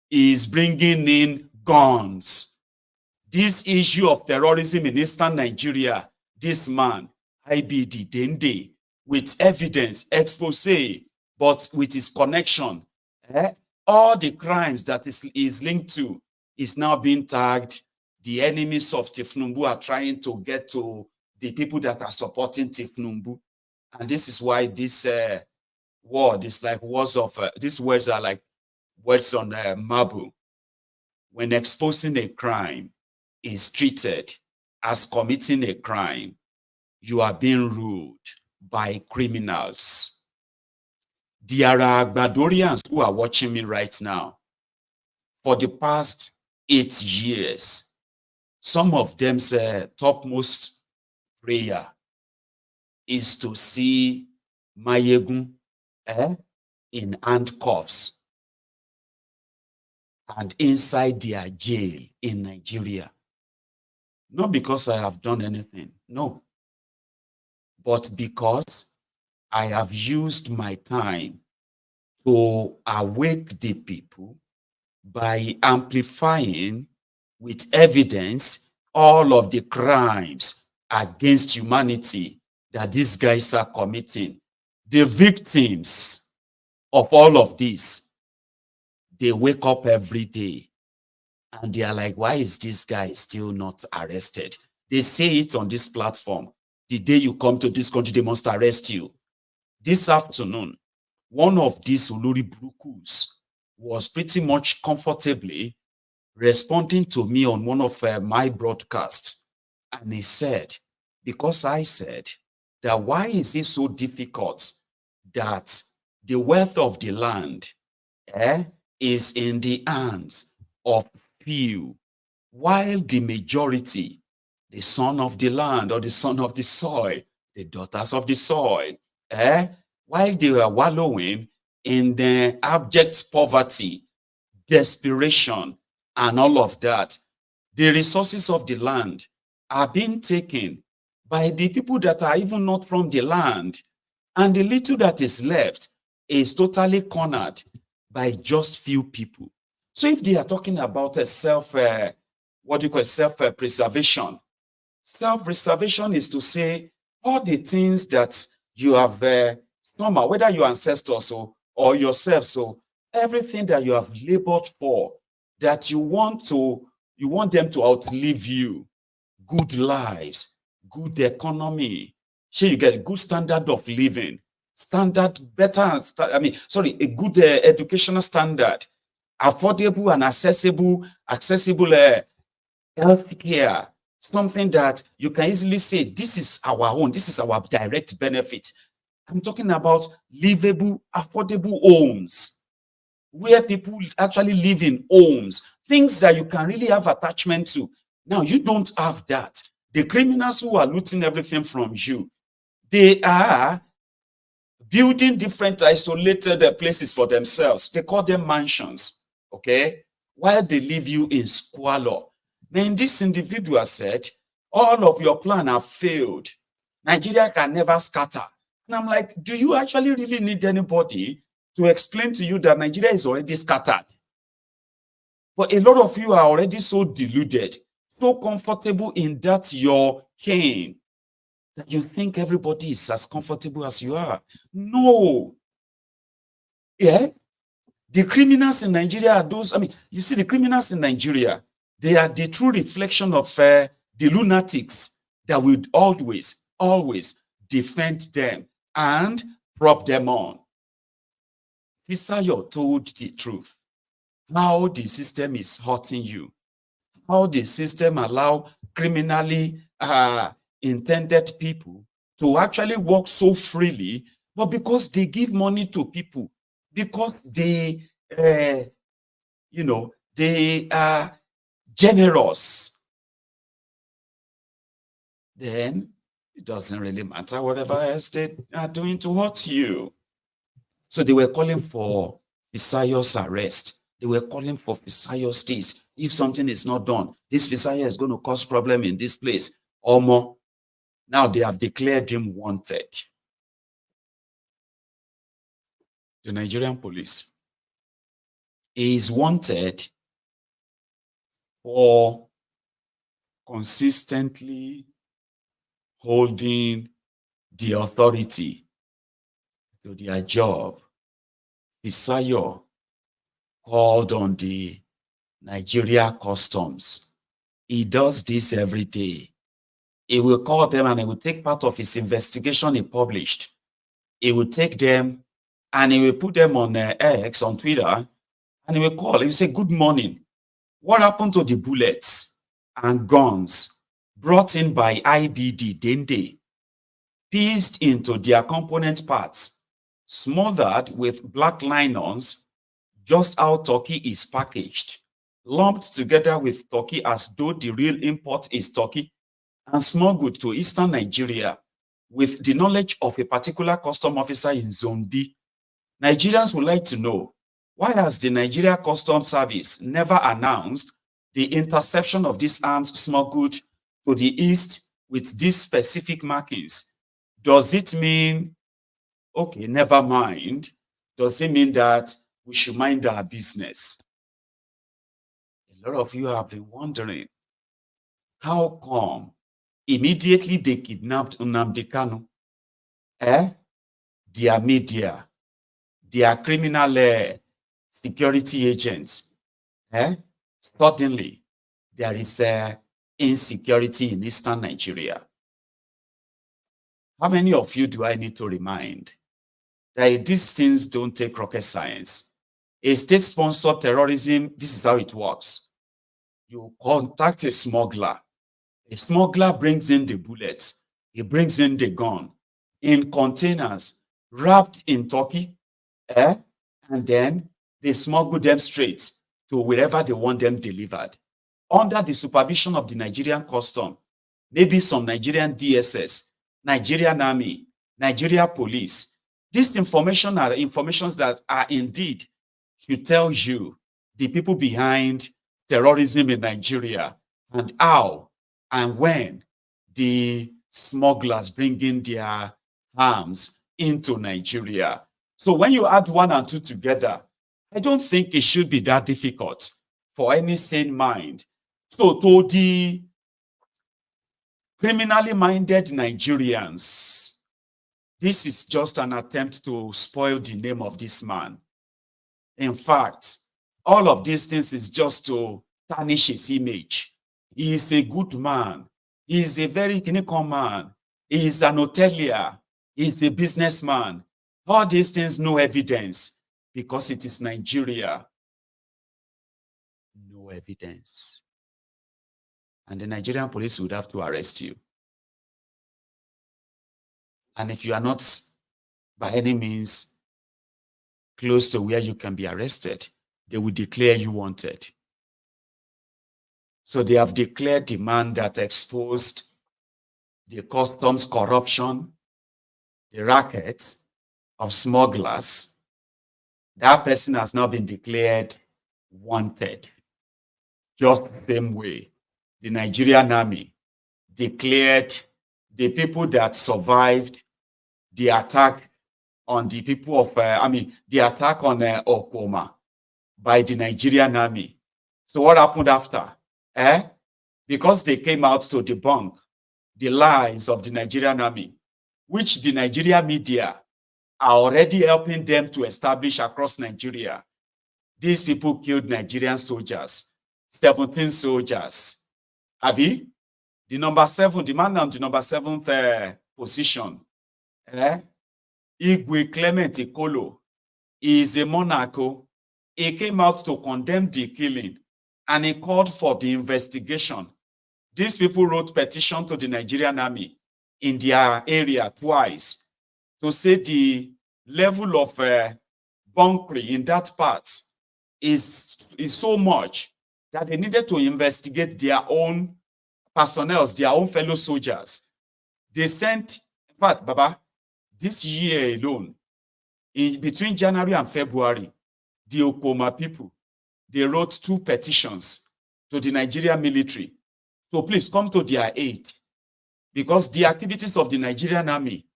He's bringing in guns. This issue of terrorism in eastern Nigeria, this man, IBD Dende, with evidence, expose, but with his connection, all the crimes that is linked to is now being tagged. The enemies of Tinubu are trying to get to the people that are supporting Tinubu. And this is why this word is like words of, these words are like words on marble. When exposing a crime is treated as committing a crime, you are being ruled by criminals. There are Gbadorians who are watching me right now. For the past 8 years, some of them's topmost prayer is to see Maiyegun in handcuffs and inside their jail in Nigeria. Not because I have done anything, no. But because I have used my time to awake the people by amplifying with evidence all of the crimes against humanity that these guys are committing. The victims of all of this, they wake up every day and they are like, why is this guy still not arrested? They say it on this platform. The day you come to this country, they must arrest you. This afternoon, one of these Olori Brukus was pretty much comfortably responding to me on one of my broadcasts. And he said, because I said that why is it so difficult that the wealth of the land is in the hands of few, while the majority, the son of the land or the son of the soil, the daughters of the soil, while they were wallowing in the abject poverty, desperation, and all of that, the resources of the land are being taken by the people that are even not from the land. And the little that is left is totally cornered by just few people. So if they are talking about a self-preservation, self-preservation is to say all the things that you have somehow, whether your ancestors or yourself, so everything that you have labored for, that you want them to outlive you, good lives, good economy, sure you get a good standard of living, a good educational standard, affordable and accessible health care, something that you can easily say, this is our own, this is our direct benefit. I'm talking about livable, affordable homes, where people actually live in homes, things that you can really have attachment to. Now, you don't have that. The criminals who are looting everything from you, they are building different isolated places for themselves. They call them mansions, okay? While they leave you in squalor. Then this individual said, all of your plans have failed. Nigeria can never scatter. And I'm like, do you actually really need anybody to explain to you that Nigeria is already scattered? But a lot of you are already so deluded, so comfortable in that your cane, that you think everybody is as comfortable as you are. No. Yeah. The criminals in Nigeria are those, you see, the criminals in Nigeria, they are the true reflection of the lunatics that would always defend them and prop them on. Fisayo told the truth. How the system is hurting you. How the system allow criminally intended people to actually work so freely, but because they give money to people, because they, you know, they are generous, then it doesn't really matter whatever else they are doing to hurt you. So they were calling for Fisayo's arrest. They were calling for Fisayo's this. If something is not done, this Fisayo is going to cause problem in this place or more. Now they have declared him wanted. The Nigerian police is wanted for consistently holding the authority to their job. Fisayo called on the Nigeria Customs. He does this every day. He will call them and he will take part of his investigation he published. He will take them and he will put them on X, on Twitter, and he will call. He will say, good morning. What happened to the bullets and guns brought in by IBD Dende, pieced into their component parts, smothered with black nylons, just how turkey is packaged, lumped together with turkey as though the real import is turkey, and smuggled to eastern Nigeria with the knowledge of a particular custom officer in Zone B. Nigerians would like to know, why has the Nigeria Customs Service never announced the interception of these arms smuggled to the east with these specific markings? Does it mean, okay, never mind, does it mean that we should mind our business? A lot of you have been wondering, how come immediately they kidnapped Nnamdi Kanu, their media, their criminal security agents, suddenly there is insecurity in eastern Nigeria? How many of you do I need to remind that these things don't take rocket science? A state-sponsored terrorism, this is how it works. You contact a smuggler. A smuggler brings in the bullets. He brings in the gun in containers wrapped in turkey, and then they smuggle them straight to wherever they want them delivered, under the supervision of the Nigerian custom, maybe some Nigerian DSS, Nigerian Army, Nigeria Police. These information are informations that are indeed should tell you the people behind terrorism in Nigeria and how and when the smugglers bring in their arms into Nigeria. So when you add 1 and 2 together, I don't think it should be that difficult for any sane mind. So to the criminally minded Nigerians, this is just an attempt to spoil the name of this man. In fact, all of these things is just to tarnish his image. He is a good man. He is a very clinical man. He is an hotelier. He is a businessman. All these things, no evidence, because it is Nigeria. No evidence. And the Nigerian police would have to arrest you. And if you are not by any means close to where you can be arrested, they will declare you wanted. So they have declared the man that exposed the customs corruption, the rackets of smugglers. That person has now been declared wanted. Just the same way the Nigerian army declared the people that survived the attack on the people of, the attack on Okuama by the Nigerian army. So what happened after? Because they came out to debunk the lies of the Nigerian army, which the Nigerian media are already helping them to establish across Nigeria. These people killed Nigerian soldiers, 17 soldiers. Abi, the number 7, the man on the number 7th position, Igwe Clement Ikolo, is a monarch. He came out to condemn the killing and he called for the investigation. these people wrote petition to the Nigerian army in their area twice to say the level of bunkering in that part is so much that they needed to investigate their own personnel, their own fellow soldiers. They sent, in fact, Baba, this year alone, between January and February, the Okuama people, they wrote 2 petitions to the Nigerian military to please come to their aid, because the activities of the Nigerian army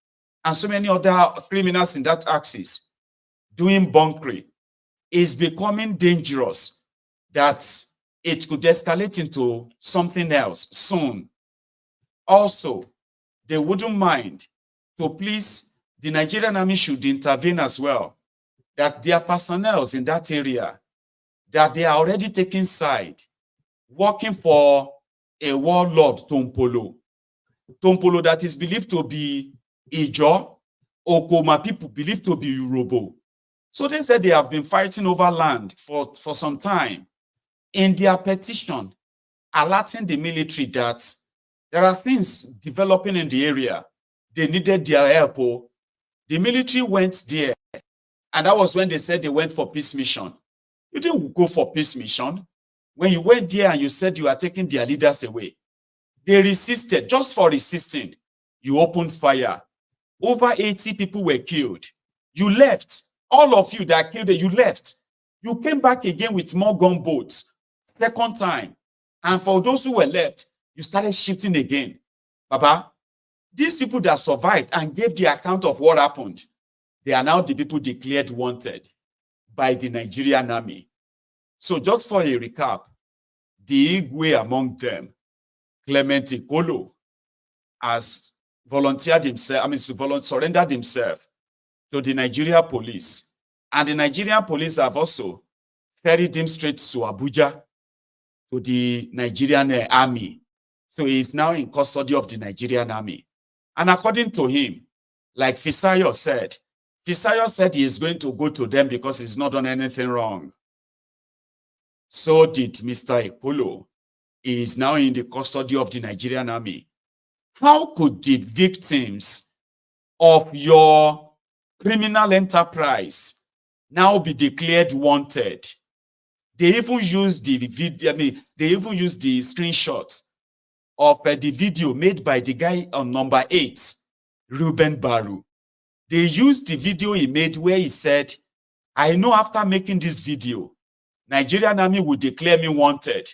and so many other criminals in that axis doing bunkering is becoming dangerous, that it could escalate into something else soon. Also, they wouldn't mind to please, the Nigerian army should intervene as well, that their personnel in that area, that they are already taking side, working for a warlord, Tompolo that is believed to be Ijo, Okuama people believed to be Yoruba. So they said they have been fighting over land for some time. In their petition, alerting the military that there are things developing in the area, they needed their help. The military went there, and that was when they said they went for peace mission. You didn't go for peace mission. When you went there and you said you are taking their leaders away, they resisted. Just for resisting, you opened fire. Over 80 people were killed. You left. All of you that killed, you left. You came back again with more gunboats, second time. And for those who were left, you started shifting again. Baba, these people that survived and gave the account of what happened, they are now the people declared wanted by the Nigerian army. So just for a recap, the Igwe among them, Clement Ikolo, has volunteered himself, surrendered himself to the Nigerian police. And the Nigerian police have also ferried him straight to Abuja, to the Nigerian army. So he is now in custody of the Nigerian army. And according to him, like Fisayo said he is going to go to them because he's not done anything wrong. So did Mr. Ikolo. He is now in the custody of the Nigerian army. How could the victims of your criminal enterprise now be declared wanted? They even used the video, they even used the screenshot of the video made by the guy on number 8, Ruben Baru. They used the video he made where he said, I know after making this video, Nigerian army will declare me wanted,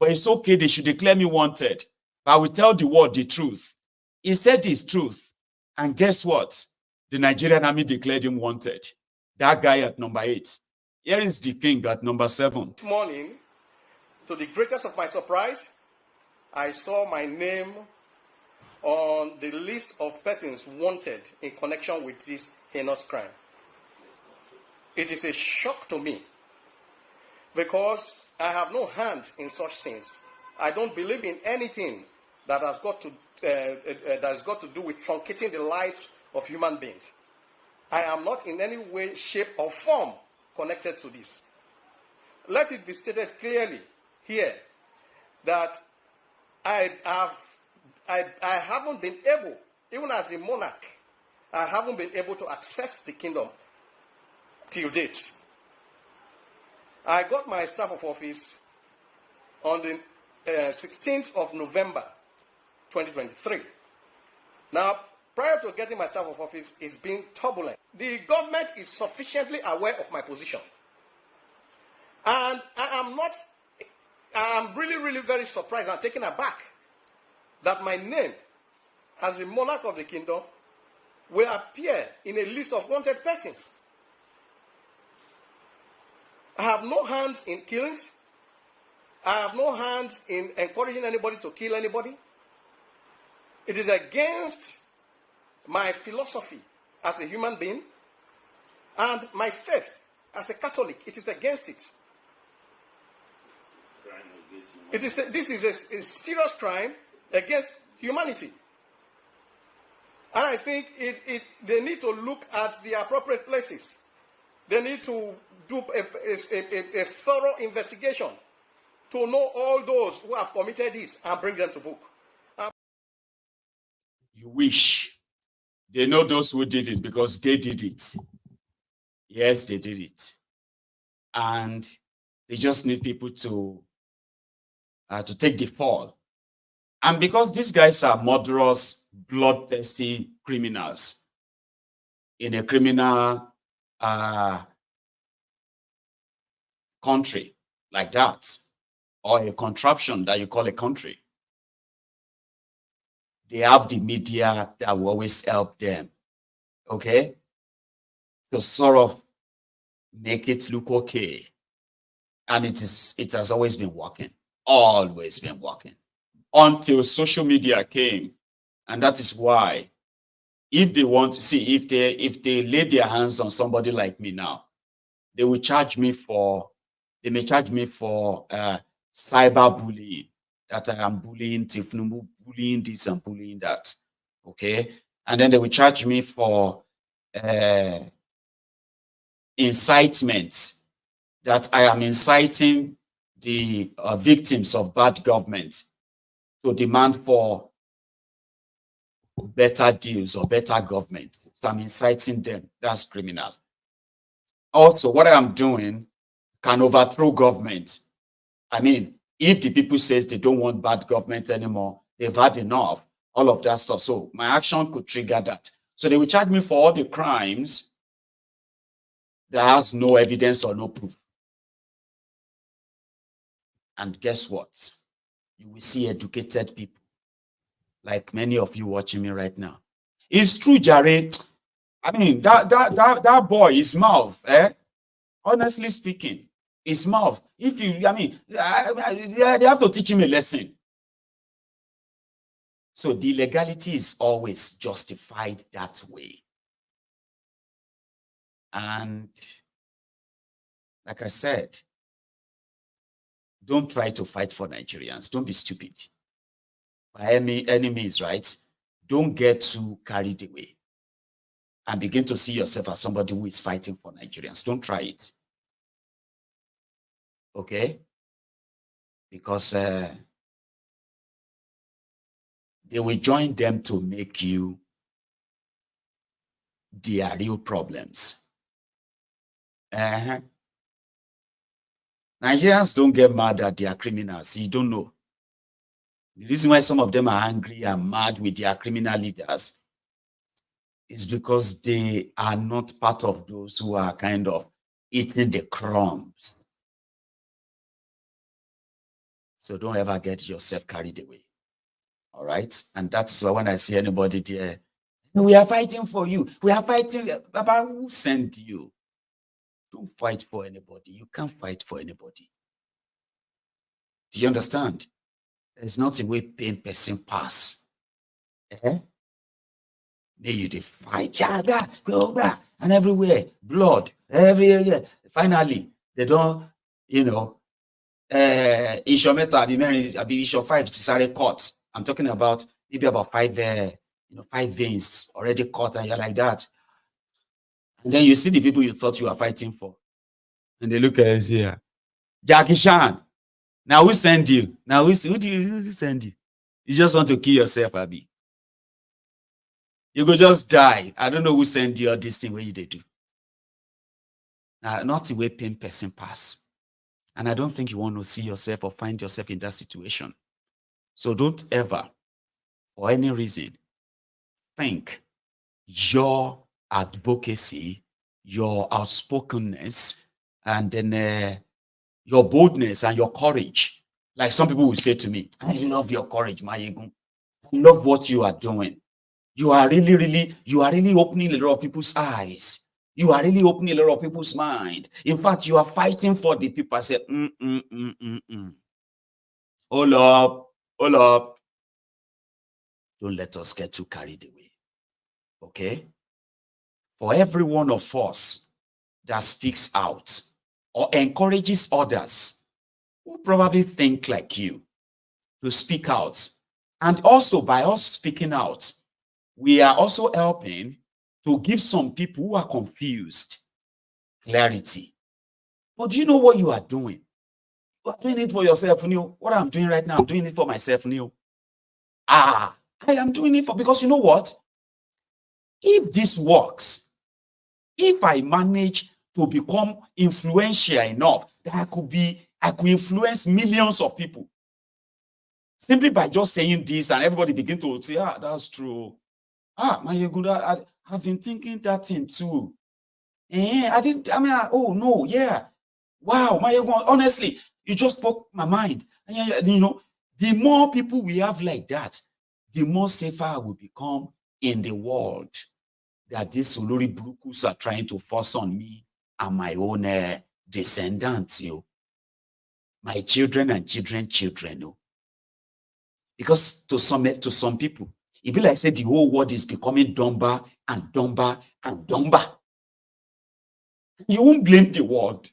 but it's okay, they should declare me wanted. But I will tell the world the truth. He said his truth. And guess what? The Nigerian army declared him wanted. That guy at number 8. Here is the king at number 7. This morning, to the greatest of my surprise, I saw my name on the list of persons wanted in connection with this heinous crime. It is a shock to me because I have no hand in such things. I don't believe in anything that has got to do with truncating the life of human beings. I am not in any way, shape, or form connected to this. Let it be stated clearly here that I haven't been able, even as a monarch, I haven't been able to access the kingdom till date. I got my staff of office on the 16th of November, 2023. Now, prior to getting my staff of office, it's been turbulent. The government is sufficiently aware of my position. And I am really, really very surprised and taken aback that my name as the monarch of the kingdom will appear in a list of wanted persons. I have no hands in killings. I have no hands in encouraging anybody to kill anybody. It is against my philosophy as a human being and my faith as a Catholic. It is against it. This is a serious crime against humanity. And I think they need to look at the appropriate places. They need to do a thorough investigation to know all those who have committed this and bring them to book. You wish. They know those who did it because they did it. Yes, they did it. And they just need people to take the fall. And because these guys are murderous, bloodthirsty criminals in a criminal country like that, or a contraption that you call a country, they have the media that will always help them, okay? To sort of make it look okay. And it has always been working, always been working, until social media came. And that is why, if they want to see, if they lay their hands on somebody like me now, they will charge me for, they may charge me for cyberbullying, that I am bullying Tinubu, bullying this and bullying that, okay? And then they will charge me for incitement, that I am inciting the victims of bad government to demand for better deals or better government. So I'm inciting them. That's criminal. Also, what I am doing can overthrow government. I mean, if the people says they don't want bad government anymore, they've had enough, all of that stuff. So my action could trigger that. So they will charge me for all the crimes that has no evidence or no proof. And guess what? You will see educated people, like many of you watching me right now. It's true, Charade. I mean, that boy, his mouth, honestly speaking, his mouth. If you, I mean, they have to teach him a lesson. So the legality is always justified that way. And like I said, don't try to fight for Nigerians. Don't be stupid. By any means, right? Don't get too carried away and begin to see yourself as somebody who is fighting for Nigerians. Don't try it. Okay? Because they will join them to make you their real problems. Nigerians don't get mad that they are criminals. You don't know. The reason why some of them are angry and mad with their criminal leaders is because they are not part of those who are kind of eating the crumbs. So don't ever get yourself carried away. All right? And that's why when I see anybody there, we are fighting for you. We are fighting. Baba, who sent you? Don't fight for anybody. You can't fight for anybody. Do you understand? There's not a way paying person pass. May you the fight, go back, and everywhere, blood, everywhere. Finally, they don't, you know, Isho 5 Cesare cut. I'm talking about maybe about 5 veins already cut, and you're like that. And then you see the people you thought you were fighting for, and they look at us here. Jackie Chan. Now who send you? Now who send you? You just want to kill yourself, Abi. You go just die. I don't know who send you all this thing where you they do. Now, not the way pain person pass. And I don't think you want to see yourself or find yourself in that situation. So don't ever, for any reason, think your advocacy, your outspokenness, and then your boldness and your courage. Like some people will say to me, I love your courage, Maiyegun. I love what you are doing. You are really opening a lot of people's eyes. You are really opening a lot of people's mind. In fact, you are fighting for the people. I said, Hold up. Don't let us get too carried away. Okay? For every one of us that speaks out or encourages others who probably think like you to speak out, and also by us speaking out, we are also helping to give some people who are confused clarity. But do you know what you are doing? You are doing it for yourself, New. What I'm doing right now, I'm doing it for myself, New. I am doing it because you know what? If this works, if I manage to become influential enough that I could influence millions of people simply by just saying this, and everybody begin to say, that's true. Maiyegun, I've been thinking that thing too. Oh no, yeah. Wow, Maiyegun, honestly, you just spoke my mind. And you know, the more people we have like that, the more safer I will become in the world that these Olori Brukus are trying to force on me and my own descendants, my children and children. Because to some people, it be like say the whole world is becoming dumber and dumber and dumber. You won't blame the world.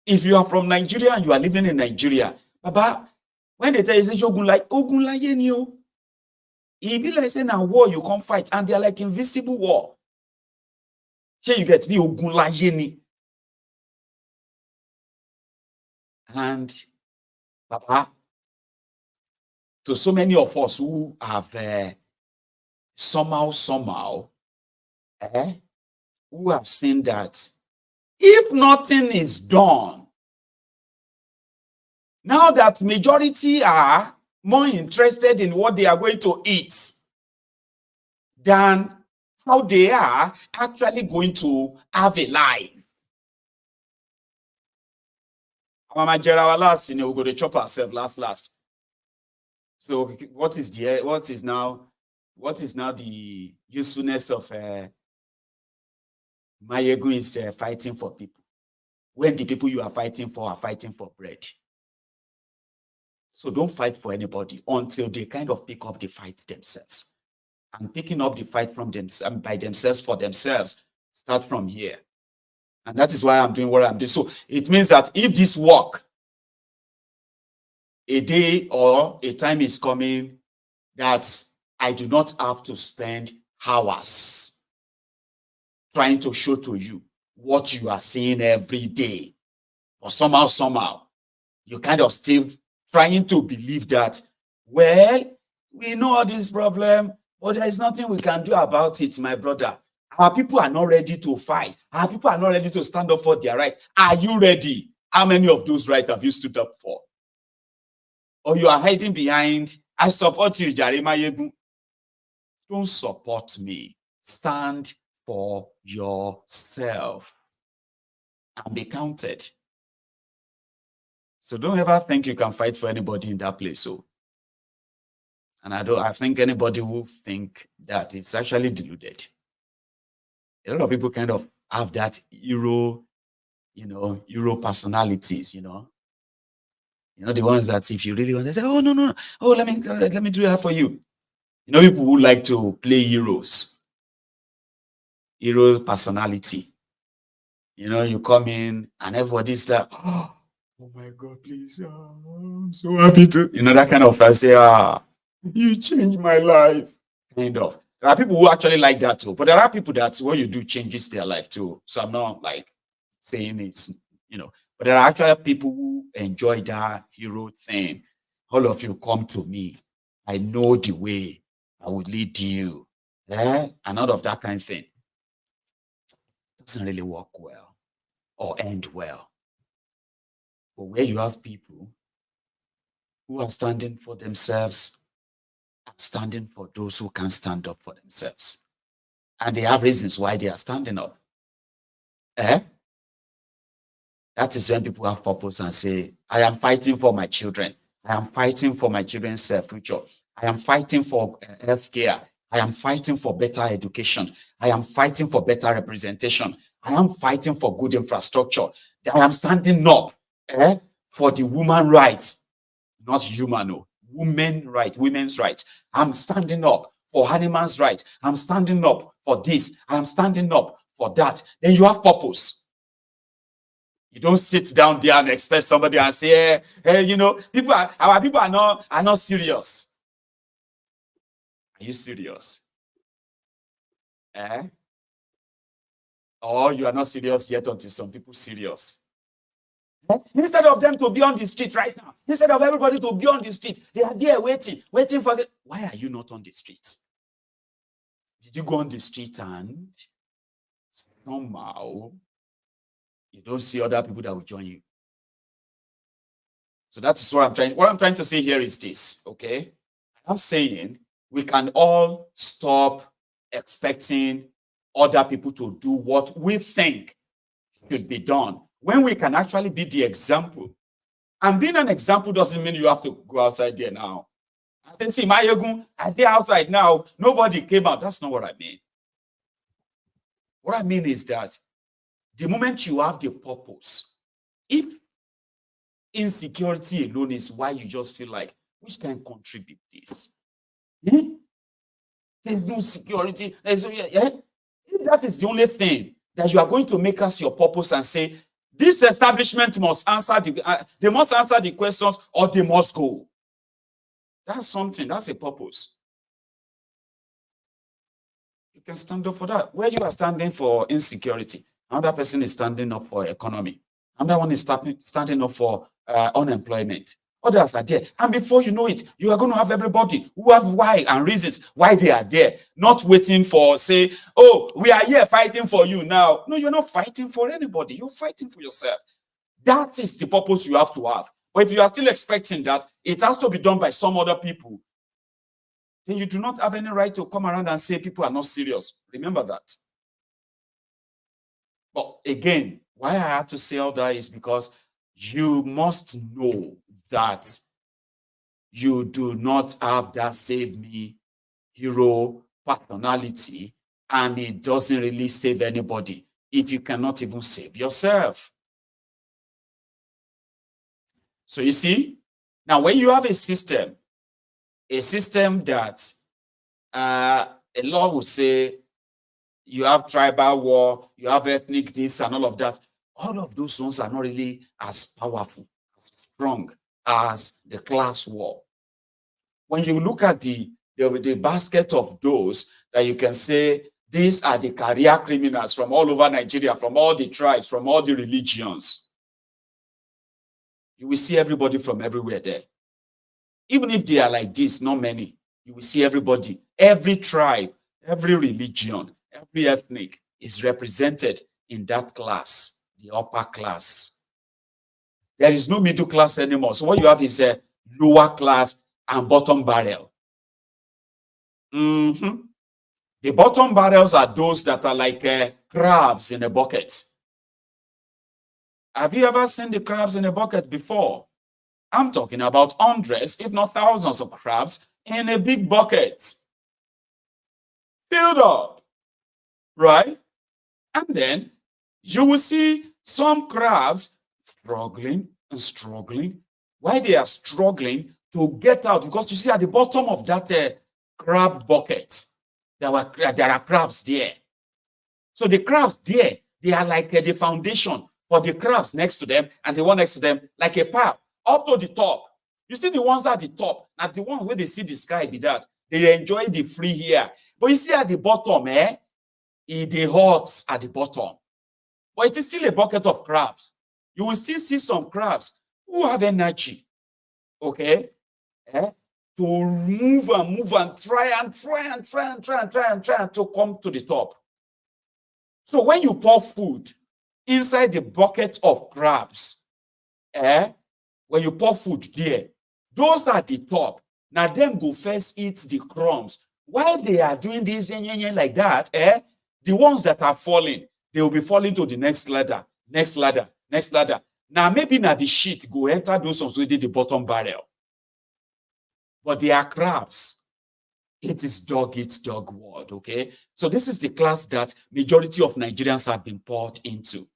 If you are from Nigeria and you are living in Nigeria, Baba, when they tell you say Ogunlaye ni o, it be like saying a war you can't fight, and they are like invisible war. So you get the Ogunlaye ni. And Baba, to so many of us who have somehow, who have seen that if nothing is done, now that majority are more interested in what they are going to eat than how they are actually going to have a life. Mama Jerawa last, we go to chop ourselves last. So what is now the usefulness of Maiyegun is fighting for people when the people you are fighting for bread? So don't fight for anybody until they kind of pick up the fight themselves. And picking up the fight from themselves by themselves for themselves start from here. And that is why I'm doing what I'm doing. So it means that if this work, a day or a time is coming that I do not have to spend hours trying to show to you what you are seeing every day. Or somehow, you kind of still trying to believe that, well, we know all this problem, but there is nothing we can do about it, my brother. Our people are not ready to fight. Our people are not ready to stand up for their rights. Are you ready? How many of those rights have you stood up for? Or you are hiding behind, I support you, Jare Maiyegun. Don't support me. Stand for yourself and be counted. So don't ever think you can fight for anybody in that place. So, and I think anybody who think that it's actually deluded. A lot of people kind of have that hero personalities, the ones that if you really want to say, oh no, oh let me do that for you. People who like to play heroes, hero personality. You come in and everybody's like, oh my God, please, I'm so happy to, that kind of, I say, you changed my life, kind of. There are people who actually like that too, but there are people that what you do changes their life too. So I'm not like saying it's, but there are actually people who enjoy that hero thing. All of you come to me. I know the way. I will lead you. And all of that kind of thing. It doesn't really work well or end well. But where you have people who are standing for themselves and standing for those who can't stand up for themselves. And they have reasons why they are standing up. That is when people have purpose and say, I am fighting for my children. I am fighting for my children's future. I am fighting for healthcare. I am fighting for better education. I am fighting for better representation. I am fighting for good infrastructure. I am standing up for the woman rights, not human, women's rights. I'm standing up for animals' rights. I'm standing up for this. I'm standing up for that. Then you have purpose. You don't sit down there and expect somebody and say, hey, our people are not serious. Are you serious? Or you are not serious yet until some people serious. Instead of them to be on the street right now, instead of everybody to be on the street, they are there waiting for. Why are you not on the street? Did you go on the street and somehow you don't see other people that will join you? So that's what I'm trying to say here is this, okay? I'm saying we can all stop expecting other people to do what we think should be done when we can actually be the example. And being an example doesn't mean you have to go outside there now. I say, see, Maiyegun, are they outside now? Nobody came out. That's not what I mean. What I mean is that the moment you have the purpose, if insecurity alone is why you just feel like, which can contribute this? There's no security. If that is the only thing that you are going to make us your purpose and say, this establishment must answer they must answer the questions or they must go. That's something, that's a purpose. You can stand up for that. Where you are standing for insecurity, another person is standing up for economy. Another one is standing up for unemployment. Others are there. And before you know it, you are going to have everybody who have why and reasons why they are there, not waiting for, say, oh, we are here fighting for you now. No, you're not fighting for anybody. You're fighting for yourself. That is the purpose you have to have. But if you are still expecting that it has to be done by some other people, then you do not have any right to come around and say people are not serious. Remember that. But again, why I have to say all that is because you must know that you do not have that save me hero personality, and it doesn't really save anybody if you cannot even save yourself. So you see, now when you have a system that a law will say you have tribal war, you have ethnic this and all of that, all of those ones are not really as powerful, as strong as the class war. When you look at the basket of those that you can say, these are the career criminals from all over Nigeria, from all the tribes, from all the religions, you will see everybody from everywhere there. Even if they are like this, not many, you will see everybody, every tribe, every religion, every ethnic is represented in that class, the upper class. There is no middle class anymore. So what you have is a lower class and bottom barrel. The bottom barrels are those that are like crabs in a bucket. Have you ever seen the crabs in a bucket before? I'm talking about hundreds, if not thousands of crabs in a big bucket. Filled up, right? And then you will see some crabs struggling and struggling. Why they are struggling to get out? Because you see at the bottom of that crab bucket, there are crabs there. So the crabs there, they are like the foundation for the crabs next to them and the one next to them, like a pipe up to the top. You see the ones at the top, at the one where they see the sky be that, they enjoy the free air. But you see at the bottom, it hurts at the bottom. But it is still a bucket of crabs. You will still see some crabs who have energy, okay, to move and try to come to the top. So when you pour food inside the bucket of crabs, when you pour food there, those at the top, now them go first eat the crumbs. While they are doing this like that, the ones that are falling, they will be falling to the next ladder, next ladder, next ladder. Now maybe now the shit go enter those ones within the bottom barrel. But they are crabs. It is dog eats dog world, okay? So this is the class that majority of Nigerians have been poured into,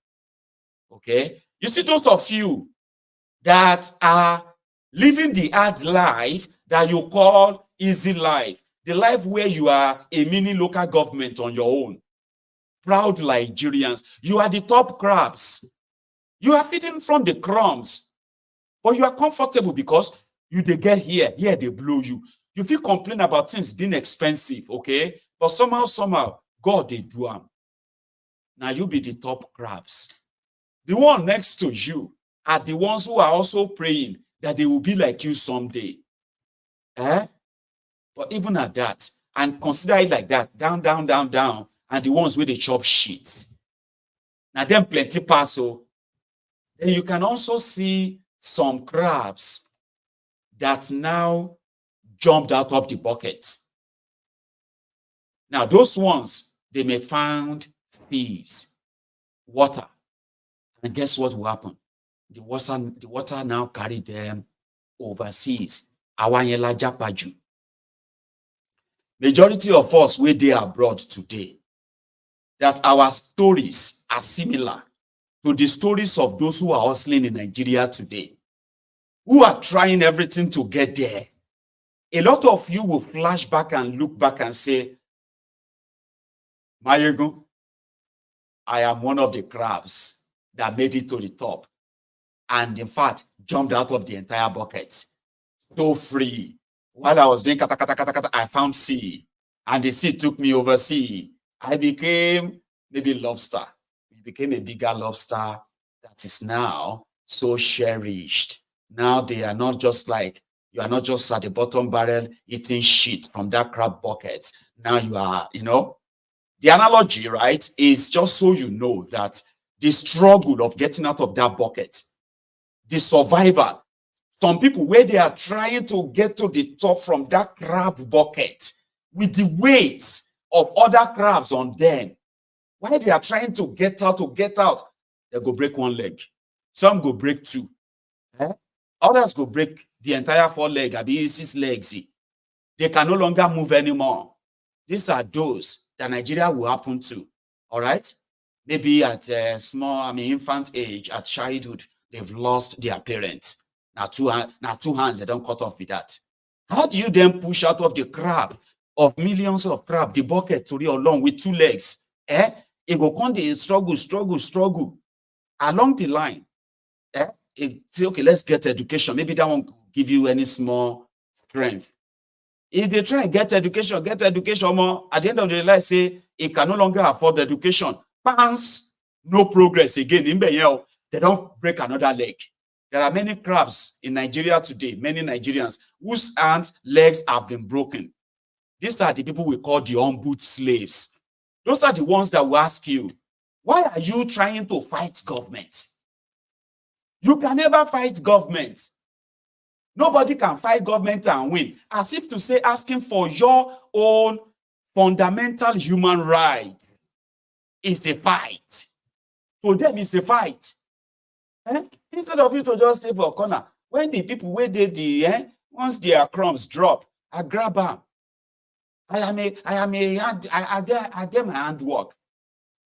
okay? You see those of you that are living the hard life that you call easy life, the life where you are a mini local government on your own. Proud Nigerians, you are the top crabs. You are feeding from the crumbs, but you are comfortable because they get here they blow you. You feel complain about things being expensive, okay? But somehow, God, they do them. Now you be the top crabs. The one next to you, are the ones who are also praying that they will be like you someday. But even at that, and consider it like that, down, down, down, down, and the ones where they chop shit. Now them plenty pass. Then you can also see some crabs that now jumped out of the bucket. Now those ones, they may find thieves, water, and guess what will happen? The water now carry them overseas. Awanyela Japaju. Majority of us where they are abroad today, that our stories are similar to the stories of those who are hustling in Nigeria today, who are trying everything to get there. A lot of you will flash back and look back and say, Maiyegun, I am one of the crabs that made it to the top. And in fact, jumped out of the entire bucket. So free. While I was doing kata, kata, kata, kata, I found sea. And the sea took me overseas. I became maybe lobster. It became a bigger lobster that is now so cherished. Now they are not just like, you are not just at the bottom barrel eating shit from that crab bucket. Now you are, the analogy, right, is just so you know that the struggle of getting out of that bucket, the survivor, some people where they are trying to get to the top from that crab bucket with the weight of other crabs on them, while they are trying to get out, they go break one leg. Some go break two. Others go break the entire 4 legs, abi 6 legs. They can no longer move anymore. These are those that Nigeria will happen to. All right? Maybe at infant age, at childhood, they've lost their parents. Now two hands, they don't cut off with that. How do you then push out of the crab, of millions of crab, the bucket to real along with 2 legs? It go come the struggle. Along the line, say, okay, let's get education. Maybe that won't give you any small strength. If they try and get education more, at the end of the day, say it can no longer afford education. Pants, no progress again. They don't break another leg. There are many crabs in Nigeria today, many Nigerians whose hands, legs have been broken. These are the people we call the on-boot slaves. Those are the ones that will ask you, why are you trying to fight government? You can never fight government. Nobody can fight government and win. As if to say, asking for your own fundamental human rights is a fight. To them, it's a fight. Instead of you to just stay for a corner, when the people where they once their crumbs drop, I grab them. I get my handwork.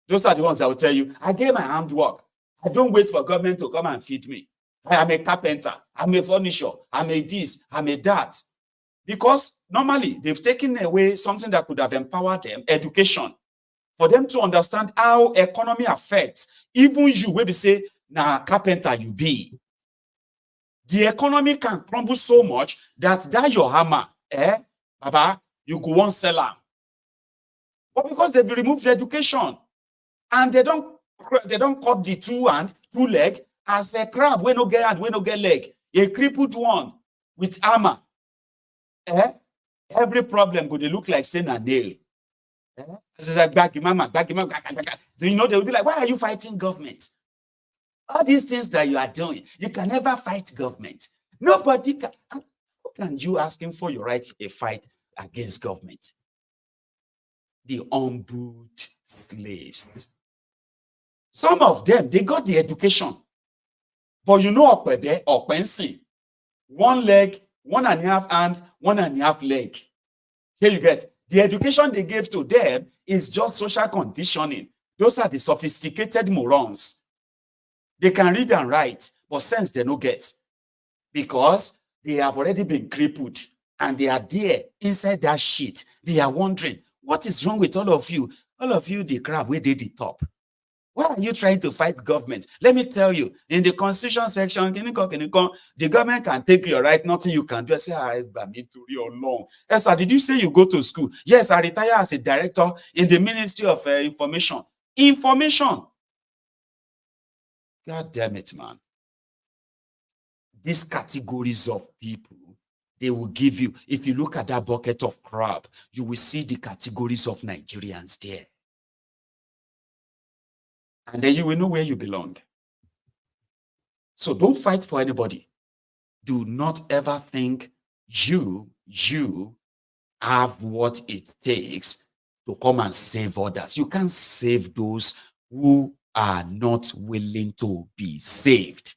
Those are the ones I will tell you. I get my handwork. I don't wait for government to come and feed me. I am a carpenter. I'm a furnisher. I'm a this. I'm a that. Because normally they've taken away something that could have empowered them, education, for them to understand how economy affects. Even you, where we say, nah, carpenter you be. The economy can crumble so much that your hammer, Baba, you go on sell them. But because they've removed the education and they don't cut the 2 hand, 2 leg as a crab, we no get hand, we no get leg, a crippled one with armor. Every problem would look like saying a nail. It's like baggy mama. You know, they will be like, why are you fighting government? All these things that you are doing, you can never fight government. Nobody can. How can you asking for your right to a fight against government? The on-boot slaves. Some of them, they got the education. But you know, Okwensi, 1 leg, 1.5 hand, 1.5 leg. Here you get. The education they gave to them is just social conditioning. Those are the sophisticated morons. They can read and write, but sense they don't get. Because they have already been crippled and they are there inside that shit. They are wondering, what is wrong with all of you? All of you, the crab, where they the top. Why are you trying to fight government? Let me tell you, in the constitution section, the government can take your right, nothing you can do. I say, I'm too long. Yes, sir, did you say you go to school? Yes, I retire as a director in the Ministry of Information. Information. God damn it, man. these categories of people, they will give you, if you look at that bucket of crab, you will see the categories of Nigerians there. And then you will know where you belong. So don't fight for anybody. Do not ever think you have what it takes to come and save others. You can't save those who are not willing to be saved.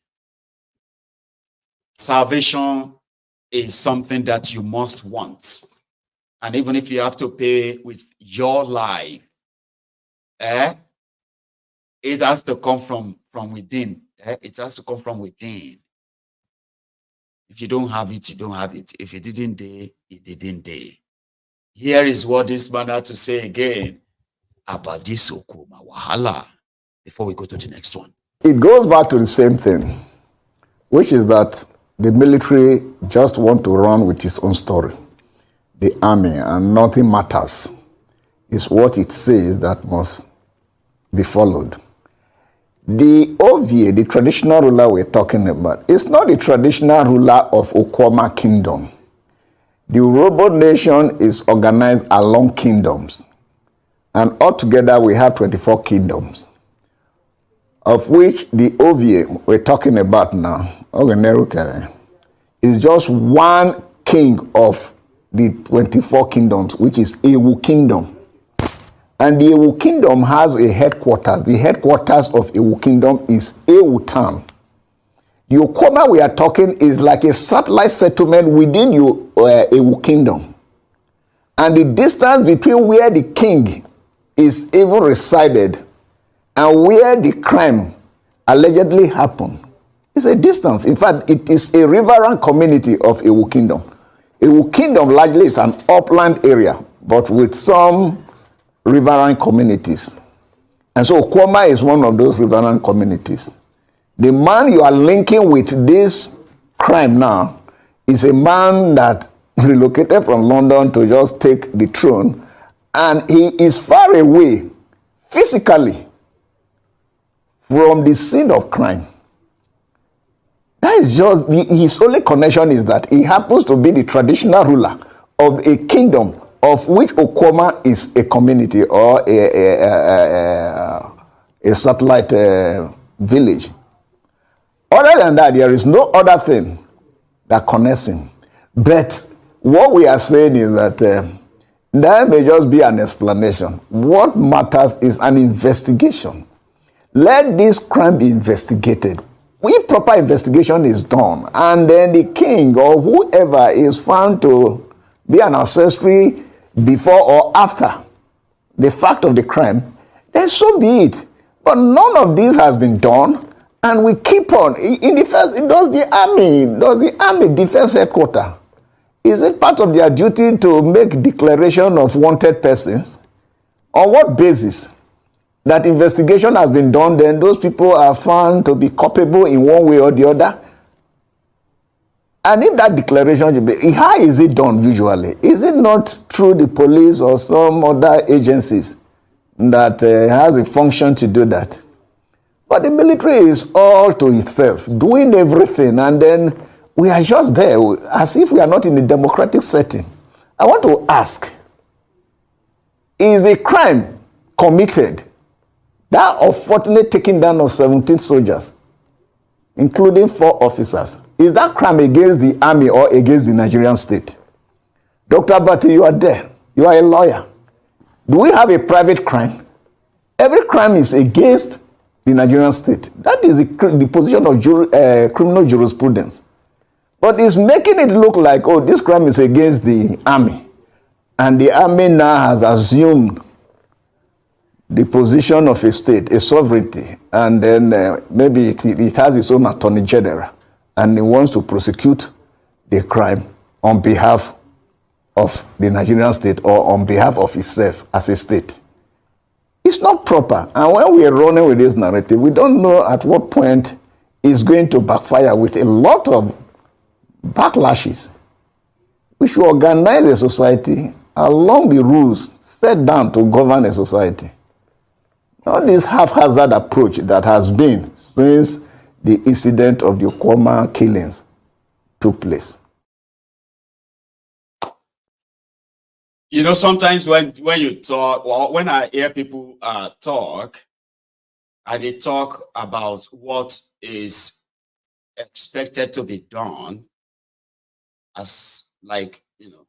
Salvation is something that you must want. And even if you have to pay with your life, it has to come from within. It has to come from within. If you don't have it, you don't have it. If it didn't day, it didn't day. Here is what this man had to say again about this Okuama wahala before we go to the next one. It goes back to the same thing, which is that the military just want to run with its own story. The army, and nothing matters. It's what it says that must be followed. The OVA, the traditional ruler we're talking about, is not the traditional ruler of Okuama kingdom. The Yoruba nation is organized along kingdoms. And altogether we have 24 kingdoms, of which the OVA we're talking about now, is just one king of the 24 kingdoms, which is Ewu Kingdom. And the Ewu Kingdom has a headquarters. The headquarters of Ewu Kingdom is Ewu Town. The Okuama we are talking is like a satellite settlement within Ewu Kingdom. And the distance between where the king is even resided and where the crime allegedly happened is a distance. In fact, it is a riverine community of Ewu Kingdom. Ewu Kingdom largely is an upland area, but with some riverine communities. And so Okuama is one of those riverine communities. The man you are linking with this crime now is a man that relocated from London to just take the throne, and he is far away physically from the scene of crime. That is just, his only connection is that he happens to be the traditional ruler of a kingdom of which Okuama is a community or a satellite village. Other than that, there is no other thing that connects him. But what we are saying is that there may just be an explanation. What matters is an investigation. Let this crime be investigated. If proper investigation is done, and then the king or whoever is found to be an ancestry before or after the fact of the crime, then so be it. But none of this has been done, and we keep on. In the first, does the army defense headquarters, is it part of their duty to make declaration of wanted persons? On what basis? That investigation has been done, then those people are found to be culpable in one way or the other. And if that declaration, how is it done usually? Is it not through the police or some other agencies that has a function to do that? But the military is all to itself, doing everything, and then we are just there as if we are not in a democratic setting. I want to ask, is a crime committed, that unfortunate taking down of 17 soldiers, including 4 officers, is that crime against the army or against the Nigerian state? Dr. Bati, you are there. You are a lawyer. Do we have a private crime? Every crime is against the Nigerian state. That is the position of criminal jurisprudence. But it's making it look like, oh, this crime is against the army. And the army now has assumed the position of a state, a sovereignty, and then maybe it has its own attorney general, and it wants to prosecute the crime on behalf of the Nigerian state or on behalf of itself as a state. It's not proper. And when we are running with this narrative, we don't know at what point it's going to backfire with a lot of backlashes. We should organize a society along the rules set down to govern a society. Not this haphazard approach that has been since the incident of the Okuama killings took place. You know, sometimes when you talk, well, when I hear people talk, and they talk about what is expected to be done as, like, you know,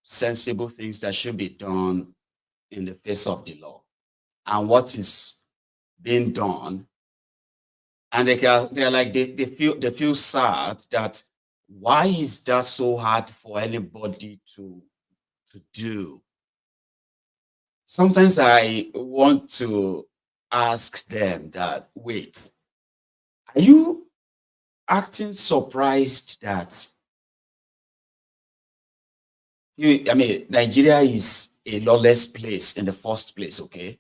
sensible things that should be done in the face of the law, and what is being done, and they're like, they feel sad that why is that so hard for anybody to do. Sometimes I want to ask them that, wait, are you acting surprised that Nigeria is a lawless place in the first place, okay,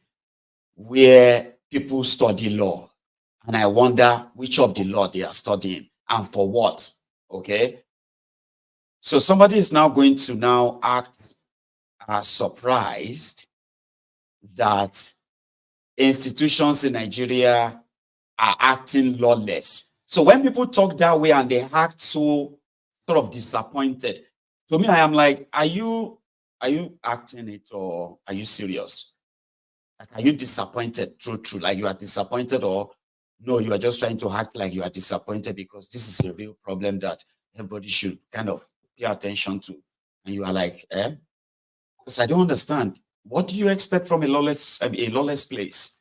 where people study law, and I wonder which of the law they are studying and for what, okay? So somebody is now going to now act surprised that institutions in Nigeria are acting lawless. So when people talk that way and they act so sort of disappointed, to me, I am like, are you acting it, or are you serious? Like, are you disappointed? True. Like, you are disappointed, or no, you are just trying to act like you are disappointed because this is a real problem that everybody should kind of pay attention to. And you are like, because I don't understand. What do you expect from a lawless place?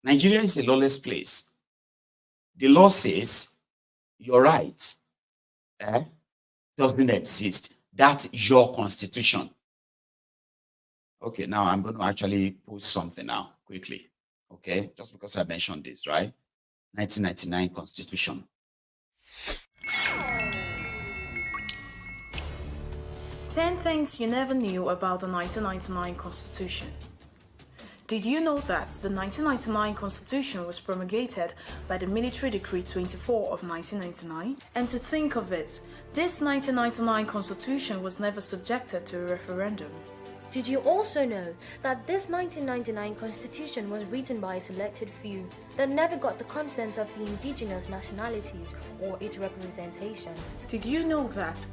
Nigeria is a lawless place. The law says your right doesn't exist. That's your constitution. Okay, now I'm going to actually post something now quickly. Okay, just because I mentioned this, right? 1999 Constitution. 10 things you never knew about the 1999 Constitution. Did you know that the 1999 Constitution was promulgated by the Military Decree 24 of 1999? And to think of it, this 1999 Constitution was never subjected to a referendum. Did you also know that this 1999 Constitution was written by a selected few that never got the consent of the indigenous nationalities or its representation? Did you know that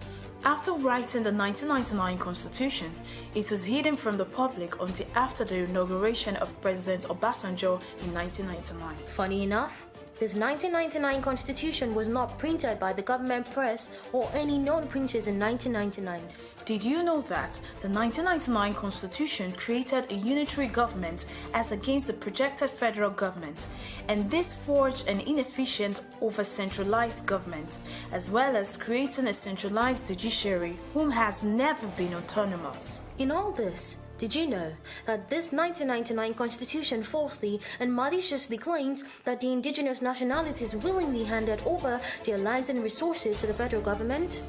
after writing the 1999 Constitution, it was hidden from the public until after the inauguration of President Obasanjo in 1999? Funny enough, this 1999 Constitution was not printed by the government press or any known printers in 1999. Did you know that the 1999 Constitution created a unitary government as against the projected federal government, and this forged an inefficient, over-centralized government, as well as creating a centralized judiciary whom has never been autonomous? In all this, did you know that this 1999 Constitution falsely and maliciously claims that the indigenous nationalities willingly handed over their lands and resources to the federal government?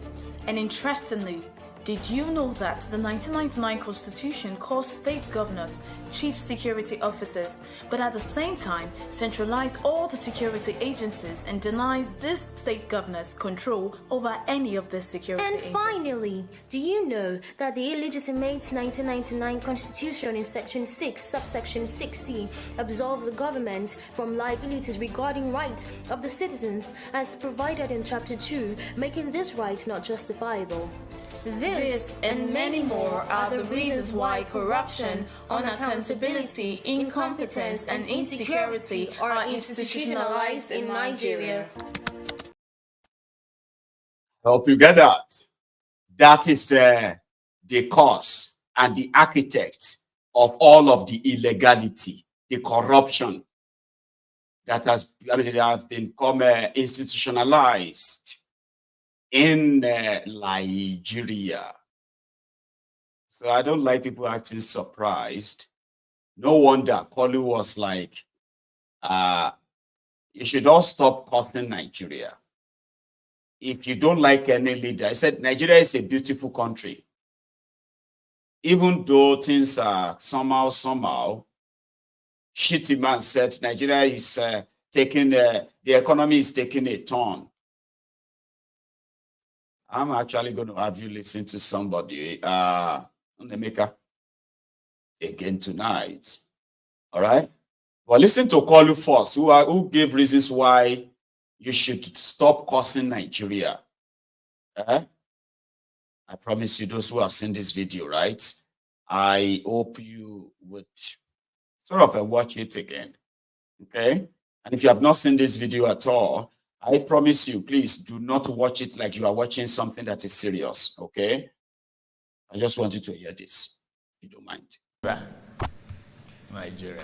And interestingly, did you know that the 1999 Constitution calls state governors chief security officers, but at the same time centralized all the security agencies and denies these state governors control over any of the security agencies? And finally, do you know that the illegitimate 1999 Constitution in Section 6, subsection 6C, absolves the government from liabilities regarding rights of the citizens as provided in Chapter 2, making this right not justifiable? This and many more are the reasons why corruption, unaccountability, incompetence, and insecurity are institutionalized in Nigeria. I hope you get that. That is the cause and the architect of all of the illegality, the corruption that has become institutionalized in Nigeria. So I don't like people acting surprised. No wonder Kolu was like, you should all stop cursing Nigeria. If you don't like any leader, I said Nigeria is a beautiful country. Even though things are somehow, Shettima said Nigeria is taking, the economy is taking a turn. I'm actually going to have you listen to somebody on the maker again tonight. All right? Well, listen to Kolu first, who gave reasons why you should stop cursing Nigeria. I promise you, those who have seen this video, right? I hope you would sort of watch it again. Okay? And if you have not seen this video at all, I promise you, please do not watch it like you are watching something that is serious. Okay? I just want you to hear this, if you don't mind. Nigeria.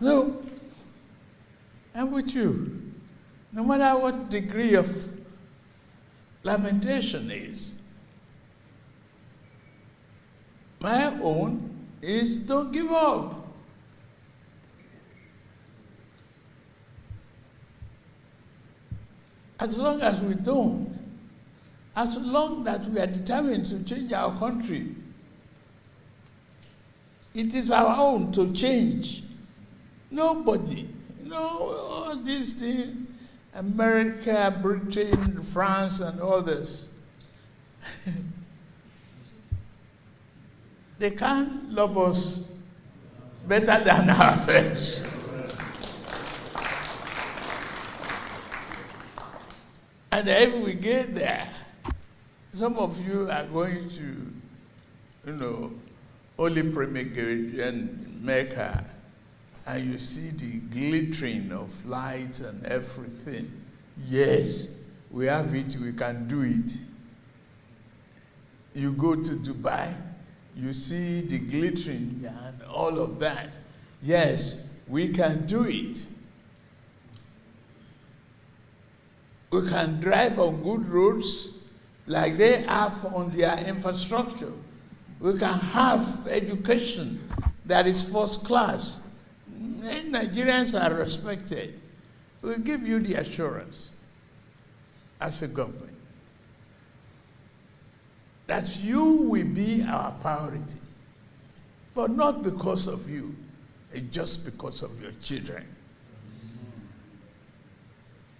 So, I'm with you. No matter what degree of lamentation is, my own is don't give up. As long as we don't, as long as we are determined to change our country, it is our own to change. Nobody, all these things, America, Britain, France, and others, they can't love us better than ourselves. And if we get there, some of you are going to, Holy Promulgation Mecca, and you see the glittering of lights and everything. Yes, we have it, we can do it. You go to Dubai, you see the glittering and all of that. Yes, we can do it. We can drive on good roads like they have on their infrastructure. We can have education that is first class. And Nigerians are respected. We give you the assurance as a government that you will be our priority, but not because of you, just because of your children.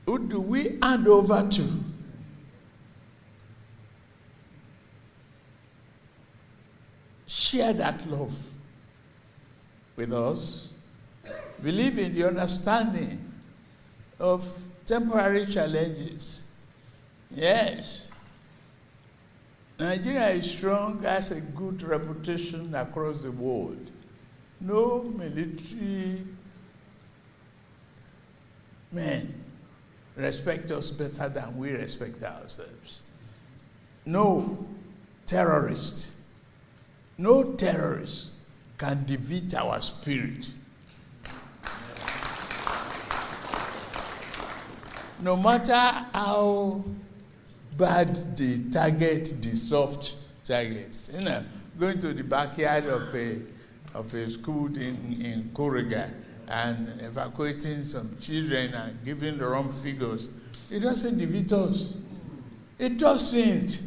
Who do we hand over to? Share that love with us. Believe in the understanding of temporary challenges. Yes. Nigeria is strong, has a good reputation across the world. No military men respect us better than we respect ourselves. No terrorist can defeat our spirit. No matter how bad they target the soft targets, going to the backyard of a school in Kuriga and evacuating some children and giving the wrong figures, it doesn't defeat us. It doesn't.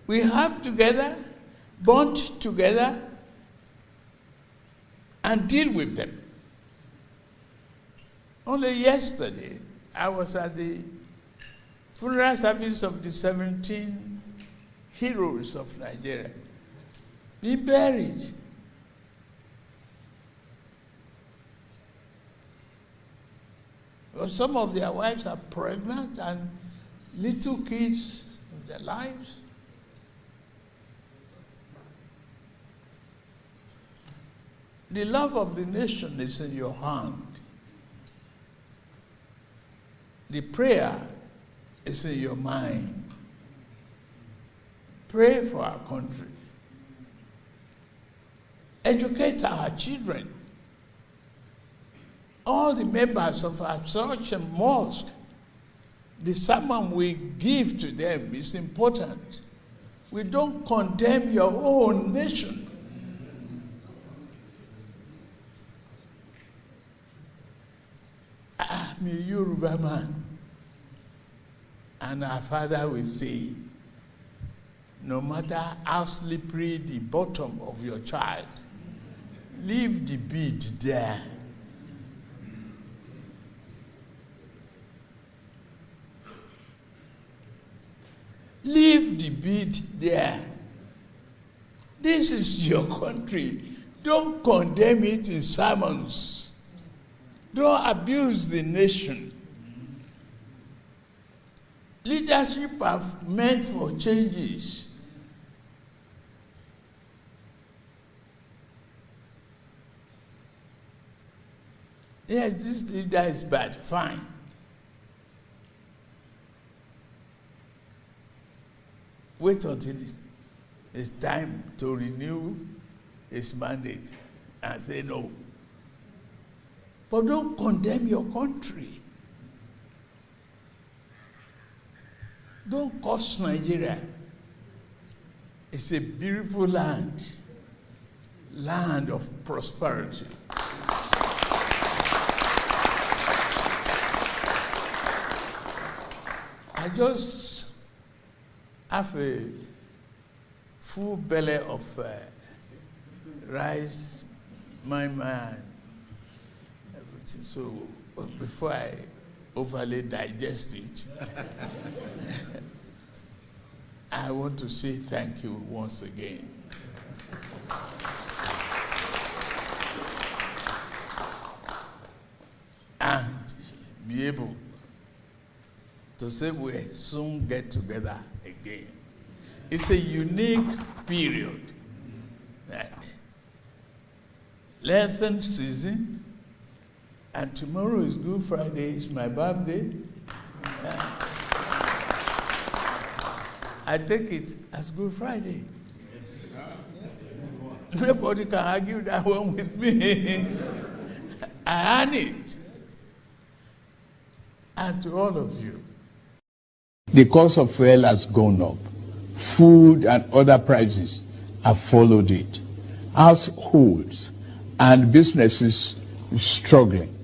We have together, bond together, and deal with them. Only yesterday, I was at the funeral service of the 17 heroes of Nigeria being buried. Well, some of their wives are pregnant and little kids in their lives. The love of the nation is in your hand. The prayer is in your mind. Pray for our country. Educate our children. All the members of our church and mosque, the sermon we give to them is important. We don't condemn your own nation. I'm a Yoruba man. And our father will say, no matter how slippery the bottom of your child, leave the bead there. Leave the bead there. This is your country. Don't condemn it in sermons. Don't abuse the nation. Leadership are meant for changes. Yes, this leader is bad, fine. Wait until it's time to renew his mandate and say no. But don't condemn your country. Don't curse Nigeria. It's a beautiful land, land of prosperity. I just have a full belly of rice, my man, everything. So before I overly digest it, I want to say thank you once again. And be able to say we soon get together again. It's a unique period. Lengthened season, and tomorrow is Good Friday, it's my birthday. I take it as Good Friday. Nobody can argue that one with me. I earn it. And to all of you, the cost of fuel has gone up. Food and other prices have followed it. Households and businesses struggling.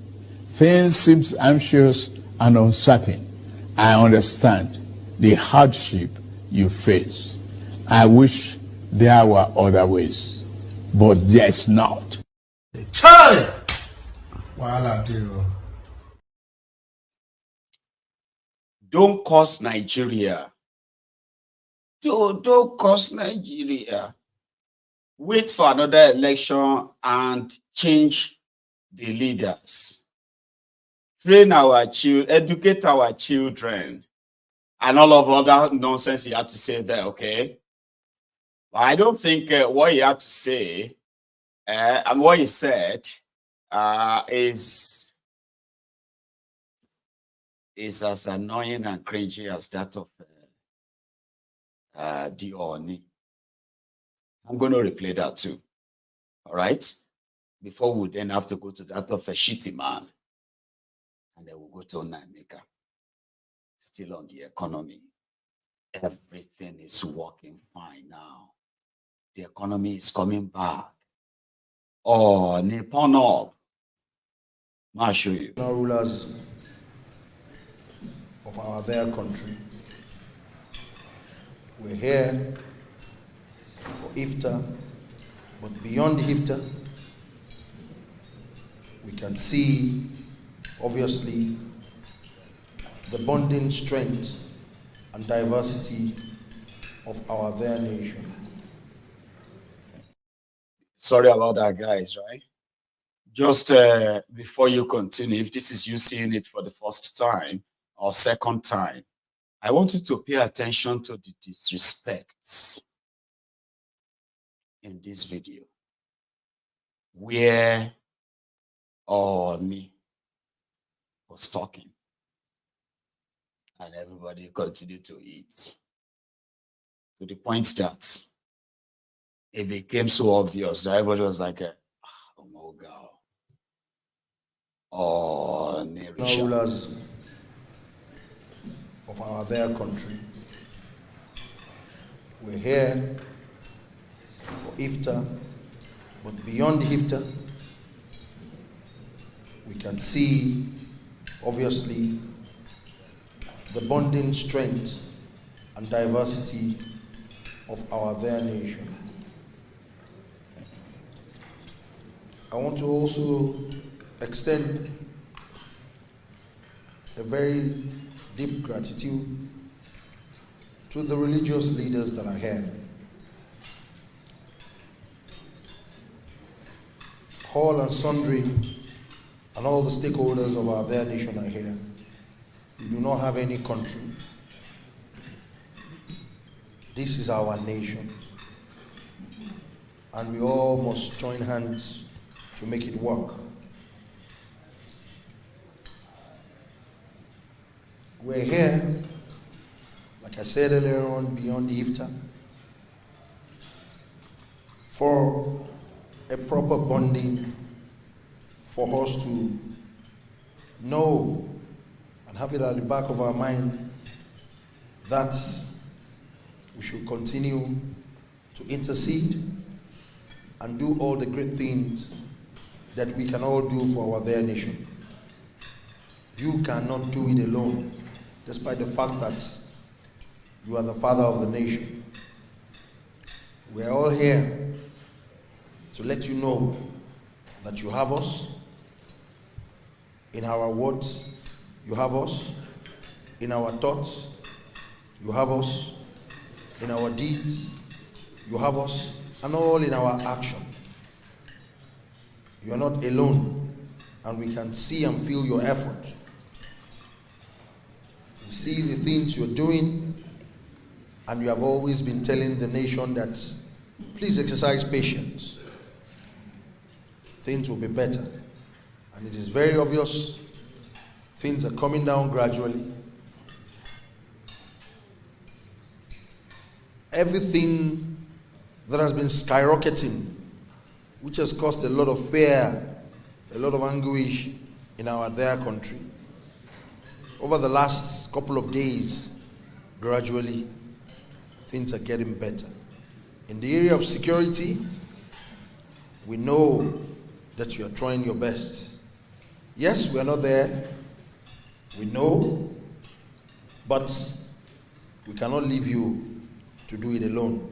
Things seem anxious and uncertain. I understand the hardship you face. I wish there were other ways, but there's not. Charade! Don't curse Nigeria. Don't curse Nigeria. Wait for another election and change the leaders. Train our children, educate our children, and all of other nonsense you have to say there, okay? But I don't think what you have to say and what he said is as annoying and cringy as that of the Ooni. I'm going to replay that too. All right? Before we then have to go to that of a Shettima, and then we'll go to Naira. Still on the economy. Everything is working fine now. The economy is coming back. Oh, Nippon up. I'll show you. Now rulers of our their country. We're here for iftar, but beyond iftar, we can see, obviously, the bonding strength and diversity of our their nation. Sorry about that, guys, right? Just before you continue, if this is you seeing it for the first time or second time, I want you to pay attention to the disrespects in this video, where Ooni was talking and everybody continued to eat, to the point that it became so obvious that everybody was like, oh my God. Oh, rulers of our their country. We're here for iftar, but beyond iftar, we can see, obviously, the bonding strength and diversity of our their nation. I want to also extend a very deep gratitude to the religious leaders that are here. all and sundry and all the stakeholders of our their nation are here. We do not have any country. This is our nation. And we all must join hands to make it work. We're here, like I said earlier on, beyond the iftar, for a proper bonding, for us to know and have it at the back of our mind that we should continue to intercede and do all the great things that we can all do for our their nation. You cannot do it alone, despite the fact that you are the father of the nation. We are all here to let you know that you have us. In our words, you have us. In our thoughts, you have us. In our deeds, you have us. And all in our action. You are not alone, and we can see and feel your effort. We see the things you're doing, and you have always been telling the nation that please exercise patience. Things will be better. And it is very obvious things are coming down gradually. Everything that has been skyrocketing, which has caused a lot of fear, a lot of anguish in our their country. Over the last couple of days, gradually, things are getting better. In the area of security, we know that you are trying your best. Yes, we are not there. We know, but we cannot leave you to do it alone.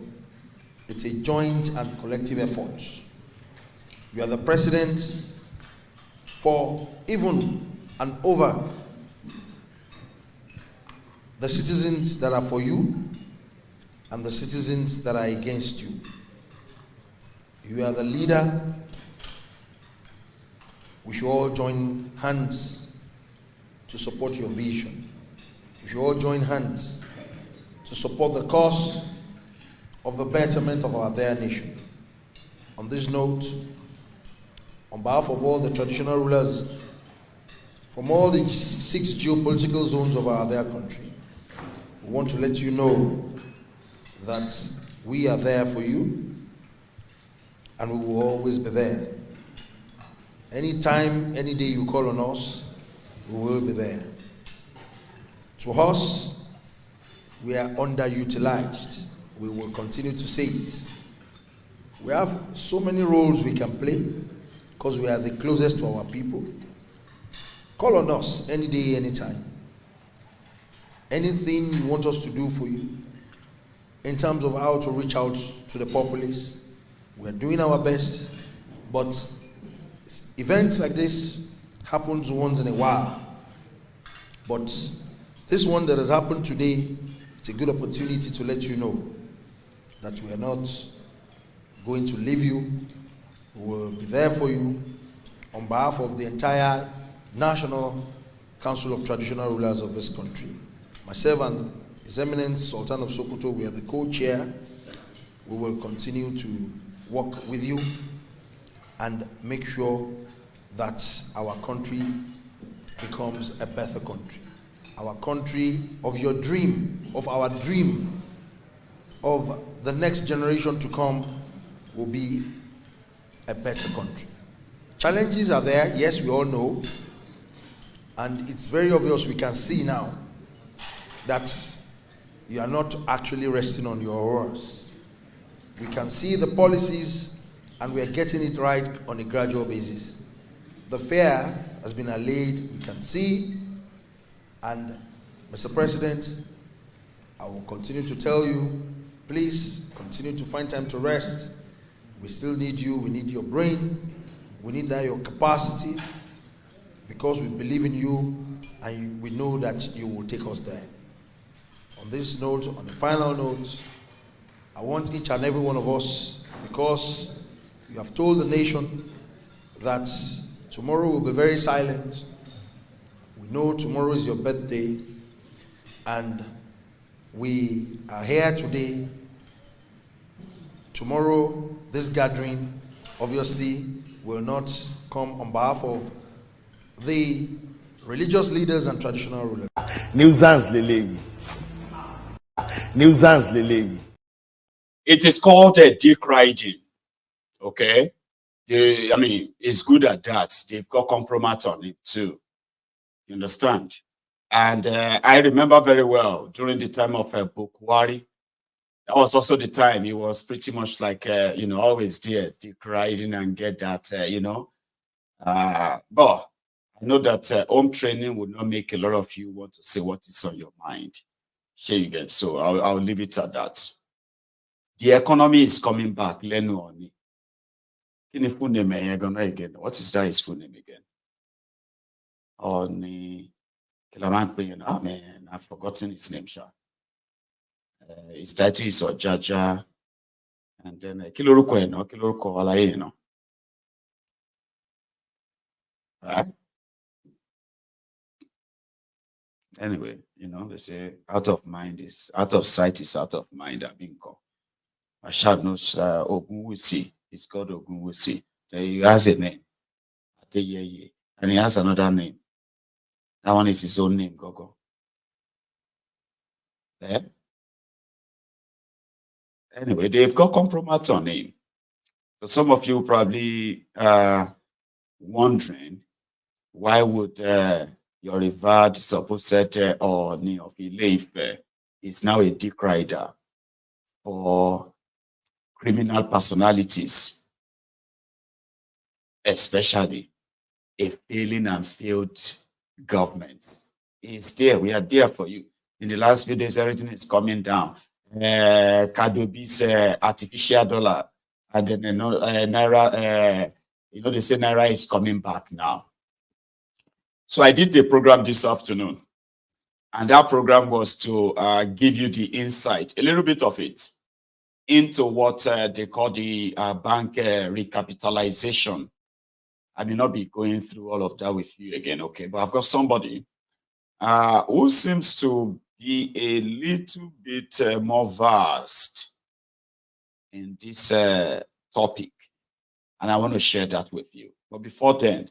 It's a joint and collective effort. You are the president for even and over the citizens that are for you and the citizens that are against you. You are the leader. We should all join hands to support your vision. We should all join hands to support the cause of the betterment of our their nation. On this note, on behalf of all the traditional rulers from all the 6 geopolitical zones of our their country, we want to let you know that we are there for you and we will always be there. Anytime, any day you call on us, we will be there. To us, we are underutilized. We will continue to say it. We have so many roles we can play because we are the closest to our people. Call on us any day, anytime. Anything you want us to do for you in terms of how to reach out to the populace, we are doing our best, but events like this happens once in a while. But this one that has happened today, it's a good opportunity to let you know that we are not going to leave you. We will be there for you on behalf of the entire National Council of Traditional Rulers of this country. Myself and His Eminence Sultan of Sokoto, we are the co-chair. We will continue to work with you and make sure that our country becomes a better country. Our country of your dream, of our dream, of the next generation to come will be a better country. Challenges are there, yes, we all know. And it's very obvious, we can see now that you are not actually resting on your oars. We can see the policies and we are getting it right on a gradual basis. The fear has been allayed, we can see. And Mr. President, I will continue to tell you, please continue to find time to rest. We still need you, we need your brain, we need that your capacity, because we believe in you and we know that you will take us there. On this note, on the final note, I want each and every one of us, because you have told the nation that tomorrow will be very silent. We know tomorrow is your birthday, and we are here today. Tomorrow, this gathering obviously will not come on behalf of the religious leaders and traditional rulers. Nuisance Lele. Nuisance Lele. It is called a dick riding. Okay? I mean, it's good at that. They've got compromise on it too. You understand? And I remember very well during the time of Bukwari, that was also the time he was pretty much like, you know, always there, dick riding and get that, you know. But I know that home training would not make a lot of you want to say what is on your mind. Here you get. So I'll leave it at that. The economy is coming back. Lenu Ooni. Full name Maiyegun again. What is that his full name again? Ooni. Oh man, I've forgotten his name, Sha. His title is Ojaja. And then Kiloruko Alaye, no. Anyway, you know, they say out of sight is out of mind. I shall know Ogunwusi. It's called Ogunwusi. He has a name. And he has another name. That one is his own name, Gogo. Anyway, they've got compromise on him. So some of you probably wondering, why would your revered supposed Ooni of Ile-Ife is now a dick rider for criminal personalities, especially a failing and failed government? Is there. We are there for you. In the last few days, everything is coming down. Kadobi's artificial dollar, and then Naira, you know, they say Naira is coming back now. So I did the program this afternoon, and that program was to give you the insight, a little bit of it, into what they call the bank recapitalization. I may not be going through all of that with you again, okay? But I've got somebody who seems to be a little bit more vast in this topic, and I want to share that with you. But before then,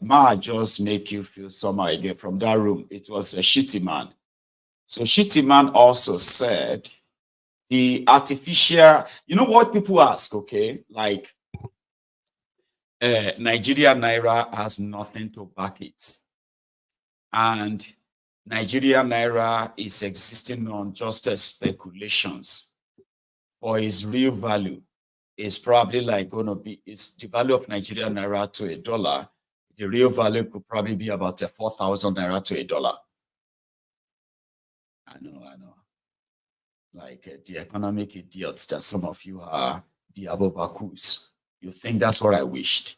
Ma just make you feel somehow again from that room. It was a Shettima. So Shettima also said the artificial, you know what people ask, okay? Like, Nigeria Naira has nothing to back it. And Nigeria Naira is existing on just speculations. For its real value, it's probably like going to be, it's the value of Nigeria Naira to $1. The real value could probably be about 4,000 Naira to $1. I know. Like the economic idiots that some of you are, the Abobakus. You think that's what I wished.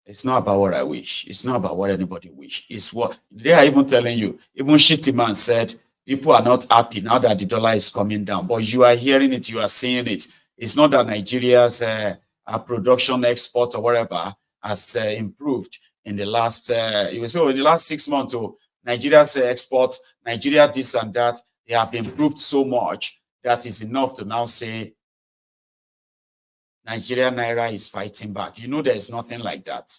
It's not about what I wish. It's not about what anybody wish. It's what they are even telling you. Even Shettima said people are not happy now that the dollar is coming down. But you are hearing it, you are seeing it. It's not that Nigeria's production, export, or whatever has improved in the last. You will say, in the last 6 months, Nigeria's export, Nigeria this and that, they have improved so much that is enough to now say Nigeria Naira is fighting back. You know, there's nothing like that.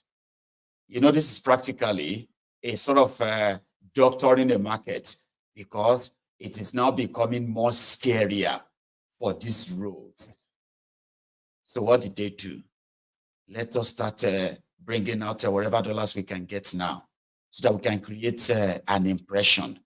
You know, this is practically a sort of doctoring the market, because it is now becoming more scarier for these roads. So what did they do? Let us start bringing out whatever dollars we can get now, so that we can create an impression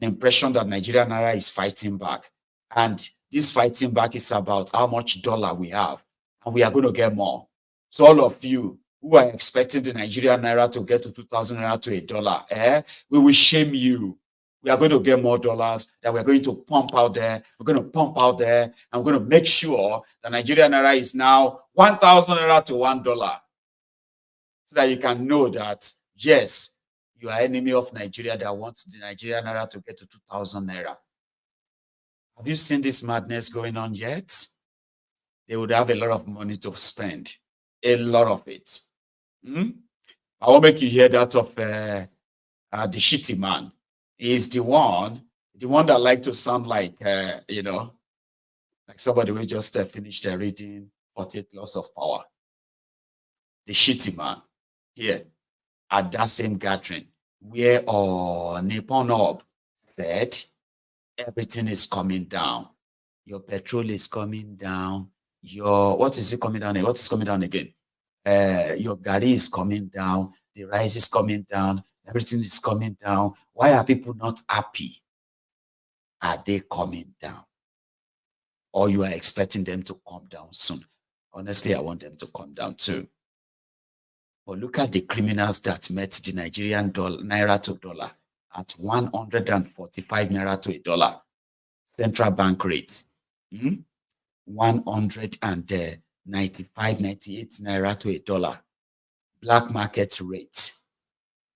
that Nigeria Naira is fighting back. And this fighting back is about how much dollar we have. And we are going to get more. So all of you who are expecting the Nigerian Naira to get to 2,000 Naira to $1, we will shame you. We are going to get more dollars that we're going to pump out there. We're going to pump out there, and we're going to make sure that Nigerian Naira is now 1,000 Naira to $1. So that you can know that, yes, you are enemy of Nigeria that wants the Nigerian Naira to get to 2,000 Naira. Have you seen this madness going on yet? They would have a lot of money to spend. A lot of it. I will make you hear that of the Shettima. He's the one that like to sound like, you know, like somebody will just finish their reading 48 Laws of Power. The Shettima here at that same gathering where Nippon said everything is coming down. Your petrol is coming down. What is it coming down? What is coming down again? Your gari is coming down. The rice is coming down. Everything is coming down. Why are people not happy? Are they coming down? Or you are expecting them to come down soon? Honestly, I want them to come down too. But look at the criminals that met the Nigerian Naira to dollar at 145 Naira to a dollar. Central bank rate. 195, 98 Naira to a dollar. Black market rate.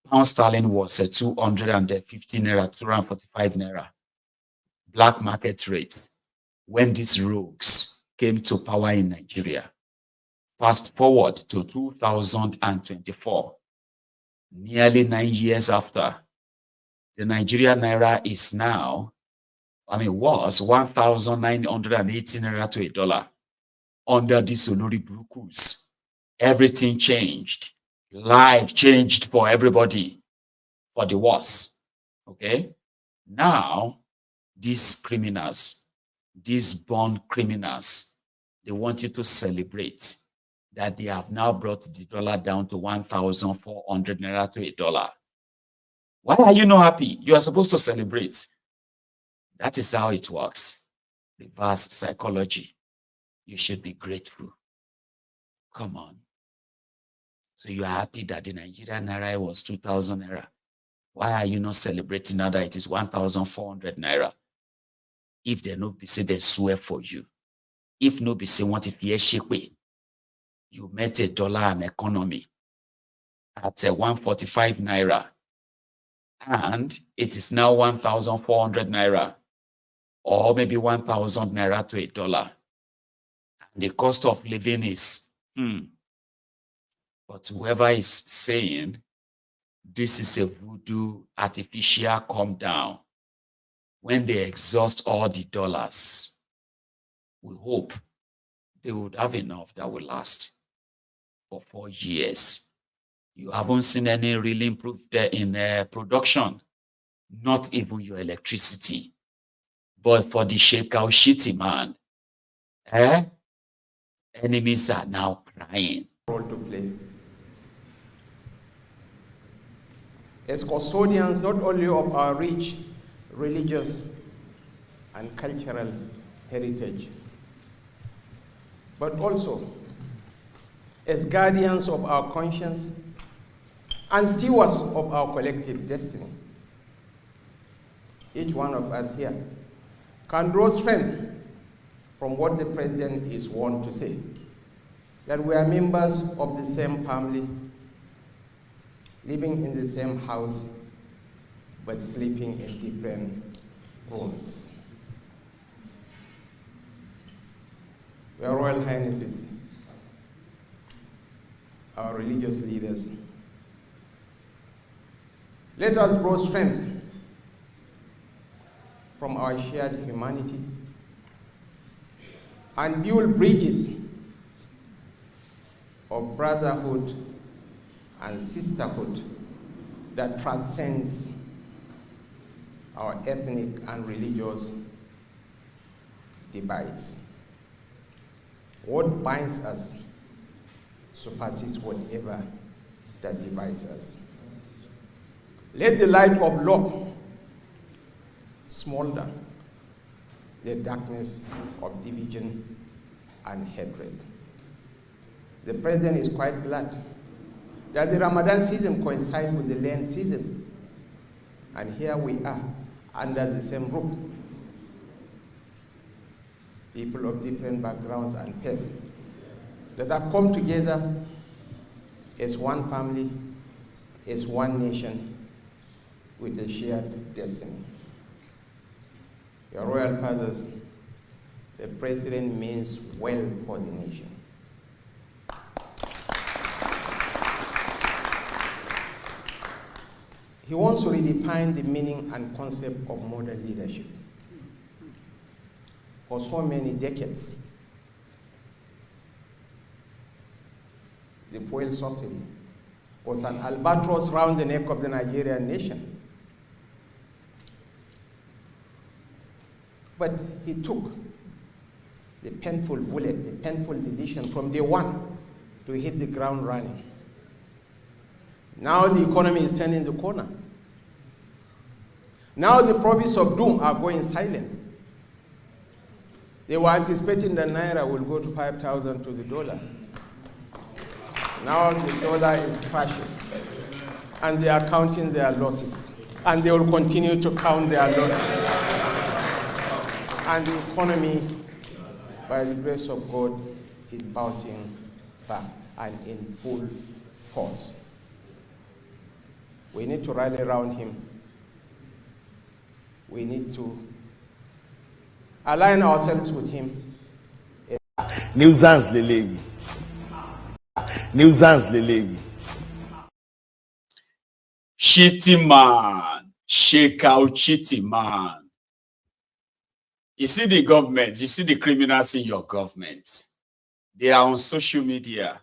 Pound sterling was 250 Naira, 245 Naira. Black market rate. When these rogues came to power in Nigeria. Fast forward to 2024, nearly 9 years after, the Nigerian Naira is now, was 1,980 Naira to a dollar. Under these Olori Burukus, everything changed. Life changed for everybody, for the worse. Okay? Now, these criminals, these born criminals, they want you to celebrate that they have now brought the dollar down to 1,400 Naira to a dollar. Why are you not happy? You are supposed to celebrate. That is how it works. Reverse psychology. You should be grateful. Come on. So you are happy that the Nigerian Naira was 2,000 Naira. Why are you not celebrating now that it is 1,400 Naira? If they no be say they swear for you. If no be say what if you met a dollar and economy at 145 Naira. And it is now 1,400 Naira. Or maybe 1,000 Naira to a dollar. The cost of living is, But whoever is saying this is a voodoo artificial come down, when they exhaust all the dollars, we hope they would have enough that will last for 4 years. You haven't seen any really improved in production, not even your electricity. But for the Shettima, enemies are now crying. Role to play. As custodians not only of our rich religious and cultural heritage, but also as guardians of our conscience and stewards of our collective destiny. Each one of us here can draw strength from what the President is wont to say, that we are members of the same family, living in the same house, but sleeping in different rooms. Your Royal Highnesses, our religious leaders, let us draw strength from our shared humanity and build bridges of brotherhood and sisterhood that transcends our ethnic and religious divides. What binds us surpasses whatever that divides us. Let the light of love smolder the darkness of division and hatred. The President is quite glad that the Ramadan season coincides with the Lent season. And here we are, under the same roof. People of different backgrounds and faith that have come together as one family, as one nation, with a shared destiny. Your Royal Fathers, the President means well for the nation. He wants to redefine the meaning and concept of modern leadership. For so many decades, the fuel subsidy was an albatross round the neck of the Nigerian nation. But he took the painful bullet, the painful decision from day one to hit the ground running. Now the economy is turning the corner. Now the prophets of doom are going silent. They were anticipating that Naira will go to 5,000 to the dollar. Now the dollar is crashing. And they are counting their losses. And they will continue to count their losses. And the economy, by the grace of God, is bouncing back and in full force. We need to rally around him. We need to align ourselves with him. Nuisance leleyi. Nuisance leleyi. Shettima, shake out Shettima. You see the government, you see the criminals in your government. They are on social media,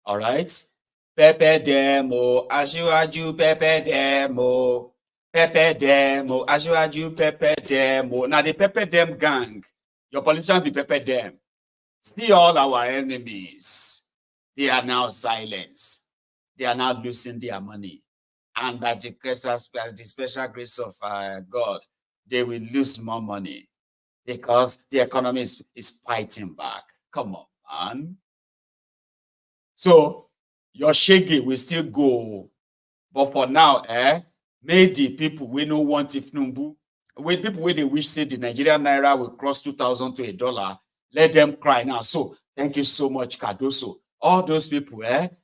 all right? Pepe demo, Aṣíwájú Pepe demo, Pepe demo, Aṣíwájú Pepe demo. Now the Pepe dem gang, your politicians be Pepe dem. See all our enemies. They are now silenced. They are now losing their money. And by the special grace of God, they will lose more money because the economy is fighting back. Come on, man. So your shaggy will still go. But for now, may the people we don't want Tinubu, with people where they wish say the Nigerian Naira will cross 2,000 to $1, let them cry now. So thank you so much, Cardoso. All those people,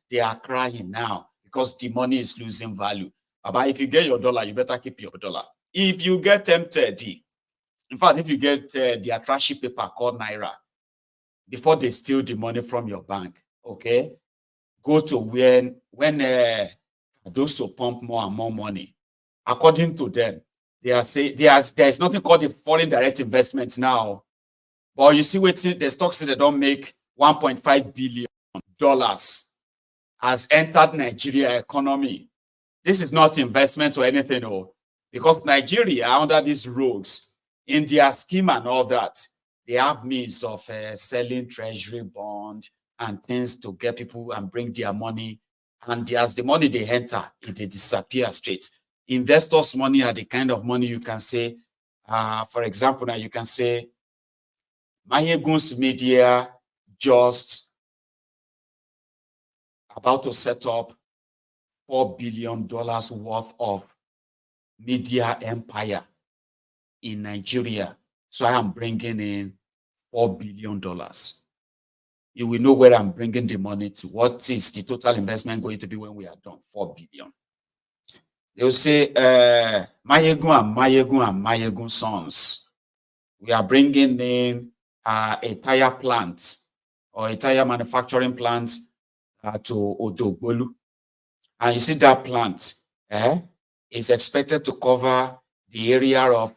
they are crying now because the money is losing value. But if you get your dollar, you better keep your dollar. If you get tempted, in fact, if you get the trashy paper called Naira, before they steal the money from your bank, okay, go to when those who pump more and more money. According to them, they are saying there's nothing called the foreign direct investments now. But you see, the stocks they don't make $1.5 billion has entered Nigeria economy. This is not investment or anything, because Nigeria under these roads, in their scheme and all that, they have means of selling treasury bond and things to get people and bring their money. And as the money they enter, they disappear straight. Investors' money are the kind of money you can say, for example, now you can say, Maiyegun's media just about to set up $4 billion worth of media empire in Nigeria. So I am bringing in $4 billion. You will know where I'm bringing the money to. What is the total investment going to be when we are done? $4 billion. They will say, Maiyegun and Maiyegun sons. We are bringing in a tire plant or a tire manufacturing plant to Odogbolu. And you see that plant is expected to cover the area of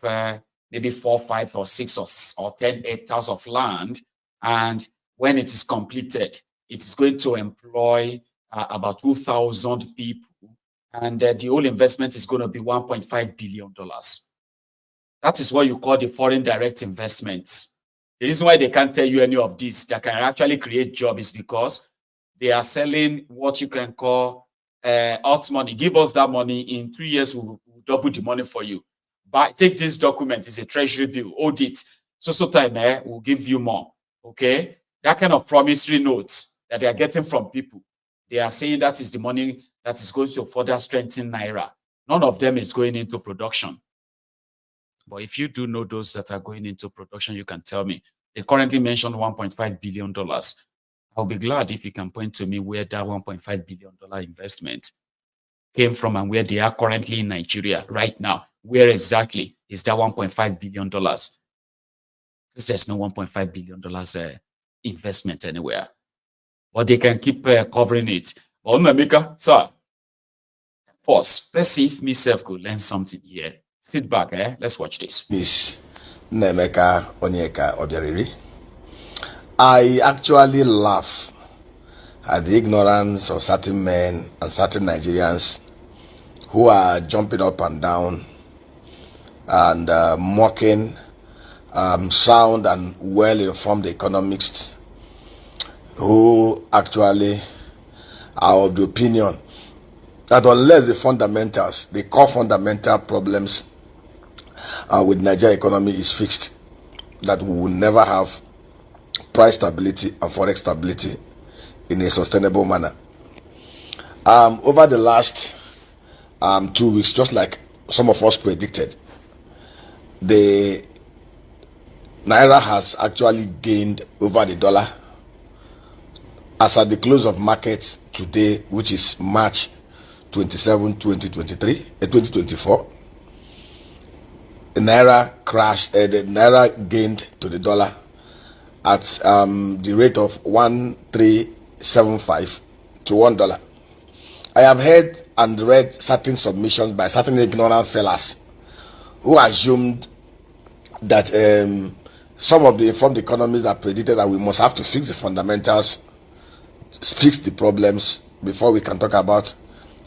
maybe 4, 5, or 6 or 10 hectares of land. And when it is completed, it is going to employ about 2,000 people. And the whole investment is going to be $1.5 billion. That is what you call the foreign direct investment. The reason why they can't tell you any of this that can actually create jobs is because they are selling what you can call hot money. Give us that money. In 2 years, we'll double the money for you. But take this document. It's a treasury bill. Hold it. So time, we'll give you more. Okay? That kind of promissory notes that they are getting from people. They are saying that is the money that is going to further strengthen Naira. None of them is going into production. But if you do know those that are going into production, you can tell me. They currently mentioned $1.5 billion. I'll be glad if you can point to me where that $1.5 billion investment came from and where they are currently in Nigeria right now. Where exactly is that $1.5 billion? Because there's no $1.5 billion investment anywhere. But they can keep covering it. Well, Mamika, sir, Pause. Let's see if myself could learn something here. Sit back, let's watch this. Miss Nemeka Onyeka Obiariri. I actually laugh at the ignorance of certain men and certain Nigerians who are jumping up and down and mocking sound and well-informed economists who actually are of the opinion that unless the fundamentals, the core fundamental problems with Nigeria economy is fixed, that we will never have price stability and forex stability in a sustainable manner. Over the last 2 weeks, just like some of us predicted, the Naira has actually gained over the dollar. As at the close of markets today, which is March 27, 2024, the Naira crashed, the Naira gained to the dollar at the rate of 1.375 to $1. I have heard and read certain submissions by certain ignorant fellas who assumed that some of the informed economists have predicted that we must have to fix the fundamentals, fix the problems before we can talk about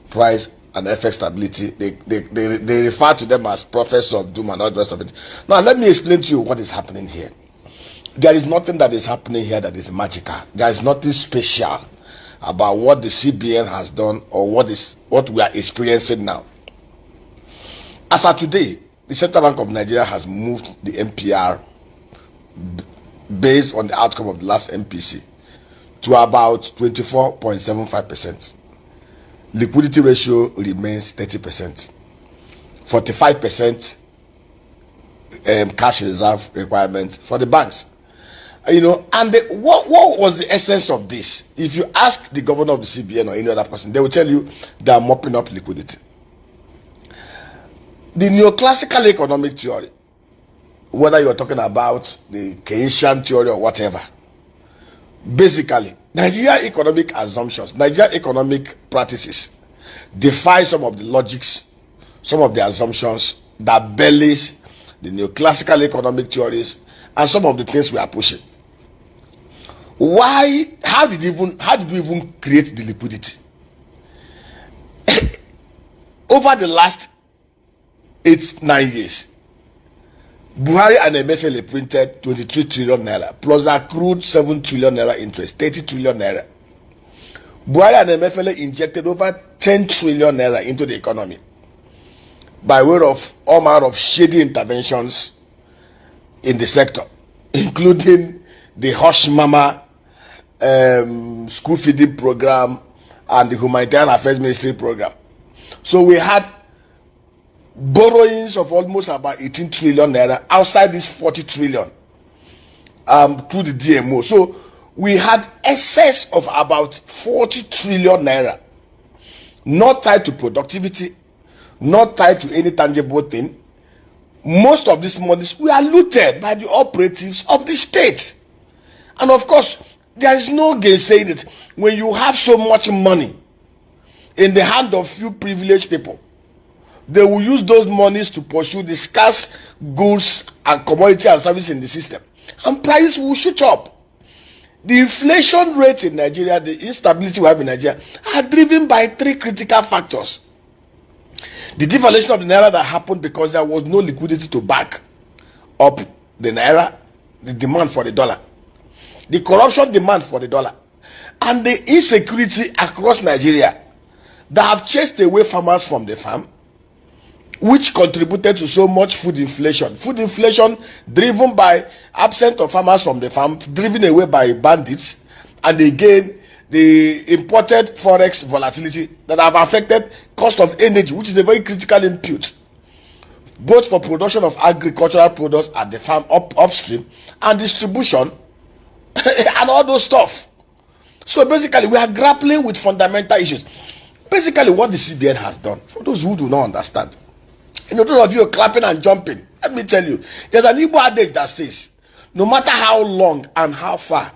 price and FX stability. They refer to them as prophets of doom and all the rest of it. Now, let me explain to you what is happening here. There is nothing that is happening here that is magical. There is nothing special about what the CBN has done or what we are experiencing now. As of today, the Central Bank of Nigeria has moved the MPR based on the outcome of the last MPC to about 24.75%. Liquidity ratio remains 30%. 45% cash reserve requirement for the banks. And what was the essence of this? If you ask the governor of the CBN or any other person, they will tell you they are mopping up liquidity. The neoclassical economic theory, whether you're talking about the Keynesian theory or whatever, basically, Nigeria economic assumptions, Nigeria economic practices defy some of the logics, some of the assumptions that belies the neoclassical economic theories and some of the things we are pushing. Why? How did we even create the liquidity? Over the last 8-9 years, Buhari and Emefiele printed 23 trillion naira plus accrued 7 trillion naira interest, 30 trillion naira. Buhari and Emefiele injected over 10 trillion naira into the economy by way of all manner of shady interventions in the sector, including the Hush Mama school feeding program and the Humanitarian Affairs Ministry program. So we had borrowings of almost about 18 trillion naira outside this 40 trillion through the DMO. So we had excess of about 40 trillion naira, not tied to productivity, not tied to any tangible thing. Most of these monies were looted by the operatives of the state. And of course, there is no gainsaying it. When you have so much money in the hand of few privileged people, they will use those monies to pursue the scarce goods and commodity and service in the system. And prices will shoot up. The inflation rate in Nigeria, the instability we have in Nigeria, are driven by 3 critical factors. The devaluation of the Naira that happened because there was no liquidity to back up the Naira, the demand for the dollar, the corruption demand for the dollar, and the insecurity across Nigeria that have chased away farmers from the farm, which contributed to so much food inflation. Food inflation driven by absence of farmers from the farm, driven away by bandits, and again, the imported forex volatility that have affected cost of energy, which is a very critical input, both for production of agricultural products at the farm upstream and distribution and all those stuff. So basically, we are grappling with fundamental issues. Basically, what the CBN has done, for those who do not understand, those of you are clapping and jumping, let me tell you, there's an Igbo adage that says, no matter how long and how far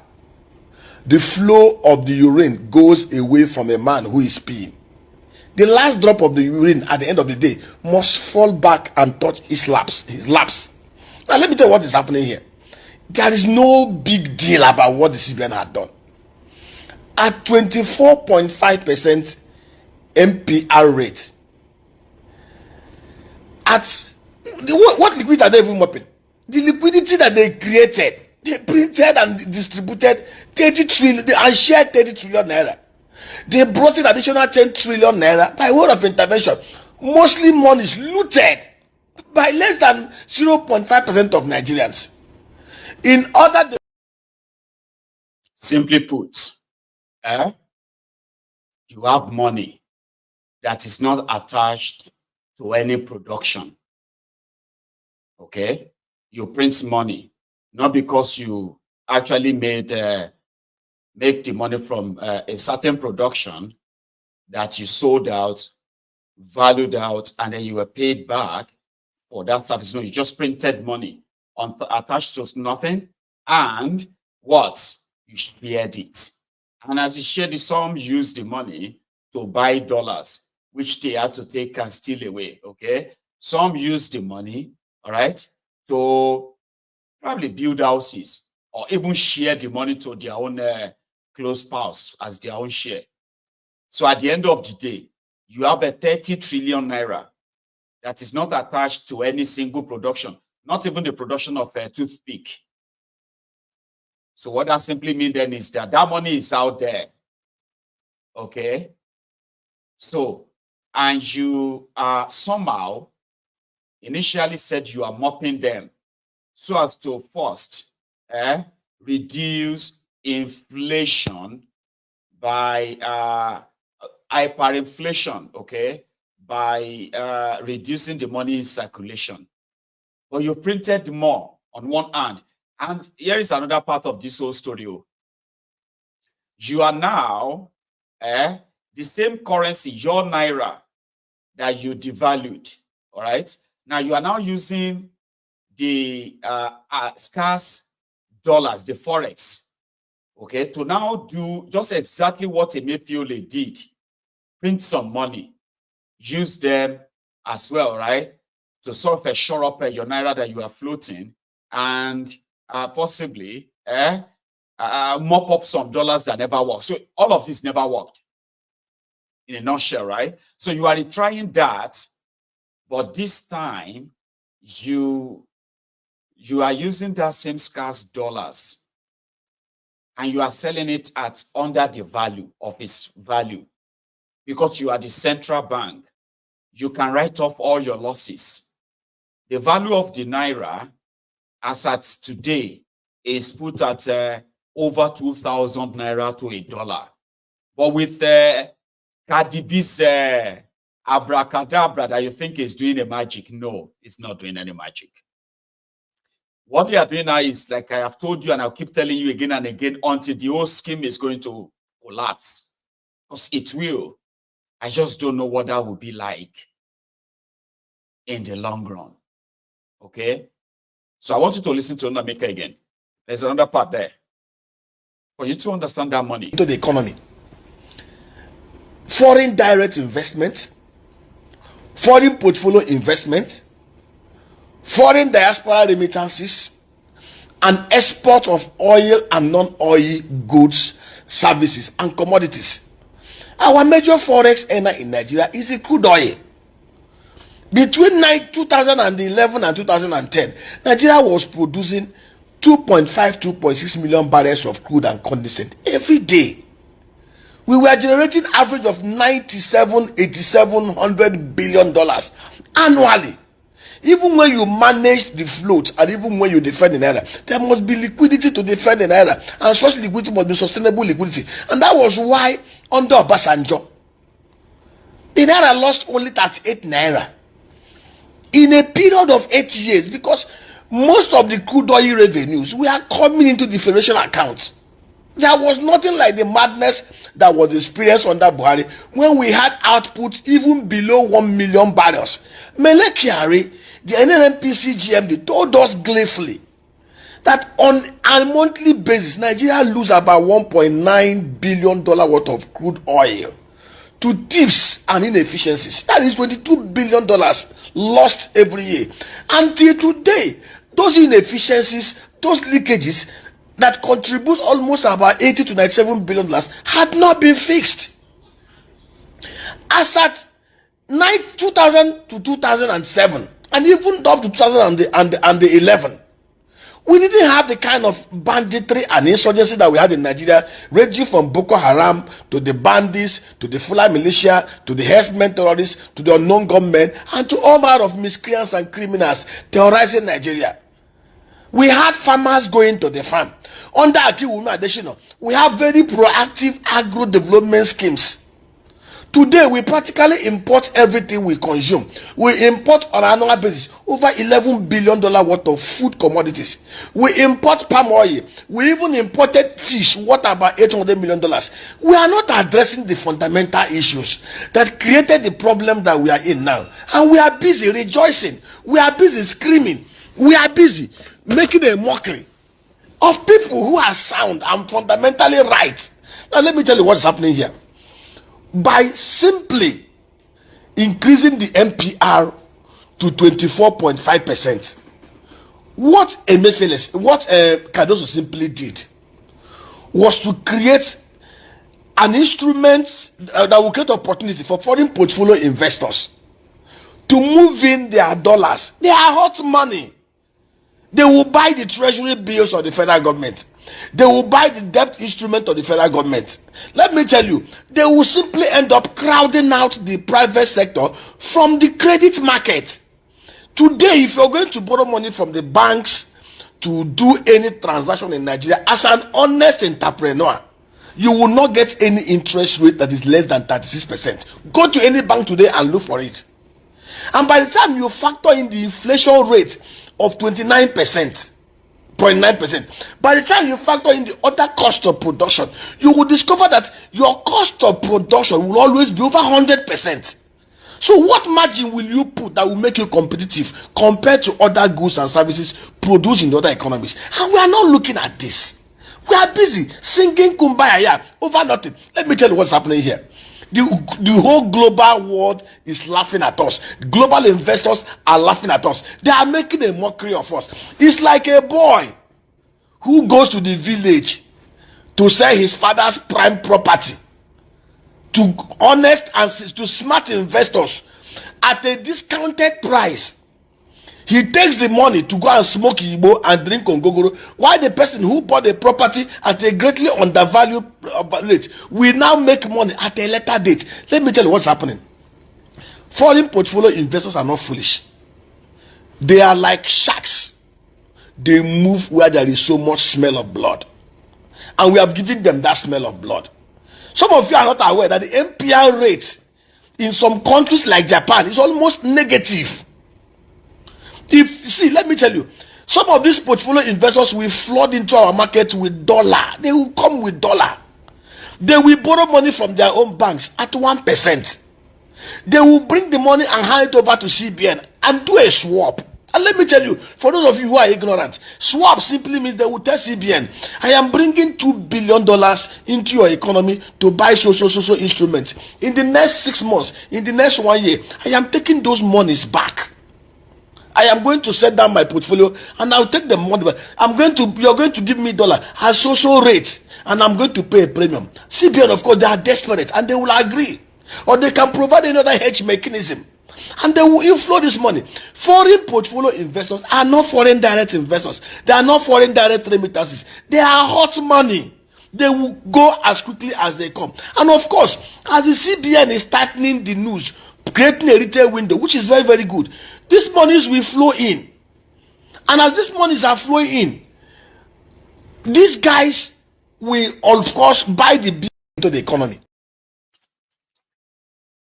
the flow of the urine goes away from a man who is peeing, The last drop of the urine at the end of the day must fall back and touch his laps. Now let me tell you what is happening here. There is no big deal about what the CBN had done. At 24.5% MPR rate, at what liquidity are they even mopping? The liquidity that they created, they printed and distributed 30 trillion and shared 30 trillion naira. They brought in additional 10 trillion naira by way of intervention. Mostly money is looted by less than 0.5% of Nigerians. In order to simply put, you have money that is not attached to any production. Okay? You print money, not because you actually make the money from a certain production that you sold out, valued out, and then you were paid back for that service. No, you just printed money attached to nothing, and what? You shared it. And as you shared it, some used the money to buy dollars, which they had to take and steal away, okay? Some used the money, all right, to probably build houses or even share the money to their own close spouse as their own share. So at the end of the day, you have a 30 trillion naira that is not attached to any single production, not even the production of a toothpick. So what that simply means then is that that money is out there. Okay? So, and you somehow initially said you are mopping them so as to first reduce inflation by hyperinflation, okay, by reducing the money in circulation. But you printed more on one hand. And here is another part of this whole story. You are now the same currency, your Naira, that you devalued, all right? Now you are now using the scarce dollars, the forex, okay, to now do just exactly what Emefiele did. Print some money, use them as well, right? To sort of shore up your Naira that you are floating, and possibly mop up some dollars that never worked. So all of this never worked in a nutshell, right? So you are trying that, but this time you are using that same scarce dollars and you are selling it at under the value of its value, because you are the central bank. You can write off all your losses. The value of the Naira as at today is put at over 2,000 Naira to $1. But with Cardi B's abracadabra that you think is doing a magic, no, it's not doing any magic. What they are doing now is, like I have told you, and I'll keep telling you again and again, until the whole scheme is going to collapse. Because it will. I just don't know what that will be like in the long run. Okay? So I want you to listen to Nnameka again. There's another part there. For you to understand that money. To the economy. Foreign direct investment, foreign portfolio investment, foreign diaspora remittances, and export of oil and non-oil goods, services, and commodities. Our major forex earner in Nigeria is the crude oil. Between 2011 and 2010, Nigeria was producing 2.6 million barrels of crude and condensate every day. We were generating average of $87 billion annually. Even when you manage the float and even when you defend the Naira, there must be liquidity to defend the Naira, and such liquidity must be sustainable liquidity. And that was why under Obasanjo, the Naira lost only 38 Naira in a period of 8 years, because most of the crude oil revenues were coming into the federation accounts. There was nothing like the madness that was experienced under Buhari when we had output even below 1 million barrels. Mele Kyari, the NNPC GMD, told us gleefully that on a monthly basis, Nigeria lose about $1.9 billion worth of crude oil to thieves and inefficiencies. That is $22 billion lost every year. Until today, those inefficiencies, those leakages that contribute almost about $80 to $97 billion had not been fixed. As at 2000 to 2007, and even up to 2011, we didn't have the kind of banditry and insurgency that we had in Nigeria, ranging from Boko Haram to the bandits, to the Fulani militia, to the herdsmen terrorists, to the unknown gunmen, and to all manner of miscreants and criminals terrorizing Nigeria. We had farmers going to the farm. Under Akiwumi Adesina, we have very proactive agro-development schemes. Today, we practically import everything we consume. We import on an annual basis over $11 billion worth of food commodities. We import palm oil. We even imported fish worth about $800 million. We are not addressing the fundamental issues that created the problem that we are in now. And we are busy rejoicing. We are busy screaming. We are busy making a mockery of people who are sound and fundamentally right. Now, let me tell you what's happening here. By simply increasing the NPR to 24.5%, what Cardoso simply did was to create an instrument that will create opportunity for foreign portfolio investors to move in their dollars. They are hot money. They will buy the treasury bills of the federal government. They will buy the debt instrument of the federal government. Let me tell you, they will simply end up crowding out the private sector from the credit market. Today, if you're going to borrow money from the banks to do any transaction in Nigeria as an honest entrepreneur, you will not get any interest rate that is less than 36%. Go to any bank today and look for it. And by the time you factor in the inflation rate of 29%, 0.9%. By the time you factor in the other cost of production, you will discover that your cost of production will always be over 100%. So what margin will you put that will make you competitive compared to other goods and services produced in the other economies? And we are not looking at this. We are busy singing kumbaya over nothing. Let me tell you what's happening here. The whole global world is laughing at us. Global investors are laughing at us. They are making a mockery of us. It's like a boy who goes to the village to sell his father's prime property to honest and to smart investors at a discounted price. He takes the money to go and smoke Igbo and drink Ongogoro, while the person who bought the property at a greatly undervalued rate will now make money at a later date. Let me tell you what's happening. Foreign portfolio investors are not foolish. They are like sharks. They move where there is so much smell of blood. And we have given them that smell of blood. Some of you are not aware that the NPR rate in some countries like Japan is almost negative. Let me tell you, some of these portfolio investors will flood into our market with dollar. They will come with dollar. They will borrow money from their own banks at 1%. They will bring the money and hand it over to CBN and do a swap. And let me tell you, for those of you who are ignorant, swap simply means they will tell CBN, I am bringing $2 billion into your economy to buy so instruments. In the next 6 months, in the next 1 year, I am taking those monies back. I am going to set down my portfolio and I'll take the money. You're going to give me dollar as so rate, and I'm going to pay a premium. CBN, of course, they are desperate and they will agree. Or they can provide another hedge mechanism. And they will inflow this money. Foreign portfolio investors are not foreign direct investors. They are not foreign direct remittances. They are hot money. They will go as quickly as they come. And of course, as the CBN is tightening the news, creating a retail window, which is very, very good, these monies will flow in. And as these monies are flowing in, these guys will, of course, buy the bill into the economy.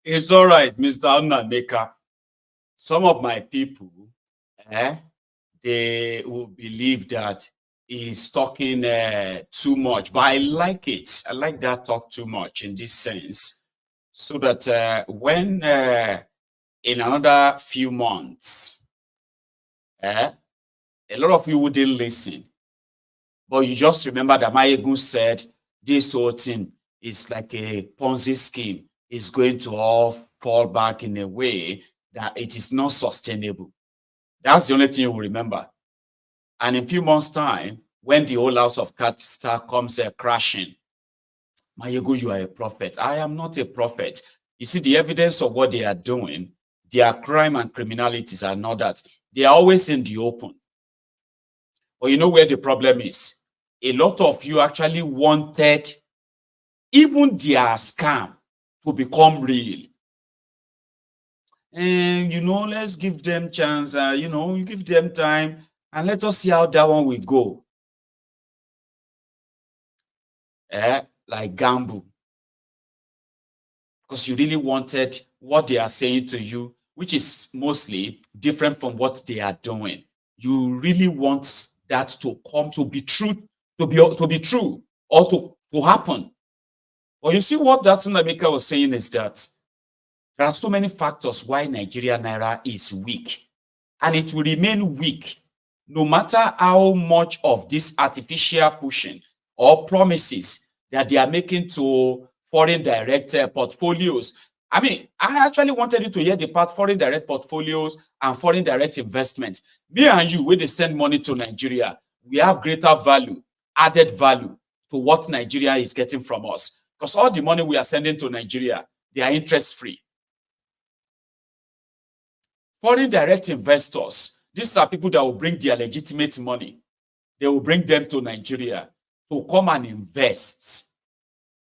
It's all right, Mr. Onnaneka. Some of my people, they will believe that he's talking too much, but I like it. I like that talk too much in this sense, so that when in another few months, a lot of you wouldn't listen, but you just remember that Maiyegun said this whole thing is like a Ponzi scheme. is going to all fall back in a way that it is not sustainable. That's the only thing you will remember. And in a few months' time, when the whole house of cards comes crashing, Maiyegun, you are a prophet. I am not a prophet. You see, the evidence of what they are doing, their crime and criminalities are not that. They are always in the open. But you know where the problem is? A lot of you actually wanted even their scam to become real. And, let's give them chance, you give them time, and let us see how that one will go. Like gamble. Because you really wanted what they are saying to you, which is mostly different from what they are doing. You really want that to come to be true, to be true, or to happen. But you see what that Nnameka was saying is that there are so many factors why Nigeria Naira is weak. And it will remain weak no matter how much of this artificial pushing or promises that they are making to foreign direct portfolios. I mean, I actually wanted you to hear the part foreign direct portfolios and foreign direct investments. Me and you, when they send money to Nigeria, we have greater value, added value to what Nigeria is getting from us. Because all the money we are sending to Nigeria, they are interest-free. Foreign direct investors, these are people that will bring their legitimate money. They will bring them to Nigeria to come and invest.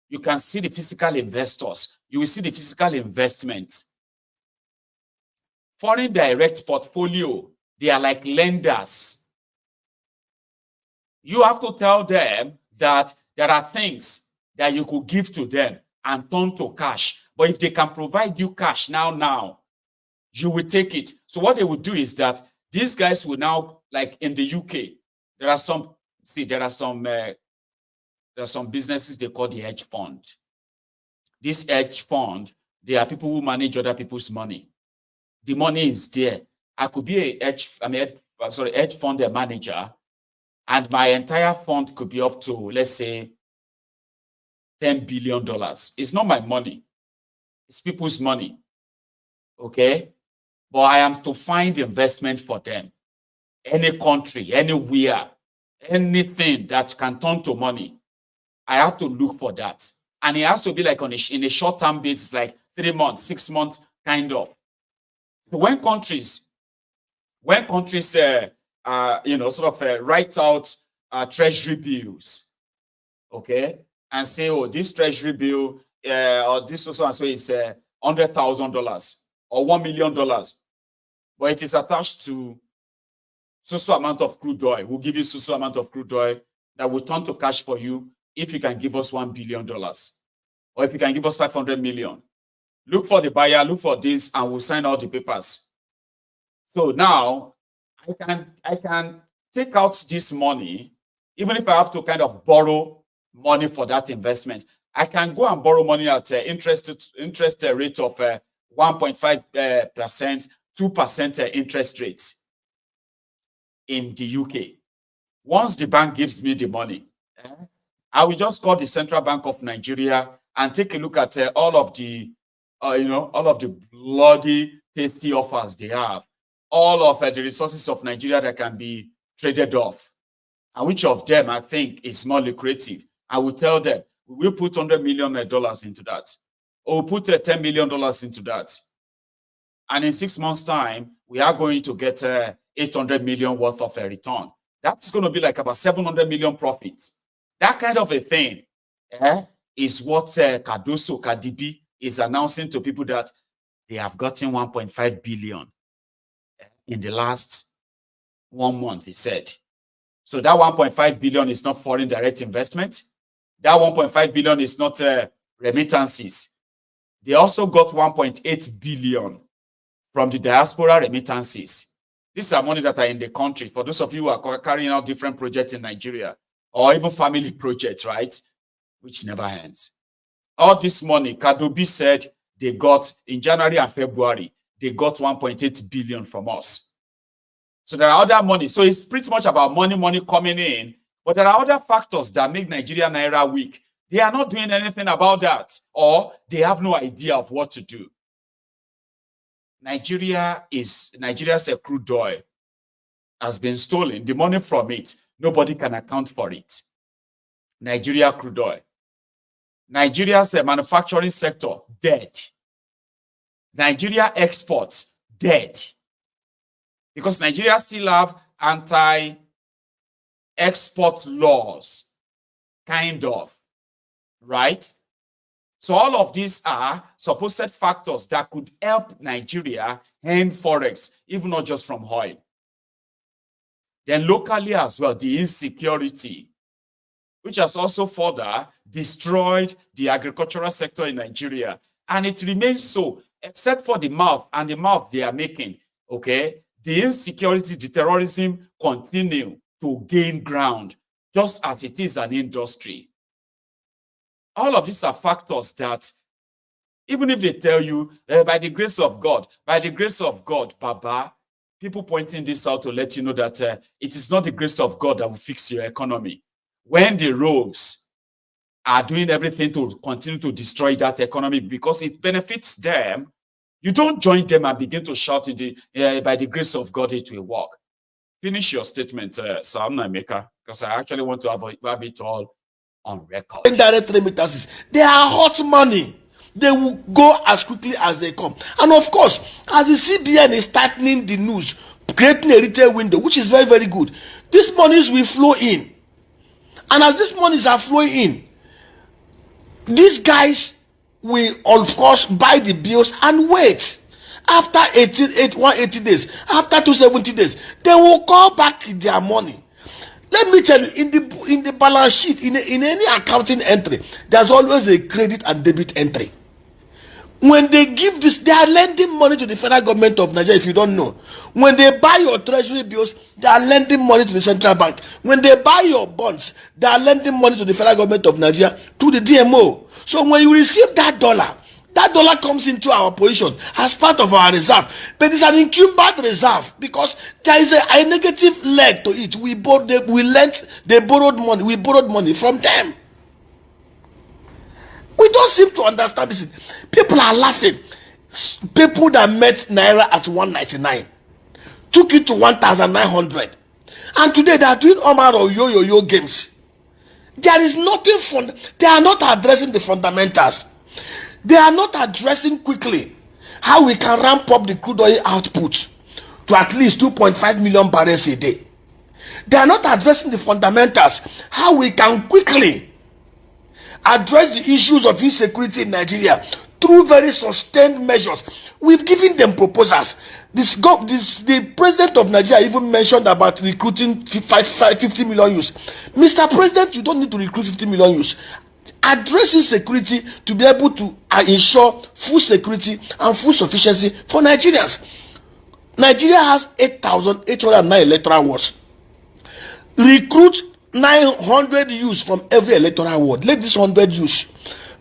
You can see the physical investors. You will see the physical investments. Foreign direct portfolio, they are like lenders. You have to tell them that there are things that you could give to them and turn to cash. But if they can provide you cash now, you will take it. So what they will do is that these guys will now, like in the UK, there are some businesses they call the hedge fund. This hedge fund, they are people who manage other people's money. The money is there. I could be a hedge fund manager, and my entire fund could be up to, let's say, $10 billion. It's not my money. It's people's money. Okay? But I am to find investment for them. Any country, anywhere, anything that can turn to money, I have to look for that. And it has to be like in a short-term basis, like 3 months, 6 months, kind of. So when countries write out treasury bills, okay, and say, oh, this treasury bill or this so and so is $100,000 or $1 million, but it is attached to so amount of crude oil. We'll give you so amount of crude oil that will turn to cash for you if you can give us $1 billion, or if you can give us 500 million. Look for the buyer, look for this, and we'll sign all the papers. So now I can take out this money, even if I have to kind of borrow money for that investment. I can go and borrow money at interest rate of 1.5%, 2% interest rates in the UK. Once the bank gives me the money, I will just call the Central Bank of Nigeria and take a look at all of the bloody tasty offers they have, all of the resources of Nigeria that can be traded off, and which of them I think is more lucrative. I will tell them, we will put $100 million into that, or we'll put $10 million into that. And in 6 months' time, we are going to get 800 million worth of a return. That's going to be like about 700 million profits. That kind of a thing is what Kadibi is announcing to people, that they have gotten 1.5 billion in the last 1 month, he said. So that 1.5 billion is not foreign direct investment. That 1.5 billion is not remittances. They also got 1.8 billion from the diaspora remittances. These are money that are in the country. For those of you who are carrying out different projects in Nigeria, or even family projects, right? Which never ends. All this money, Kadobi said they got in January and February, they got 1.8 billion from us. So there are other money. So it's pretty much about money coming in. But there are other factors that make Nigeria Naira weak. They are not doing anything about that, or they have no idea of what to do. Nigeria's crude oil has been stolen. The money from it, nobody can account for it. Nigeria crude oil. Nigeria's manufacturing sector, dead. Nigeria exports, dead. Because Nigeria still have anti-export laws, kind of, right? So all of these are supposed factors that could help Nigeria end forex, even not just from oil. Then locally as well, the insecurity, which has also further destroyed the agricultural sector in Nigeria. And it remains so, except for the mouth and the mouth they are making, okay? The insecurity, the terrorism continue to gain ground, just as it is an industry. All of these are factors that, even if they tell you, by the grace of God, Baba, people pointing this out to let you know that it is not the grace of God that will fix your economy. When the rogues are doing everything to continue to destroy that economy because it benefits them, you don't join them and begin to shout by the grace of God it will work. Finish your statement, Sam Naimeka, because I actually want to have it all on record. Indirect remittances, they are hot money. They will go as quickly as they come. And of course, as the CBN is tightening the news, creating a retail window, which is very, very good, these monies will flow in. And as these monies are flowing in, these guys will, of course, buy the bills and wait. After 180 days, after 270 days, they will call back their money. Let me tell you, in the balance sheet, in any accounting entry, there's always a credit and debit entry. When they give this, they are lending money to the federal government of Nigeria, if you don't know. When they buy your treasury bills, they are lending money to the central bank. When they buy your bonds, they are lending money to the federal government of Nigeria through the DMO. So when you receive that dollar comes into our position as part of our reserve. But it's an incumbent reserve because there is a negative leg to it. We borrowed money from them. We don't seem to understand this. People are laughing. People that met Naira at 199 took it to 1,900. And today they are doing all manner of yo-yo-yo games. There is nothing fun. They are not addressing the fundamentals. They are not addressing quickly how we can ramp up the crude oil output to at least 2.5 million barrels a day. They are not addressing the fundamentals, how we can quickly address the issues of insecurity in Nigeria through very sustained measures. We've given them proposals. The president of Nigeria even mentioned about recruiting 50 million youths. Mr. President, you don't need to recruit 50 million youths. Address insecurity to be able to ensure full security and full sufficiency for Nigerians. Nigeria has 8,809 electoral wards. Recruit 900 youths from every electoral ward. Let these 100 youths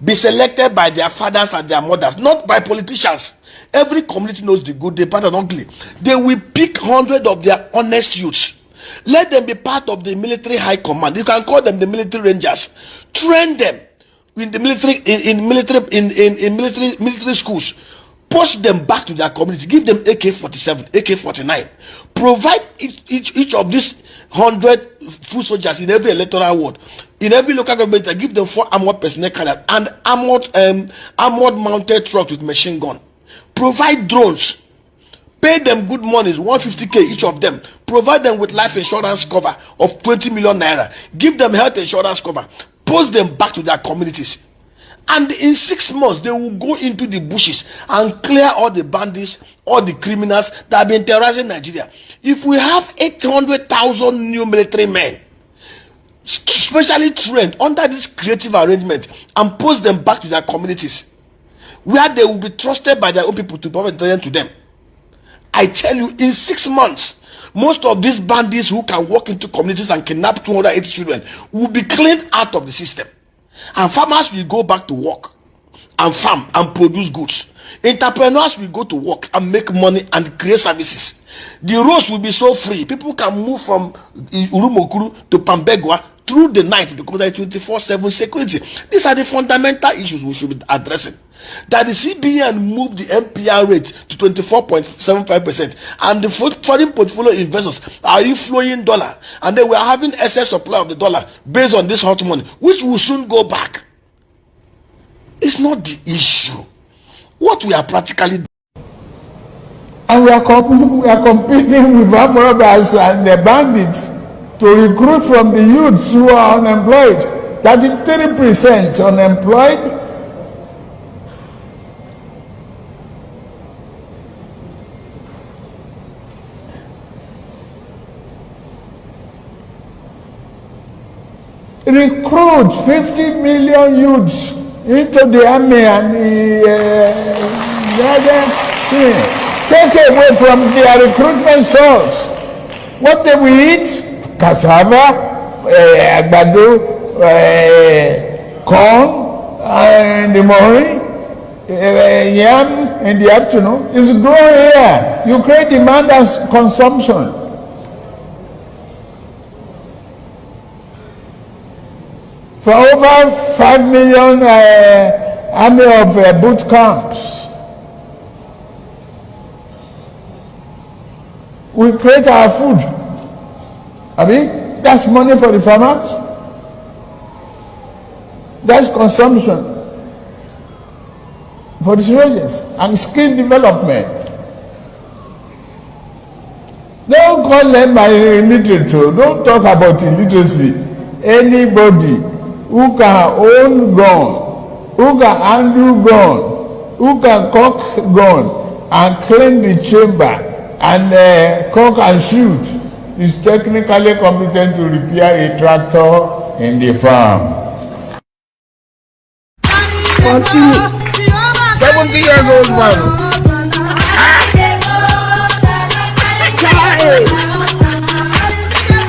be selected by their fathers and their mothers, not by politicians. Every community knows the good, the bad, and ugly. They will pick 100 of their honest youths. Let them be part of the military high command. You can call them the military rangers. Train them in the military, military schools. Post them back to their community. Give them AK-47, AK-49. Provide each of these 100 foot soldiers in every electoral ward, in every local government. Give them 4 armored personnel carriers and armored mounted trucks with machine gun. Provide drones. Pay them good monies, 150k each of them. Provide them with life insurance cover of 20 million naira. Give them health insurance cover. Post them back to their communities. And in 6 months, they will go into the bushes and clear all the bandits, all the criminals that have been terrorizing Nigeria. If we have 800,000 new military men, specially trained under this creative arrangement, and post them back to their communities, where they will be trusted by their own people to provide intelligence to them, I tell you, in 6 months, most of these bandits who can walk into communities and kidnap 280 children will be cleaned out of the system. And farmers will go back to work and farm and produce goods. Entrepreneurs will go to work and make money and create services. The roads will be so free. People can move from Urumokuru to Pambegwa through the night because there is 24/7 security. These are the fundamental issues we should be addressing. That the CBN moved the MPR rate to 24.75%, and the foreign portfolio investors are inflowing dollar, and then we are having excess supply of the dollar based on this hot money, which will soon go back. It's not the issue. What we are practically doing. And we are competing with armed robbers and the bandits to recruit from the youths who are unemployed. 33% unemployed. Recruit 50 million youths into the army and the other thing. Take away from their recruitment source. What they will eat? Cassava, agbado, corn in the morning, yam in the afternoon. It's growing here. You create demand and consumption. For over 5 million army of boot camps. We create our food. I mean, that's money for the farmers. That's consumption for the soldiers and skill development. Don't call them by illiterate. Don't talk about illiteracy. Anybody who can own gun, who can handle gun, who can cock gun and clean the chamber and cock and shoot is technically competent to repair a tractor in the farm. 70 years old man.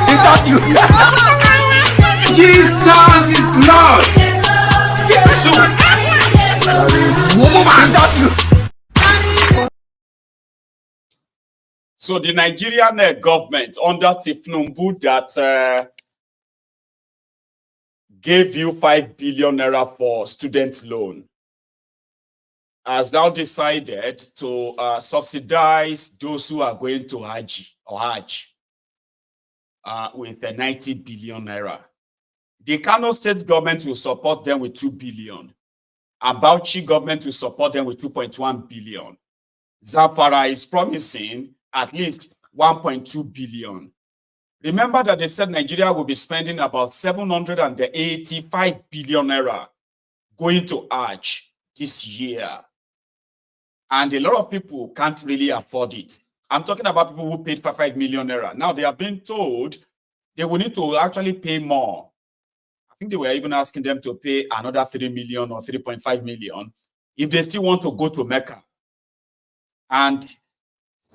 He thought you. Jesus is Lord. So the Nigerian government under Tinubu that gave you 5 billion naira for student loan has now decided to subsidize those who are going to Hajj with 90 billion naira. The Kano state government will support them with 2 billion. And Bauchi government will support them with 2.1 billion. Zamfara is promising at least 1.2 billion. Remember that they said Nigeria will be spending about 785 billion naira going to Hajj this year. And a lot of people can't really afford it. I'm talking about people who paid 5 million naira. Now they are being told they will need to actually pay more. I think they were even asking them to pay another 3 million or 3.5 million if they still want to go to Mecca. And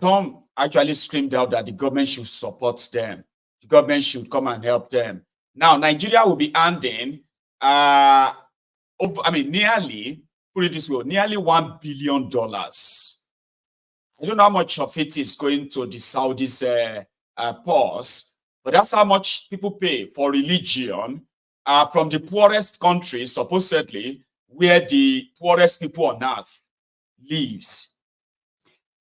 some actually screamed out that the government should support them. The government should come and help them. Now, Nigeria will be handing, nearly, put it this way, nearly $1 billion. I don't know how much of it is going to the Saudis' purse, but that's how much people pay for religion from the poorest countries, supposedly, where the poorest people on earth lives.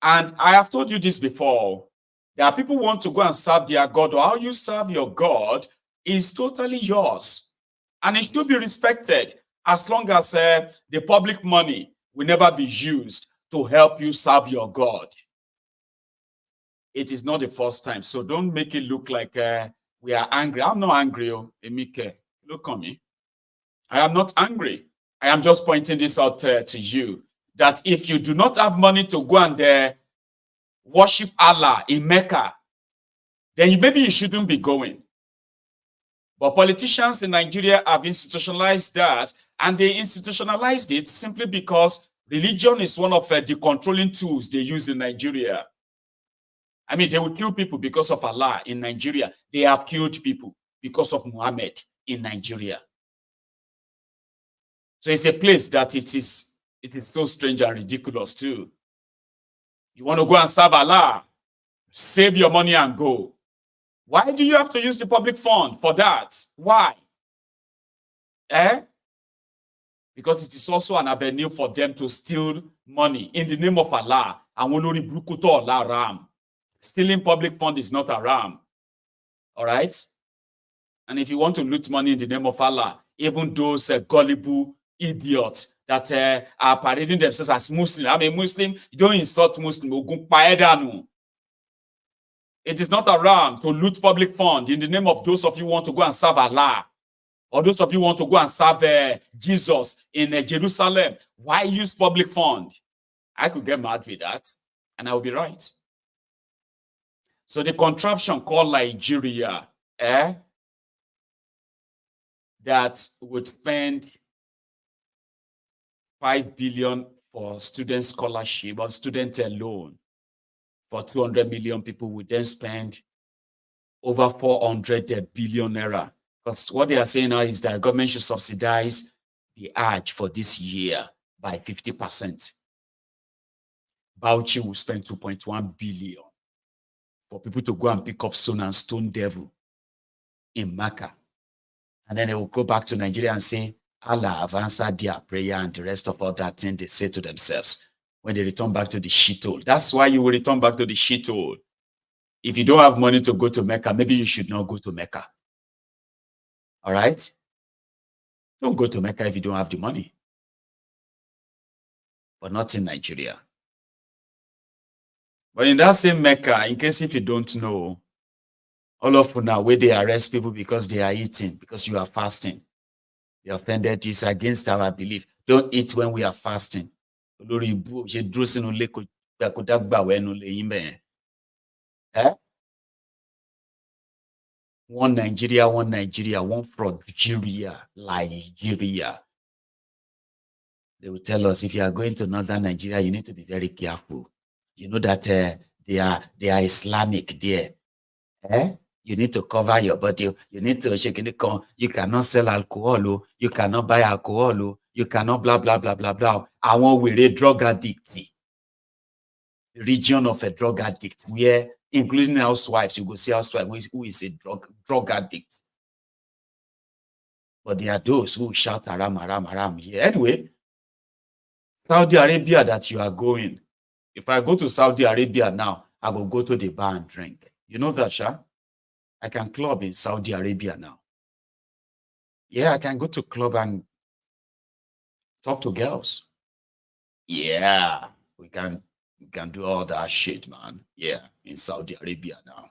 And I have told you this before. There are people who want to go and serve their God, or how you serve your God is totally yours. And it should be respected as long as the public money will never be used to help you serve your God. It is not the first time. So don't make it look like we are angry. I'm not angry, Emike. Look on me. I am not angry. I am just pointing this out to you. That if you do not have money to go and worship Allah in Mecca, then maybe you shouldn't be going. But politicians in Nigeria have institutionalized that, and they institutionalized it simply because religion is one of the controlling tools they use in Nigeria. I mean, they will kill people because of Allah in Nigeria. They have killed people because of Muhammad in Nigeria. So it's a place that it is so strange and ridiculous too. You want to go and serve Allah, save your money and go. Why do you have to use the public fund for that? Why? Because it is also an avenue for them to steal money in the name of Allah. Stealing public fund is not haram. All right? And if you want to loot money in the name of Allah, even those gullible idiots that are parading themselves as Muslim. I'm a Muslim, you don't insult Muslim. It is not haram to loot public fund in the name of those of you who want to go and serve Allah, or those of you who want to go and serve Jesus in Jerusalem. Why use public fund? I could get mad with that, and I will be right. So the contraption called Nigeria, that would spend 5 billion for student scholarship or student loan for 200 million people, would then spend over 400 billion naira. Because what they are saying now is that the government should subsidize the Hajj for this year by 50%. Bauchi will spend 2.1 billion for people to go and pick up stone and stone devil in Makkah. And then they will go back to Nigeria and say, Allah have answered their prayer and the rest of all that thing they say to themselves when they return back to the shithole. That's why you will return back to the shithole. If you don't have money to go to Mecca, maybe you should not go to Mecca. All right? Don't go to Mecca if you don't have the money. But not in Nigeria. But in that same Mecca, in case if you don't know, all of now where they arrest people because they are eating, because you are fasting. They offended you. It's against our belief. Don't eat when we are fasting. One Nigeria, one fraud, Nigeria. They will tell us if you are going to northern Nigeria, you need to be very careful. You know that they are Islamic there. You need to cover your body. You need to shake it. You cannot sell alcohol. You cannot buy alcohol. You cannot blah blah blah blah blah. I want we a drug addict. The region of a drug addict, where including housewives, you go see housewife who is a drug addict. But there are those who shout haram, haram, haram here. Anyway, Saudi Arabia that you are going. If I go to Saudi Arabia now, I will go to the bar and drink. You know that, Sha? I can club in Saudi Arabia now. Yeah, I can go to club and talk to girls. Yeah, we can do all that shit, man. Yeah, in Saudi Arabia now.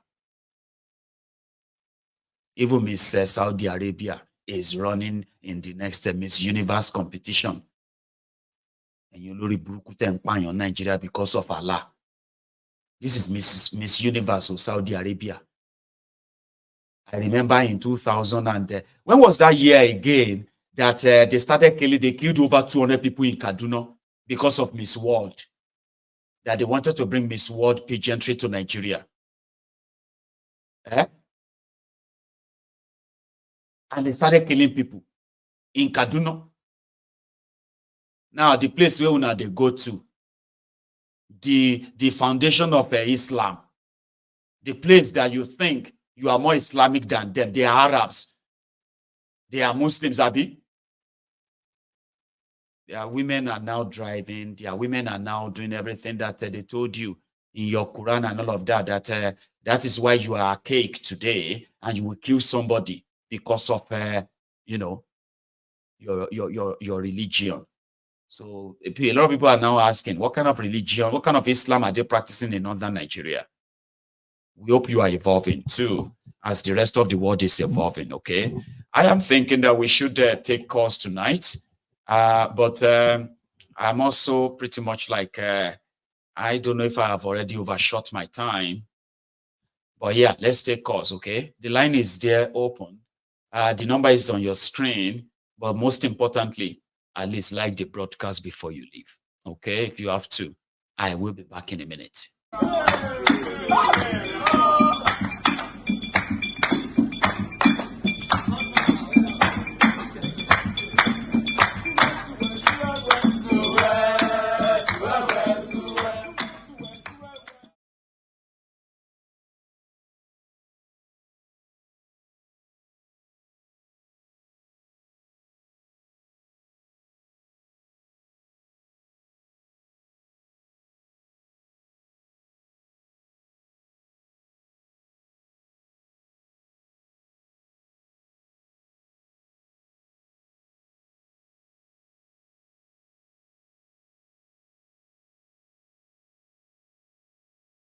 Even Miss Saudi Arabia is running in the next Miss Universe competition. And you know the Nigeria because of Allah. This is Miss Universe of Saudi Arabia. I remember in 2000 and when was that year again that they started killing? They killed over 200 people in Kaduna because of Miss World. That they wanted to bring Miss World pageantry to Nigeria. And they started killing people in Kaduna. Now the place where they go to, the foundation of Islam, the place that you think you are more Islamic than them. They are Arabs. They are Muslims, Abi. Their women are now driving. Their women are now doing everything that they told you in your Quran and all of that. That is why you are archaic today, and you will kill somebody because of your religion. So a lot of people are now asking, what kind of religion, what kind of Islam are they practicing in northern Nigeria? We hope you are evolving too, as the rest of the world is evolving, okay? I am thinking that we should take calls tonight, but I'm also pretty much like, I don't know if I have already overshot my time, but yeah, let's take calls, okay? The line is there open. The number is on your screen, but most importantly, at least like the broadcast before you leave, okay? If you have to, I will be back in a minute.